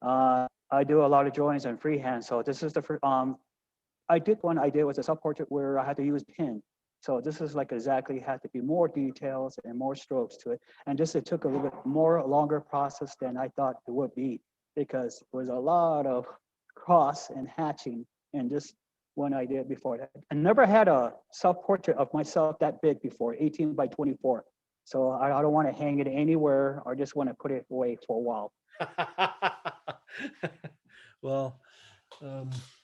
I do a lot of drawings on freehand. So this is the first. I did was a self-portrait where I had to use pen. So this is like exactly had to be more details and more strokes to it. And just it took a little bit longer process than I thought it would be because there was a lot of cross and hatching in this one I did before that. I never had a self-portrait of myself that big before, 18 by 24. So I don't want to hang it anywhere or just want to put it away for a while. Well,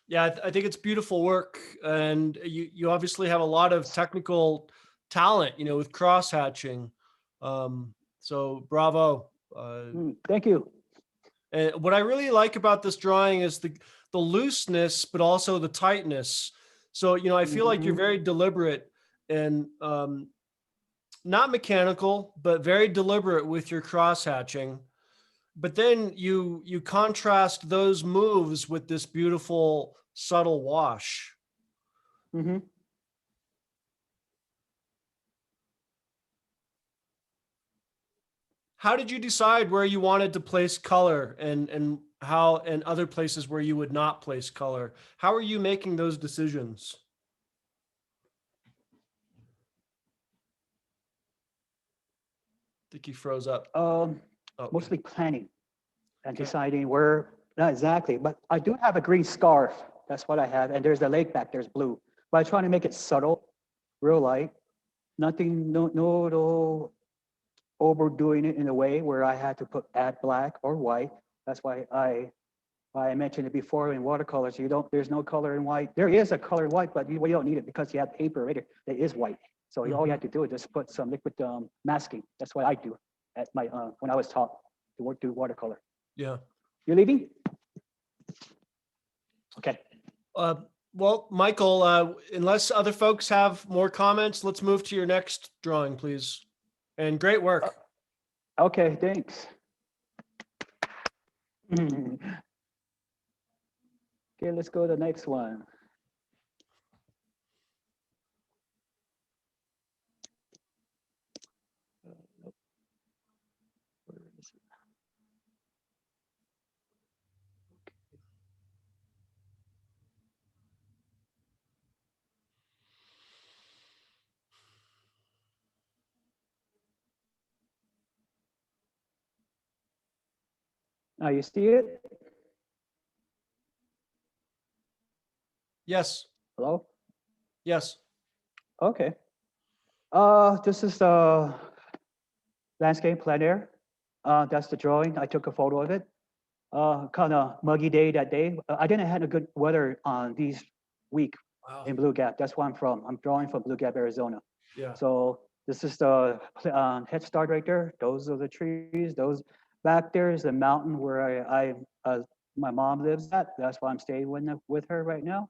yeah, I think it's beautiful work, and you obviously have a lot of technical talent, with cross hatching. So bravo. Thank you. And what I really like about this drawing is the looseness, but also the tightness. So, you know, I feel like you're very deliberate and not mechanical, but very deliberate with your cross hatching. But then you contrast those moves with this beautiful subtle wash. Mm-hmm. How did you decide where you wanted to place color and how and other places where you would not place color? How are you making those decisions? I think he froze up. Oh, Mostly planning and Okay. deciding where, not exactly, but I do have a green scarf. That's what I have. And there's the lake back there's blue. But I try to make it subtle, real light. Nothing, no overdoing it in a way where I had to add black or white. That's why I mentioned it before in watercolors. There's no color in white. There is a color in white, but you don't need it because you have paper right here that is white. So all you have to do is just put some liquid masking. That's what I do at my when I was taught to do watercolor. Yeah. You're leaving? Okay. Well, Michael, unless other folks have more comments, let's move to your next drawing, please. And great work. Okay, thanks. Okay, let's go to the next one. Where is it? Now you see it? Yes. Hello? Yes. Okay. This is landscape plein air. That's the drawing. I took a photo of it. Kind of muggy day that day. I didn't have a good weather on these week Wow. in Blue Gap. That's where I'm from. I'm drawing from Blue Gap, Arizona. Yeah. So this is the head start right there. Those are the trees. Those back there is the mountain where my mom lives at. That's why I'm staying with her right now.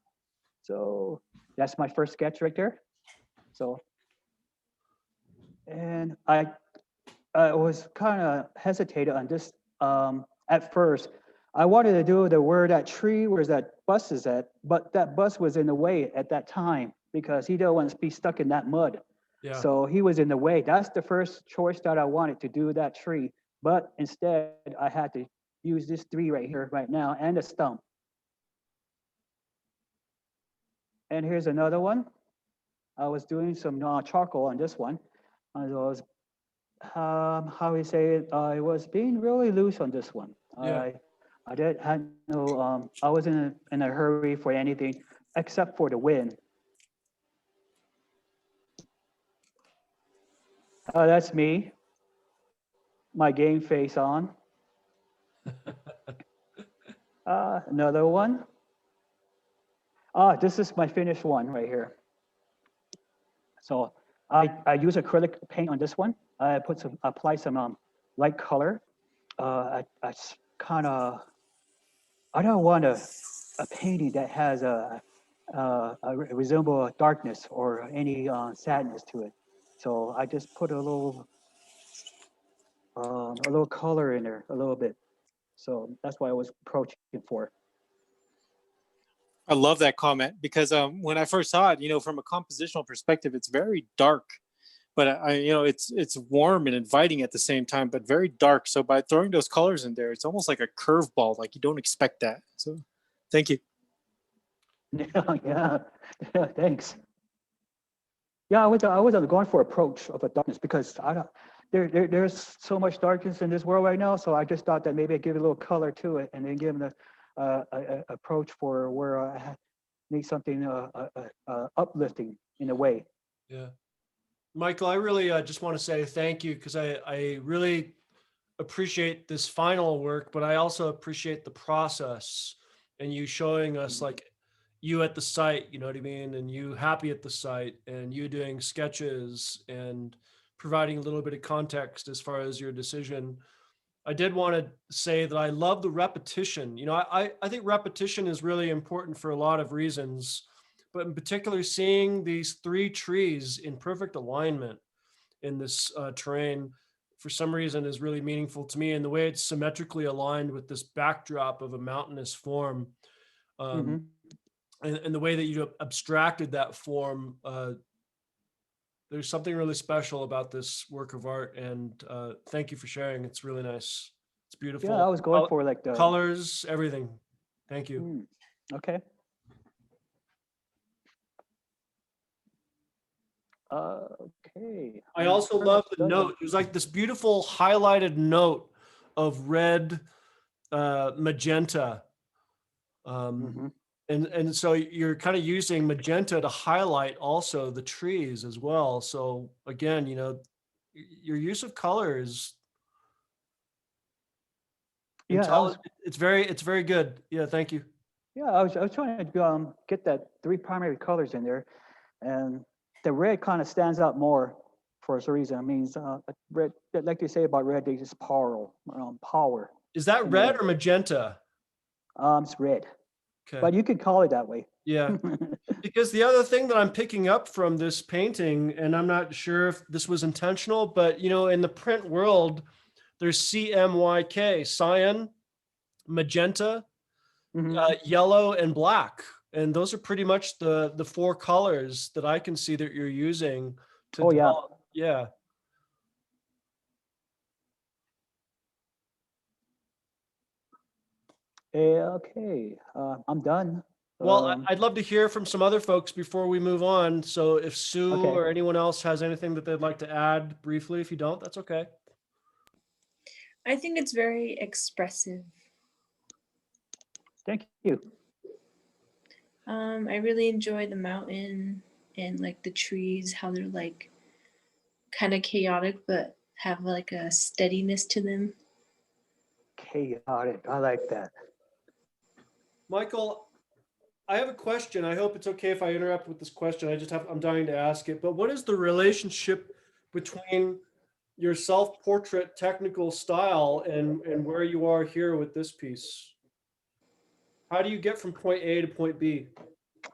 So that's my first sketch right there. So, and I was kind of hesitated on this at first. I wanted to do the where that tree, where that bus is at, but that bus was in the way at that time because he didn't want to be stuck in that mud. Yeah. So he was in the way. That's the first choice that I wanted to do that tree. But instead, I had to use this tree right here, right now, and a stump. And here's another one. I was doing some charcoal on this one. I was, how we say it, I was being really loose on this one. Yeah. I had no, I wasn't in a hurry for anything except for the wind. That's me, my game face on. Another one. This is my finished one right here. So I use acrylic paint on this one. I apply some light color. I kind of, I don't want a painting that has a resemble darkness or any sadness to it. So I just put a little color in there, a little bit. So that's what I was approaching for. I love that comment because when I first saw it, you know, from a compositional perspective, it's very dark, but it's warm and inviting at the same time, but very dark. So by throwing those colors in there, it's almost like a curveball, like you don't expect that. So thank you. Yeah, thanks. Yeah, I was going for approach of a darkness because there's so much darkness in this world right now. So I just thought that maybe I'd give a little color to it and then give it a approach for where I need something uplifting in a way. Yeah. Michael, I really just want to say thank you because I really appreciate this final work, but I also appreciate the process and you showing us like you at the site, you know what I mean? And you happy at the site and you doing sketches and providing a little bit of context as far as your decision. I did want to say that I love the repetition. You know, I think repetition is really important for a lot of reasons, but in particular, seeing these three trees in perfect alignment in this terrain for some reason is really meaningful to me. And the way it's symmetrically aligned with this backdrop of a mountainous form, Hmm. and the way that you abstracted that form, there's something really special about this work of art. And thank you for sharing. It's really nice. It's beautiful. Yeah, I was going for like the Colors, everything. Thank you. Okay. Okay. I I'm also pretty love much the done then. note. There's like this beautiful highlighted note of red magenta. Mhm. And so you're kind of using magenta to highlight also the trees as well. So again, you know, your use of color is Yeah, I was it's very good. Yeah, thank you. yeah, I was trying to get that three primary colors in there, and the red kind of stands out more for some reason. I mean, red, like they say about red, they just power Is that in a way. red or magenta? It's red, Okay. but you can call it that way. Yeah. Because the other thing that I'm picking up from this painting, and I'm not sure if this was intentional, but you know, in the print world, there's CMYK, cyan, magenta, Mhm. yellow, and black. And those are pretty much the four colors that I can see that you're using to Oh yeah. develop. Yeah. Okay, I'm done. Well, I'd love to hear from some other folks before we move on. So if Sue Okay. or anyone else has anything that they'd like to add briefly, if you don't, that's okay. I think it's very expressive. Thank you. I really enjoy the mountain and like the trees, how they're like kind of chaotic but have like a steadiness to them. Chaotic. I like that. Michael, I have a question. I hope it's okay if I interrupt with this question. I'm dying to ask it. But what is the relationship between your self-portrait technical style and where you are here with this piece? How do you get from point A to point B?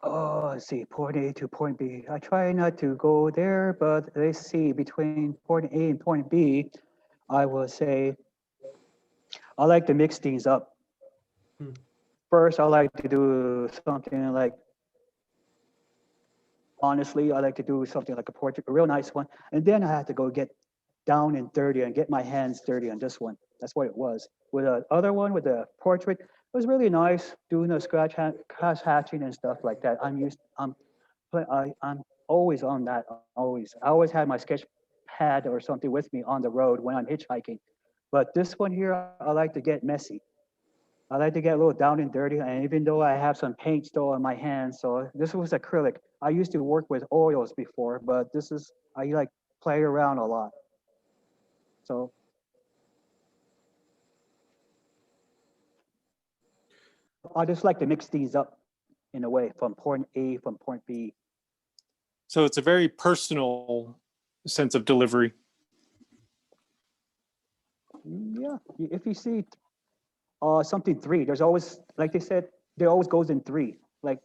Oh, let's see, point A to point B. I try not to go there, but let's see, between point A and point B, I will say I like to mix things up. Hmm. First, I like to do something like, honestly, I like to do something like a portrait, a real nice one. And then I have to go get down and dirty and get my hands dirty on this one. That's what it was. With the other one, with the portrait, it was really nice doing the scratch hatching and stuff like that. I'm always on that, always. I always had my sketch pad or something with me on the road when I'm hitchhiking. But this one here, I like to get messy. I like to get a little down and dirty, and even though I have some paint still on my hands, so this was acrylic. I used to work with oils before, but this is, I like play around a lot. So I just like to mix these up in a way from point A, from point B. So it's a very personal sense of delivery. Yeah, if you see something three, there's always, like they said, there always goes in three. Like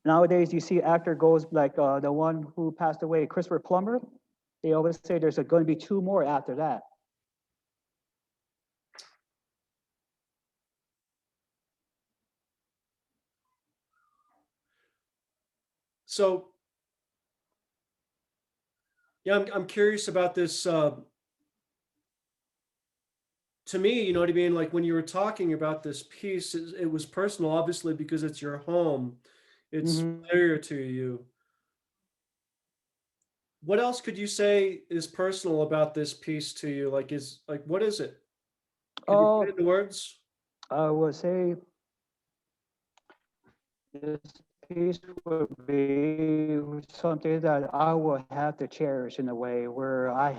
nowadays, you see actor goes like the one who passed away, Christopher Plummer. They always say there's going to be two more after that. So yeah, I'm curious about this. To me, you know what I mean? Like when you were talking about this piece, it was personal, obviously, because it's your home. It's Mhm. familiar to you. What else could you say is personal about this piece to you? What is it? Could you put it into words? I would say this piece would be something that I will have to cherish in a way where I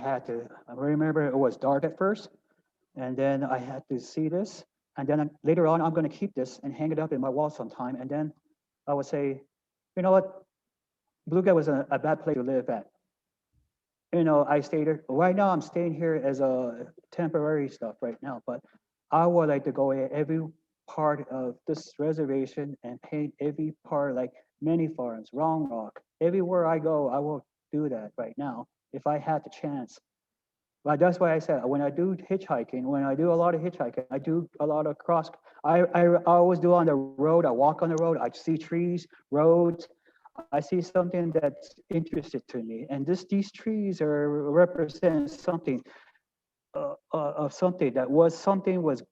remember it was dark at first, and then I had to see this, and then later on I'm going to keep this and hang it up in my wall sometime, and then I would say, you know what, Blue Guy was a bad place to live at. you know, I stayed here, right now I'm staying here as a temporary stuff right now, but I would like to go in every part of this reservation and paint every part, like mini farms, Round Rock. Everywhere I go, I will do that right now if I had the chance. But that's why I said when I do hitchhiking, when I do a lot of hitchhiking, I do a lot of cross. I always do on the road. I walk on the road. I see trees, roads. I see something that's interested to me, and these trees are represent something of something that was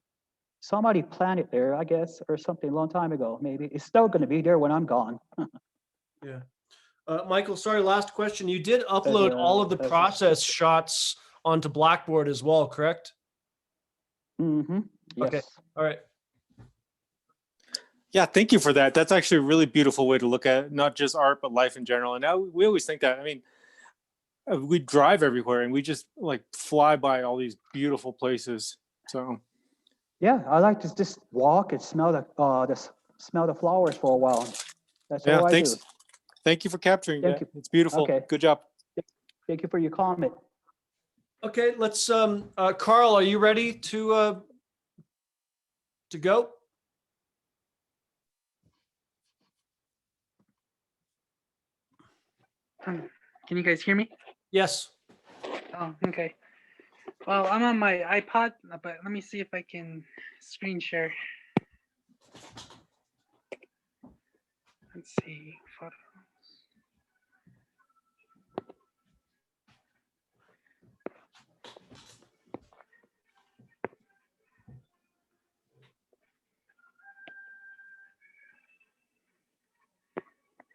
somebody planted there, I guess, or something a long time ago. Maybe it's still going to be there when I'm gone. Yeah. Michael, sorry, last question. You did As upload all of the as process shots onto Blackboard as well, correct? Mm-hmm. Yes. Okay. All right. Yeah, thank you for that. That's actually a really beautiful way to look at not just art, but life in general. And now we always think that, I mean, we drive everywhere and we just like fly by all these beautiful places. So Yeah, I like to just walk and smell smell the flowers for a while. That's yeah, all I thanks. do. Thank you for capturing Thank that. you. It's beautiful. Okay. Good job. Thank you for your comment. Okay, let's Carl, are you ready to go? Can you guys hear me? Yes. Oh, okay. Well, I'm on my iPod, but let me see if I can screen share. Let's see. Photos.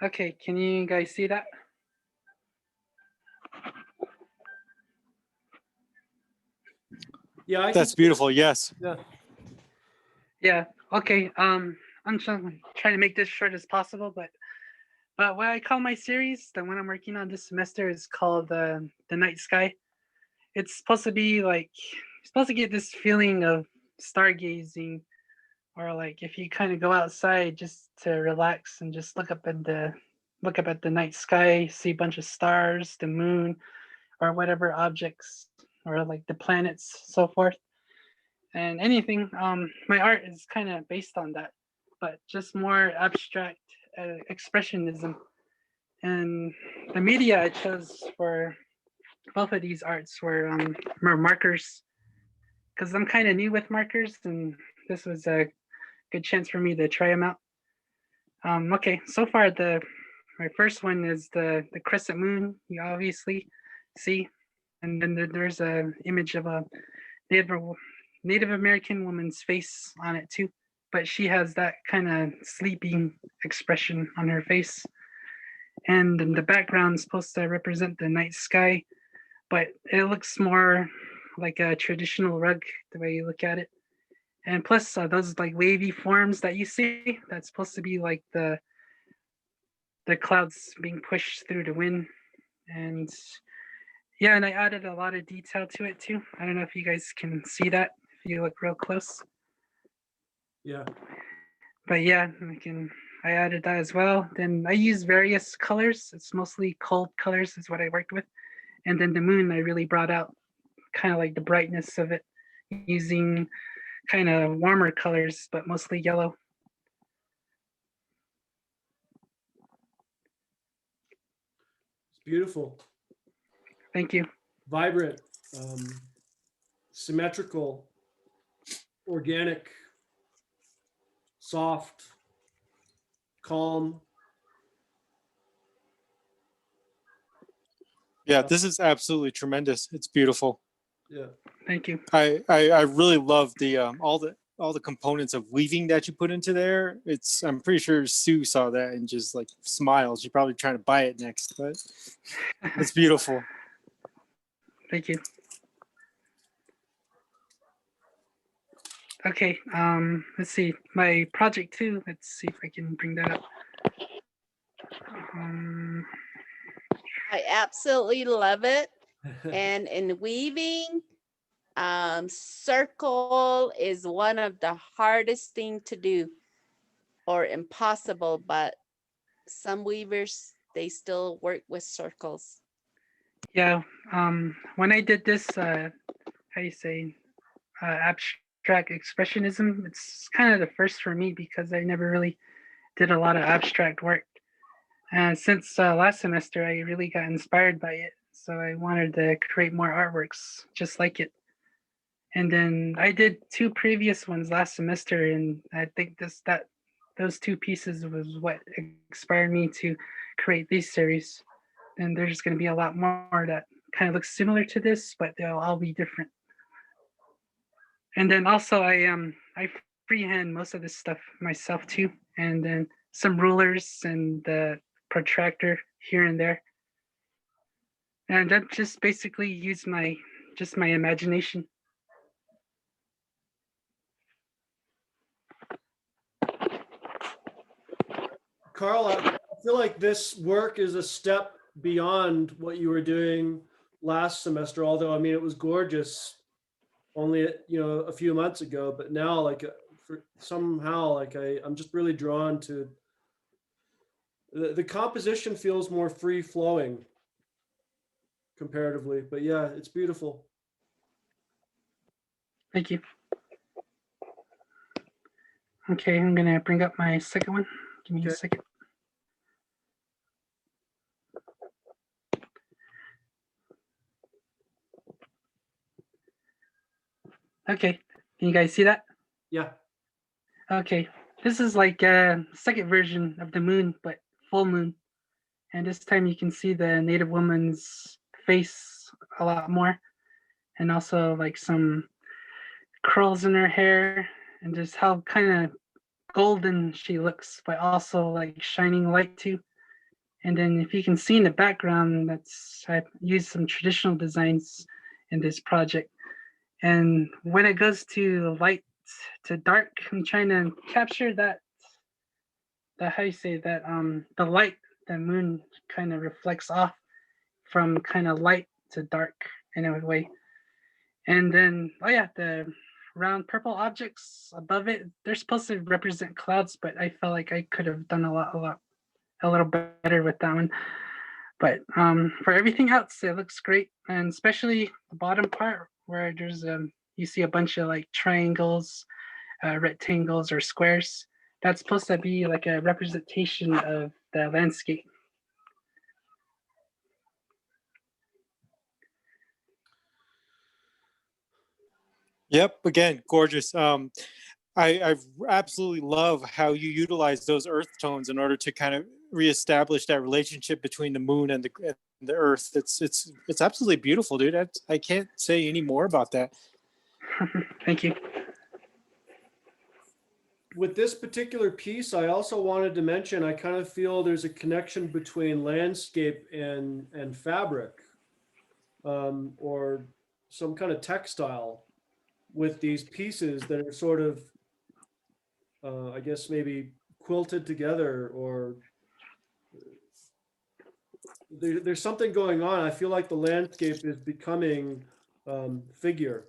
Okay, can you guys see that? Yeah, That's beautiful. Yes. Yeah. Yeah. Okay. I'm trying to make this short as possible, but what I call my series, the one I'm working on this semester, is called the Night Sky. It's supposed to be like supposed to get this feeling of stargazing, or like if you kind of go outside just to relax and just look up at the night sky, see a bunch of stars, the moon, or whatever objects, or like the planets, so forth, and anything. My art is kind of based on that, but just more abstract expressionism. And the media I chose for both of these arts were markers, because I'm kind of new with markers, and this was a good chance for me to try them out. Okay, so far my first one is the Crescent Moon. You obviously see, and then there's a image of a Native American woman's face on it too, but she has that kind of sleeping expression on her face. And then the background is supposed to represent the night sky, but it looks more like a traditional rug the way you look at it. And plus those like wavy forms that you see, that's supposed to be like the clouds being pushed through the wind. And yeah, and I added a lot of detail to it too. I don't know if you guys can see that if you look real close. Yeah. But yeah, I added that as well. Then I use various colors. It's mostly cold colors is what I worked with. And then the moon, I really brought out kind of like the brightness of it using kind of warmer colors, but mostly yellow. It's beautiful. Thank you. Vibrant, symmetrical, organic, soft, calm. Yeah, this is absolutely tremendous. It's beautiful. Yeah. Thank you. I really love the all the components of weaving that you put into there. I'm pretty sure Sue saw that and just like smiles. She's probably trying to buy it next, but it's beautiful. Thank you. Okay, let's see. My project 2, let's see if I can bring that up. I absolutely love it. And in weaving, circle is one of the hardest thing to do, or impossible, but some weavers, they still work with circles. Yeah. When I did this, how do you say, abstract expressionism, it's kind of the first for me because I never really did a lot of abstract work. And since last semester, I really got inspired by it. So I wanted to create more artworks just like it. And then I did two previous ones last semester, and I think those two pieces was what inspired me to create these series. And there's going to be a lot more that kind of looks similar to this, but they'll all be different. And then also I freehand most of this stuff myself too, and then some rulers and the protractor here and there. And that just basically use my imagination. Carl, I feel like this work is a step beyond what you were doing last semester, although I mean it was gorgeous only a few months ago, but now like somehow like I'm just really drawn to the composition feels more free flowing comparatively, but yeah, it's beautiful. Thank you. Okay, I'm gonna bring up my second one. Give me a second. Okay, can you guys see that? Yeah. Okay, this is like a second version of the moon, but full moon. And this time you can see the native woman's face a lot more, and also like some curls in her hair, and just how kind of golden she looks, but also like shining light too. And then if you can see in the background, I used some traditional designs in this project. And when it goes to light to dark, I'm trying to capture that how you say that the light the moon kind of reflects off from kind of light to dark in a way. And then the round purple objects above it, they're supposed to represent clouds, but I felt like I could have done a little better with that one. But for everything else, it looks great, and especially the bottom part where there's you see a bunch of like triangles, rectangles, or squares. That's supposed to be like a representation of the landscape. Yep, again, gorgeous. I absolutely love how you utilize those earth tones in order to kind of reestablish that relationship between the moon and the earth. It's absolutely beautiful, dude. I can't say any more about that. Thank you. With this particular piece, I also wanted to mention, I kind of feel there's a connection between landscape and fabric, or some kind of textile with these pieces that are sort of, I guess maybe quilted together, or there's something going on. I feel like the landscape is becoming figure.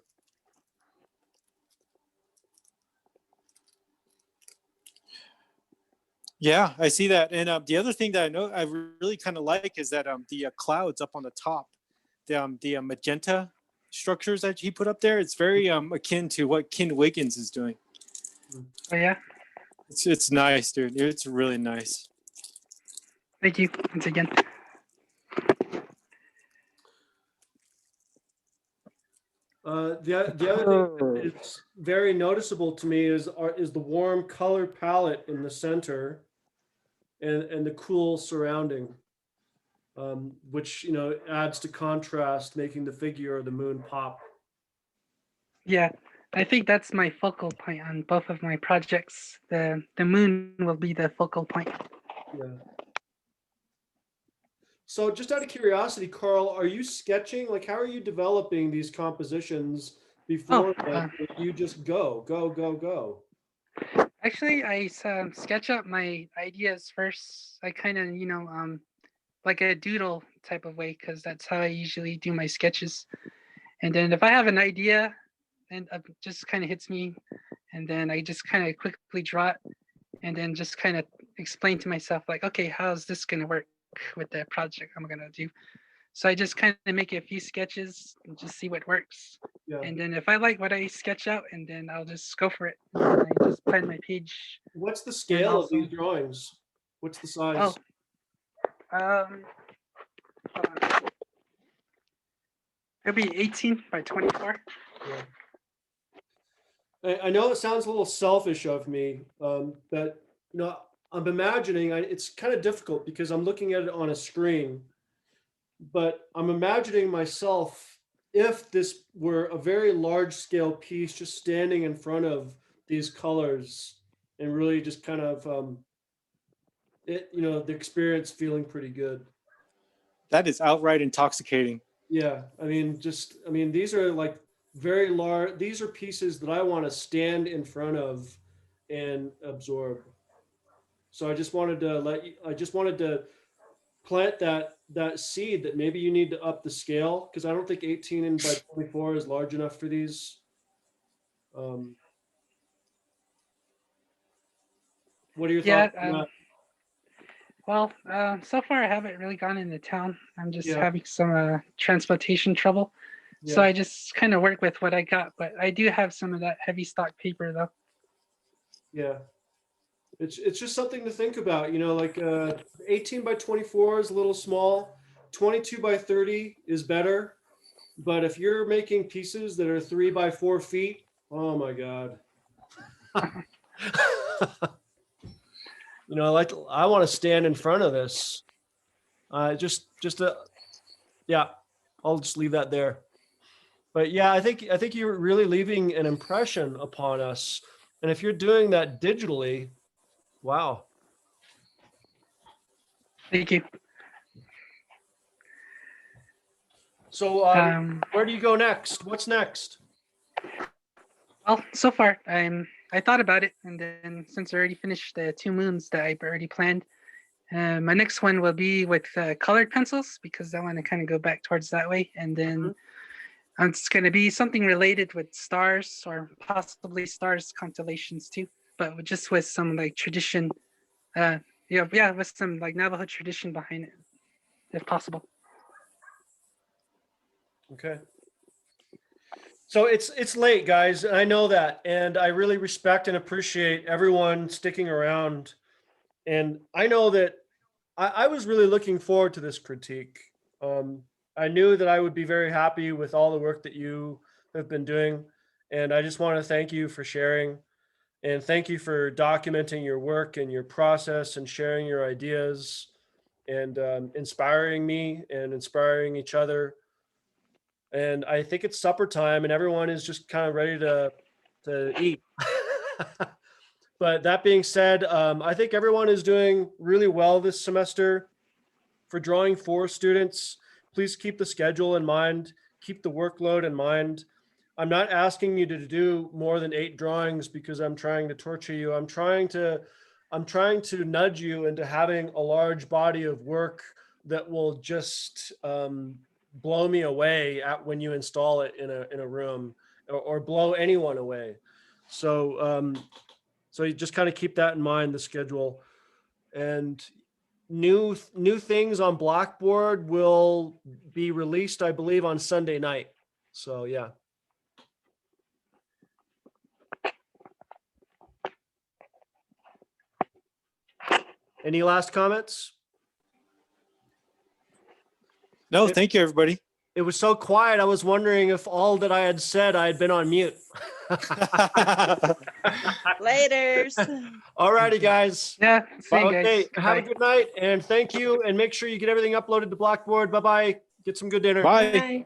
Yeah, I see that. And the other thing that I really kind of like is that the clouds up on the top, the magenta structures that he put up there. It's very akin to what Ken Wiggins is doing. Oh yeah. It's nice, dude. It's really nice. Thank you once again. The other thing that's very noticeable to me is the warm color palette in the center, and the cool surrounding, which adds to contrast, making the figure of the moon pop. Yeah, I think that's my focal point on both of my projects. The moon will be the focal point. Yeah. So just out of curiosity, Carl, are you sketching? Like, how are you developing these compositions before you just go? Actually, I sketch up my ideas first. I kind of, like a doodle type of way, because that's how I usually do my sketches. And then if I have an idea, and it just kind of hits me, and then I just kind of quickly draw it, and then just kind of explain to myself like, okay, how's this going to work with the project I'm going to do? So I just kind of make a few sketches and just see what works. Yeah. And then if I like what I sketch out, and then I'll just go for it. And I just plan my page. What's the scale of also- these drawings? What's the size? Oh, hold on. It'll be 18 by 24. I know it sounds a little selfish of me, but you know, I'm imagining it's kind of difficult because I'm looking at it on a screen, but I'm imagining myself if this were a very large scale piece, just standing in front of these colors and really just kind of the experience feeling pretty good. That is outright intoxicating. Yeah, I mean, these are like very large. These are pieces that I want to stand in front of and absorb. So I just wanted to plant that seed that maybe you need to up the scale, because I don't think 18 by 24 is large enough for these. What are your thoughts on that? Well, so far I haven't really gone into town. I'm just Yeah. having some transportation trouble. So Yeah. I just kind of work with what I got, but I do have some of that heavy stock paper though. Yeah. It's just something to think about, like 18 by 24 is a little small, 22 by 30 is better. But if you're making pieces that are 3 by 4 feet, oh my God. I want to stand in front of this. I'll just leave that there. But yeah, I think you're really leaving an impression upon us. And if you're doing that digitally, wow. Thank you. So where do you go next? What's next? Well, so far I thought about it, and then since I already finished the 2 moons that I've already planned, my next one will be with colored pencils, because I want to kind of go back towards that way, and then it's going to be something related with stars, or possibly stars constellations too, but just with some like tradition, with some like Navajo tradition behind it, if possible. Okay. So it's late, guys. I know that, and I really respect and appreciate everyone sticking around. And I know that I was really looking forward to this critique. I knew that I would be very happy with all the work that you have been doing, and I just want to thank you for sharing, and thank you for documenting your work and your process and sharing your ideas, and inspiring me and inspiring each other. And I think it's supper time and everyone is just kind of ready to eat. But that being said, I think everyone is doing really well this semester. For Drawing 4 students, please keep the schedule in mind, keep the workload in mind. I'm not asking you to do more than 8 drawings because I'm trying to torture you. I'm trying to nudge you into having a large body of work that will just blow me away when you install it in a room, or blow anyone away. So you just kind of keep that in mind, the schedule. And new things on Blackboard will be released, I believe, on Sunday night. So yeah. Any last comments? No, thank you, everybody. It was so quiet. I was wondering if all that I had said, I had been on mute. Laters. All righty, guys. Yeah. See you Okay. guys. Have a Bye. good night, and thank you. And make sure you get everything uploaded to Blackboard. Bye-bye. Get some good dinner. Bye. Bye.